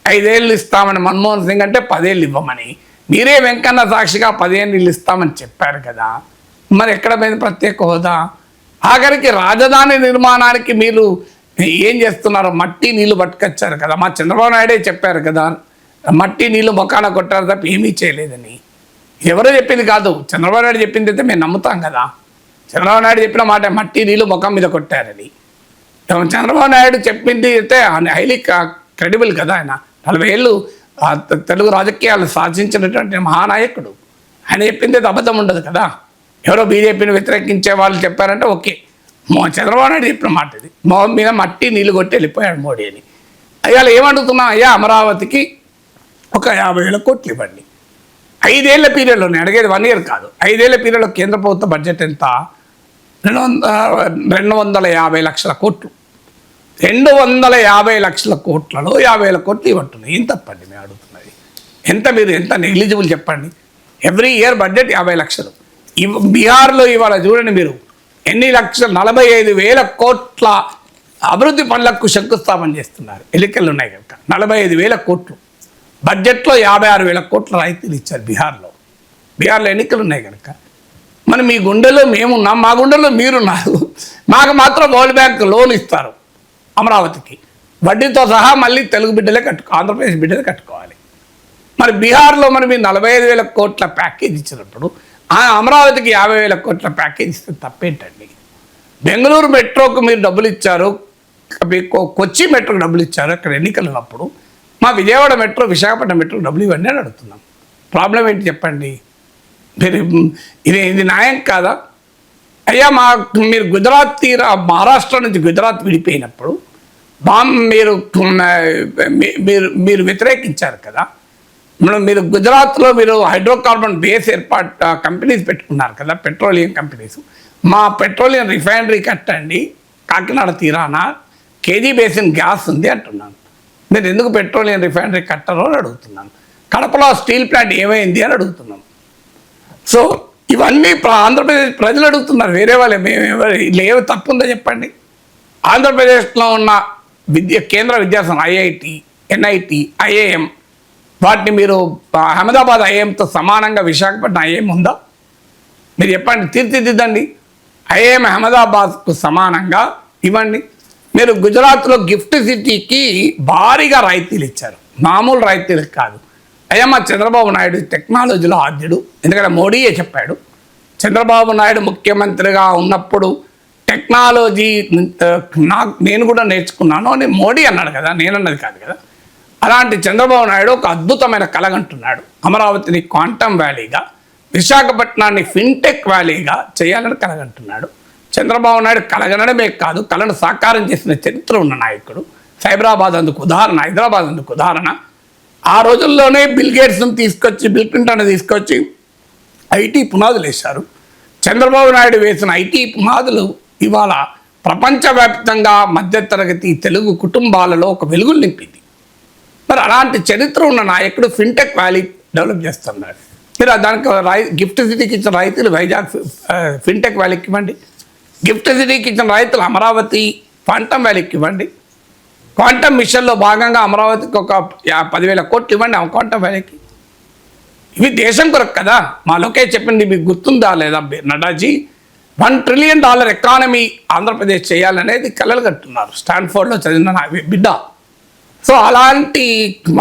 5 ఏళ్ళు ఇస్తామని. మన్మోహన్ సింగ్ అంటే 10 ఏళ్ళు ఇవ్వమని. మీరే వెంకన్న సాక్షిగా 10 ఏళ్ళు ఇస్తామని చెప్పారు కదా. మరి ఎక్కడ పోయింది ప్రత్యేక హోదా? ఆఖరికి రాజధాని నిర్మాణానికి మీరు ఏం చేస్తున్నారు? మట్టి నీళ్లు పట్టుకొచ్చారు కదా. మా చంద్రబాబు నాయుడే చెప్పారు కదా, మట్టి నీళ్లు మొఖాన కొట్టారు తప్ప ఏమీ చేయలేదని. ఎవరో చెప్పింది కాదు, చంద్రబాబు నాయుడు చెప్పింది అయితే మేము నమ్ముతాం కదా. చంద్రబాబు నాయుడు చెప్పిన మాట మట్టి నీళ్లు ముఖం మీద కొట్టారని. చంద్రబాబు నాయుడు చెప్పింది అయితే హైలీ క్రెడిబుల్ కదా. ఆయన 40 ఏళ్ళు తెలుగు రాజకీయాలు శాసించినటువంటి మహానాయకుడు. ఆయన చెప్పింది అయితే అబద్ధం ఉండదు కదా. ఎవరో బీజేపీని వ్యతిరేకించే వాళ్ళు చెప్పారంటే ఓకే, చంద్రబాబు నాయుడు చెప్పిన మాట ఇది. మొహం మీద మట్టి నీళ్ళు కొట్టి వెళ్ళిపోయాడు మోడీ అని. అయ్యాలు ఏమంటున్నాం? అయ్యా అమరావతికి ఒక 50,000 కోట్లు ఇవ్వండి. 5 ఏళ్ల పీరియడ్లో, నేను అడిగేది 1 ఇయర్ కాదు, 5 ఏళ్ల పీరియడ్లో కేంద్ర ప్రభుత్వ బడ్జెట్ ఎంత? 250 లక్షల కోట్లు. 250 లక్షల కోట్లలో 50,000 కోట్లు ఇవ్వంటున్నాయి. ఏం తప్పండి మేము అడుగుతున్నది? మీరు ఎంత నెగ్లిజిబుల్ చెప్పండి. ఎవ్రీ ఇయర్ బడ్జెట్ 50 లక్షలు. బీహార్లో ఇవాళ చూడండి, మీరు ఎన్ని లక్షల 45,000 కోట్ల అభివృద్ధి పనులకు శంకుస్థాపన చేస్తున్నారు. ఎన్నికలు ఉన్నాయి కనుక 45,000 కోట్లు. బడ్జెట్లో 56,000 కోట్ల రైతులు ఇచ్చారు బీహార్లో ఎన్నికలు ఉన్నాయి కనుక. మరి మీ గుండెలో మేమున్నాం, మా గుండెలో మీరున్నారు. మాకు మాత్రం వరల్డ్ బ్యాంక్ లోన్ ఇస్తారు అమరావతికి, వడ్డీతో సహా మళ్ళీ తెలుగు బిడ్డలే ఆంధ్రప్రదేశ్ బిడ్డలే కట్టుకోవాలి. మరి బీహార్లో మరి మీరు 45,000 కోట్ల ప్యాకేజ్ ఇచ్చినప్పుడు ఆ అమరావతికి 50,000 కోట్ల ప్యాకేజ్ ఇస్తే తప్పేంటండి? బెంగళూరు మెట్రోకు మీరు డబ్బులు ఇచ్చారు, కొచ్చి మెట్రోకి డబ్బులు ఇచ్చారు అక్కడ ఎన్నికలు ఉన్నప్పుడు. మా విజయవాడ మెట్రో, విశాఖపట్నం మెట్రోకి డబ్బులు ఇవన్నీ అని అడుగుతున్నాం. ప్రాబ్లం ఏంటి చెప్పండి? మీరు ఇది న్యాయం కాదా? అయ్యా మీరు గుజరాత్ మహారాష్ట్ర నుంచి గుజరాత్ విడిపోయినప్పుడు మీరు వ్యతిరేకించారు కదా. మీరు గుజరాత్లో మీరు హైడ్రోకార్బన్ బేస్ కంపెనీస్ పెట్టుకున్నారు కదా, పెట్రోలియం కంపెనీస్. మా పెట్రోలియం రిఫైనరీ కట్టండి కాకినాడ తీరాన, కేజీ బేసిన్ గ్యాస్ ఉంది అంటున్నాను. మీరు ఎందుకు పెట్రోలియం రిఫైనరీ కట్టరో అని అడుగుతున్నాను. కడపలో స్టీల్ ప్లాంట్ ఏమైంది అని అడుగుతున్నాను. సో ఇవన్నీ ఆంధ్రప్రదేశ్ ప్రజలు అడుగుతున్నారు, వేరే వాళ్ళే. ఇలా ఏమి తప్పు ఉందో చెప్పండి. ఆంధ్రప్రదేశ్లో ఉన్న కేంద్ర విద్యాసంస్థ ఐఐటి, ఎన్ఐటి, ఐఏఎం, వాటిని మీరు అహ్మదాబాద్ ఐఏఎంతో సమానంగా విశాఖపట్నం ఐఏఎం ఉందా? మీరు చెప్పండి, తీర్చిదిద్దండి. ఐఏఎం అహ్మదాబాద్కు సమానంగా ఇవ్వండి. మీరు గుజరాత్లో గిఫ్ట్ సిటీకి భారీగా రాయితీలు ఇచ్చారు, మామూలు రాయితీలు కాదు. అయ్యా మా చంద్రబాబు నాయుడు టెక్నాలజీలో ఆద్యుడు, ఎందుకంటే మోడీయే చెప్పాడు. చంద్రబాబు నాయుడు ముఖ్యమంత్రిగా ఉన్నప్పుడు టెక్నాలజీ నేను కూడా నేర్చుకున్నాను అని మోడీ అన్నాడు కదా, నేనన్నది కాదు కదా. అలాంటి చంద్రబాబు నాయుడు ఒక అద్భుతమైన కలగంటున్నాడు, అమరావతిని క్వాంటమ్ వ్యాలీగా, విశాఖపట్నాన్ని ఫిన్టెక్ వ్యాలీగా చేయాలని కలగంటున్నాడు. చంద్రబాబు నాయుడు కలగనడమే కాదు, కళను సాకారం చేసిన చరిత్ర ఉన్న నాయకుడు. సైబరాబాద్ అందుకు ఉదాహరణ, హైదరాబాద్ అందుకు ఉదాహరణ. ఆ రోజుల్లోనే బిల్ క్లింటన్ తీసుకొచ్చి ఐటీ పునాదులు వేశారు. చంద్రబాబు నాయుడు వేసిన ఐటీ పునాదులు ఇవాళ ప్రపంచవ్యాప్తంగా మధ్యతరగతి తెలుగు కుటుంబాలలో ఒక వెలుగులు నింపింది. మరి అలాంటి చరిత్ర ఉన్న నాయకుడు ఫిన్టెక్ వ్యాలీ డెవలప్ చేస్తున్నాడు. మీరు దానికి గిఫ్ట్ సిటీకి ఇచ్చిన రైతులు వైజాగ్ ఫిన్టెక్ వ్యాలీకి ఇవ్వండి. గిఫ్ట్ సిటీకి ఇచ్చిన రైతులు అమరావతి క్వాంటమ్ వ్యాలీకి ఇవ్వండి. క్వాంటమ్ మిషన్లో భాగంగా అమరావతికి ఒక 10,000 కోట్లు ఇవ్వండి ఆ క్వాంటమ్ వ్యాలీకి. ఇవి దేశం కొరకు కదా. మా లోకేష్ చెప్పింది మీకు గుర్తుందా లేదా నడ్డాజీ? $1 ట్రిలియన్ ఎకానమీ ఆంధ్రప్రదేశ్ చేయాలనేది కలలు కట్టున్నారు, స్టాన్ఫోర్డ్లో చదివిన నా బిడ్డ. సో అలాంటి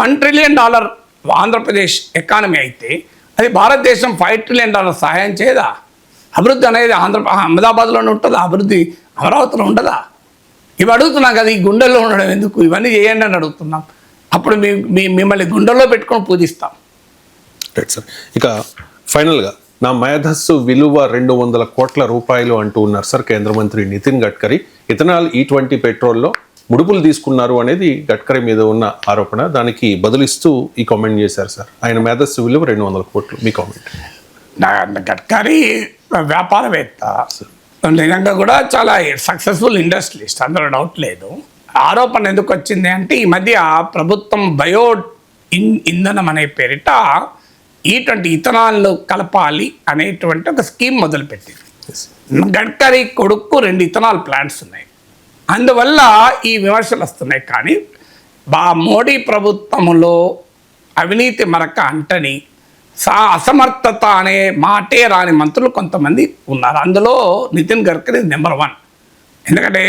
$1 ట్రిలియన్ ఆంధ్రప్రదేశ్ ఎకానమీ అయితే అది భారతదేశం $5 ట్రిలియన్ సహాయం చేయదా? అభివృద్ధి అనేది అహ్మదాబాద్లోనే ఉంటుందా? అభివృద్ధి అమరావతిలో ఉండదా? ఇవి అడుగుతున్నాం కదా. ఈ గుండెల్లో ఉండడం ఎందుకు? ఇవన్నీ చేయండి అని అడుగుతున్నాం. అప్పుడు మిమ్మల్ని గుండెల్లో పెట్టుకొని పూజిస్తాం. Right sir. ఇక ఫైనల్గా నా మేధస్సు విలువ 200 కోట్ల రూపాయలు అంటూ ఉన్నారు సార్ కేంద్ర మంత్రి నితిన్ గడ్కరీ. ఇథనాల్ E20 పెట్రోల్లో ముడుపులు తీసుకున్నారు అనేది గడ్కరీ మీద ఉన్న ఆరోపణ. దానికి బదులిస్తూ ఈ కామెంట్ చేశారు సార్. ఆయన మేధస్సు విలువ 200 కోట్లు. మీ కామెంట్? గడ్కరీ వ్యాపారవేత్త, నిజంగా కూడా చాలా సక్సెస్ఫుల్ ఇండస్ట్రియలిస్ట్, అందులో డౌట్ లేదు. ఆరోపణ ఎందుకు వచ్చింది అంటే ఈ మధ్య ప్రభుత్వం బయో ఇంధనం అనే పేరిట E20 ఇథనాల్ కలపాలి అనేటువంటి ఒక స్కీమ్ మొదలుపెట్టింది. గడ్కరీ కొడుకు 2 ఇథనాల్ ప్లాంట్స్ ఉన్నాయి, అందువల్ల ఈ విమర్శలు వస్తున్నాయి. కానీ మోడీ ప్రభుత్వంలో అవినీతి మరక అంటని అసమర్థత అనే మాటే రాని మంత్రులు కొంతమంది ఉన్నారు. అందులో నితిన్ గడ్కరీ నెంబర్ 1. ఎందుకంటే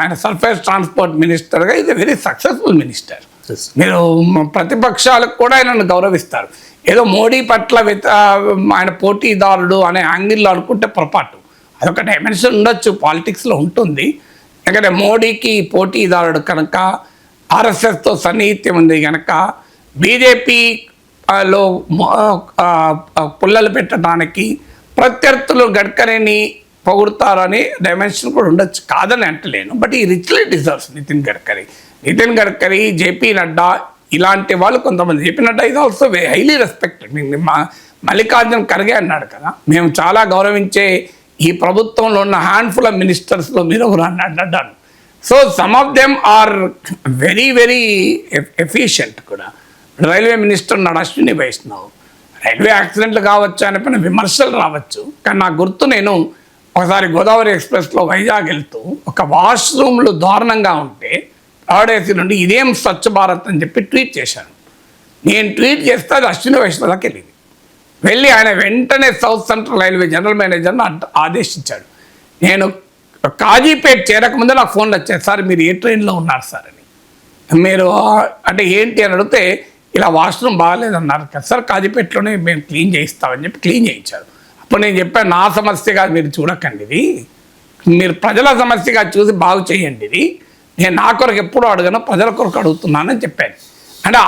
ఆయన సర్ఫేస్ ట్రాన్స్పోర్ట్ మినిస్టర్గా ఇది వెరీ సక్సెస్ఫుల్ మినిస్టర్. మీరు ప్రతిపక్షాలకు కూడా ఆయనను గౌరవిస్తారు. ఏదో మోడీ పట్ల ఆయన పోటీదారుడు అనే యాంగిల్లో అనుకుంటే పొరపాటు. అదొక డైమెన్షన్ ఉండొచ్చు, పాలిటిక్స్లో ఉంటుంది. ఎందుకంటే మోడీకి పోటీదారుడు కనుక, ఆర్ఎస్ఎస్తో సన్నిహిత్యం ఉంది కనుక, బీజేపీలో పుల్లలు పెట్టడానికి ప్రత్యర్థులు గడ్కరీని పొగుడుతారని డైమెన్షన్ కూడా ఉండొచ్చు, కాదని అంటలేను. బట్ ఈ రిచ్లీ డిజర్వ్స్ నితిన్ గడ్కరీ, జేపీ నడ్డా ఇలాంటి వాళ్ళు కొంతమంది. జేపీ నడ్డా ఇది also highly respected. Mallikarjun Kharge అన్నాడు కదా, మేము చాలా గౌరవించే ఈ ప్రభుత్వంలో ఉన్న హ్యాండ్ఫుల్ ఆఫ్ మినిస్టర్స్లో మీరు ఒకరు అన్నాడు. So some of them are very very efficient కూడా. రైల్వే మినిస్టర్ నాడు అశ్విని వైష్ణవ్. రైల్వే యాక్సిడెంట్లు కావచ్చు అనే పైన విమర్శలు రావచ్చు, కానీ నాకు గుర్తు నేను ఒకసారి గోదావరి ఎక్స్ప్రెస్లో వైజాగ్ వెళ్తూ ఒక వాష్రూమ్లు దారుణంగా ఉంటే ఆడేసి నుండి ఇదేం స్వచ్ఛ భారత్ అని చెప్పి ట్వీట్ చేశాను. నేను ట్వీట్ చేస్తే అది అశ్విని వైష్ణవ్కి వెళ్ళింది. వెళ్ళి ఆయన వెంటనే సౌత్ సెంట్రల్ రైల్వే జనరల్ మేనేజర్ను ఆదేశించాడు. నేను కాజీపేట చేరకముందే నాకు ఫోన్లు వచ్చాయి, సార్ మీరు ఏ ట్రైన్లో ఉన్నారు సార్ అని. మీరు అంటే ఏంటి అని అడిగితే ఇలా వాష్రూమ్ బాగాలేదన్నారు కదా సార్, కాజీపేటలోనే మేము క్లీన్ చేయిస్తామని చెప్పి క్లీన్ చేయించారు. అప్పుడు నేను చెప్పాను, నా సమస్యగా మీరు చూడకండి, ఇది మీరు ప్రజల సమస్యగా చూసి బాగు చేయండి, ఇది నేను నా కొరకు ఎప్పుడూ అడగను, ప్రజల కొరకు అడుగుతున్నానని చెప్పాను. అంటే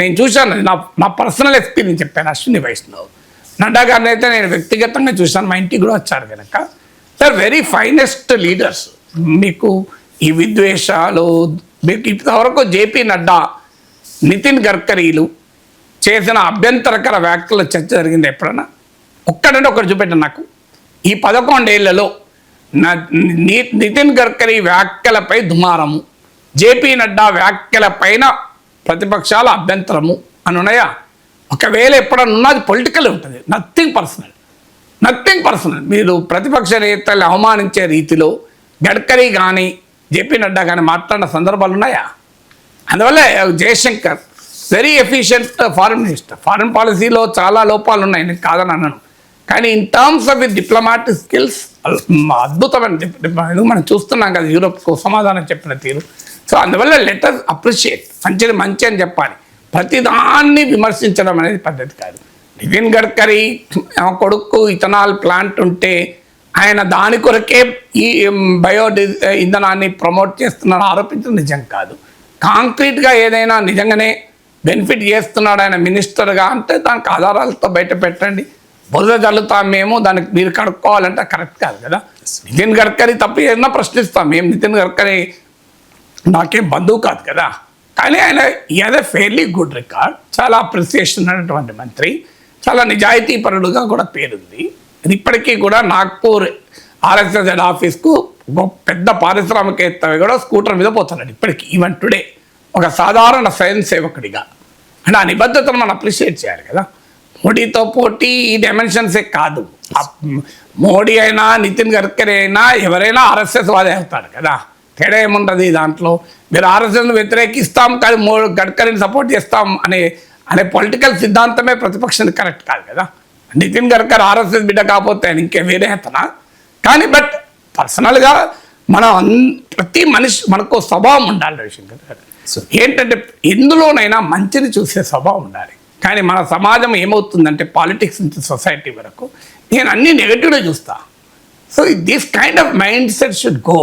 నేను చూశాను, నా పర్సనల్ ఎక్స్పీరియన్స్ చెప్పాను. అశ్విని వైష్ణవ్ నడ్డా గారిని అయితే నేను వ్యక్తిగతంగా చూశాను, మా ఇంటికి కూడా వచ్చారు కనుక. Sir very finest leaders. మీకు ఈ విద్వేషాలు, మీకు ఇంతవరకు జేపీ నడ్డా, నితిన్ గడ్కరీలు చేసిన అభ్యంతరకర వ్యాఖ్యల చర్చ జరిగింది ఎప్పుడన్నా? ఒక్కడంటే ఒకటి చూపెట్టాను నాకు. ఈ 11 ఏళ్లలో నితిన్ గడ్కరీ వ్యాఖ్యలపై దుమారము, జేపీ నడ్డా వ్యాఖ్యలపైన ప్రతిపక్షాల అభ్యంతరము అని ఉన్నాయా? ఒకవేళ ఎప్పుడన్నా ఉన్నది పొలిటికల్ ఉంటుంది, నథింగ్ పర్సనల్. మీరు ప్రతిపక్ష నేతలు అవమానించే రీతిలో గడ్కరీ కానీ జేపీ నడ్డా కానీ మాట్లాడిన సందర్భాలు ఉన్నాయా? అందువల్ల Jaishankar very efficient foreign minister. Foreign పాలసీలో చాలా లోపాలు ఉన్నాయి, నేను కాదని అన్నాను, కానీ in terms of diplomatic skills అద్భుతమైన మనం చూస్తున్నాం కదా యూరోప్కు సమాధానం చెప్పిన తీరు. సో అందువల్ల లెటర్ అప్రిషియేట్, మంచిది మంచి అని చెప్పాలి, ప్రతిదాన్ని విమర్శించడం అనేది పద్ధతి కాదు. నితిన్ గడ్కరీ కొడుకు ఇథనాల్ ప్లాంట్ ఉంటే ఆయన దాని కొరకే ఈ ఇంధనాన్ని ప్రమోట్ చేస్తున్నాడు ఆరోపించడం నిజం కాదు. కాంక్రీట్గా ఏదైనా నిజంగానే బెనిఫిట్ చేస్తున్నాడు ఆయన మినిస్టర్గా అంటే దానికి ఆధారాలతో బయట పెట్టండి. బురద చల్లుతాం మేము, దానికి మీరు కడుక్కోవాలంటే కరెక్ట్ కాదు కదా. నితిన్ గడ్కరీ తప్పు ఏదైనా ప్రశ్నిస్తాం మేము. నితిన్ గడ్కరీ నాకేం బంధువు కాదు కదా, కానీ ఆయన ఏదో ఫెయిర్లీ గుడ్ రికార్డ్, చాలా అప్రిసియేషన్ అనేటువంటి మంత్రి, చాలా నిజాయితీపరుడుగా కూడా పేరుంది. ఇప్పటికీ కూడా నాగ్పూర్ RSS హెడ్ ఆఫీస్కు పెద్ద పారిశ్రామికవేత్త కూడా స్కూటర్ మీద పోతున్నాడు ఇప్పటికీ, ఈవెన్ టుడే, ఒక సాధారణ స్వయం సేవకుడిగా. అంటే ఆ నిబద్ధతను మనం అప్రిషియేట్ చేయాలి కదా. మోడీతో పోటీ ఈ డైమెన్షన్సే కాదు, మోడీ అయినా నితిన్ గడ్కరీ అయినా ఎవరైనా RSS వాదే అవుతాడు కదా, తేడా ఏముంటుంది దాంట్లో. మీరు RSSను వ్యతిరేకిస్తాం కానీ గడ్కరీని సపోర్ట్ చేస్తాం అనే పొలిటికల్ సిద్ధాంతమే ప్రతిపక్షానికి కరెక్ట్ కాదు కదా. నితిన్ గడ్కరీ RSS బిడ్డ కాకపోతే ఆయన ఇంకే వేరే అతనా? కానీ బట్ పర్సనల్గా మనం ప్రతి మనిషి మనకు స్వభావం ఉండాలి రవిశంకర్ గారు. ఏంటంటే ఎందులోనైనా మంచిని చూసే స్వభావం ఉండాలి. కానీ మన సమాజం ఏమవుతుందంటే పాలిటిక్స్ నుంచి సొసైటీ వరకు నేను అన్ని నెగటివ్గా చూస్తా. So this kind of mindset should go.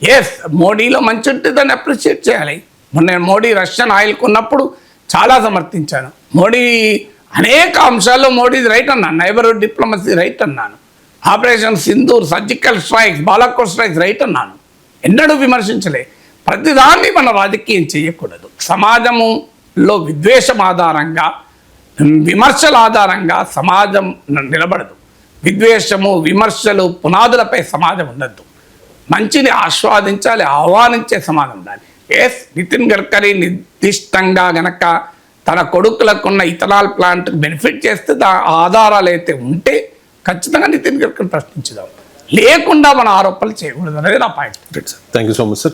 Yes, మోడీలో మంచి ఉంటే దాన్ని అప్రిషియేట్ చేయాలి. నేను మోడీ రష్యన్ ఆయిల్ కొన్నప్పుడు చాలా సమర్థించాను. మోడీ అనేక అంశాల్లో మోడీది రైట్ అన్నాను, నైబర్హుడ్ డిప్లొమసీ రైట్ అన్నాను, operation Sindoor, surgical strikes, Balakot strikes right అన్నాను, ఎన్నడూ విమర్శించలే. ప్రతిదాన్ని మనం రాజకీయం చేయకూడదు. సమాజంలో విద్వేషం ఆధారంగా, విమర్శల ఆధారంగా సమాజం నిలబడదు. విద్వేషము, విమర్శలు పునాదులపై సమాజం ఉండద్దు. మంచిని ఆస్వాదించాలి, ఆహ్వానించే సమాజం ఉండాలి. ఎస్, నితిన్ గడ్కరీ నిర్దిష్టంగా గనక తన కొడుకులకున్న ఇథనాల్ ప్లాంట్ బెనిఫిట్ చేస్తే ఆధారాలు అయితే ఉంటే ఖచ్చితంగా నితిన్ గడ్కరీ ప్రశ్నించుదాం, లేకుండా మన ఆరోపణలు చేయకూడదు అనేది నా point. Thank you so much sir.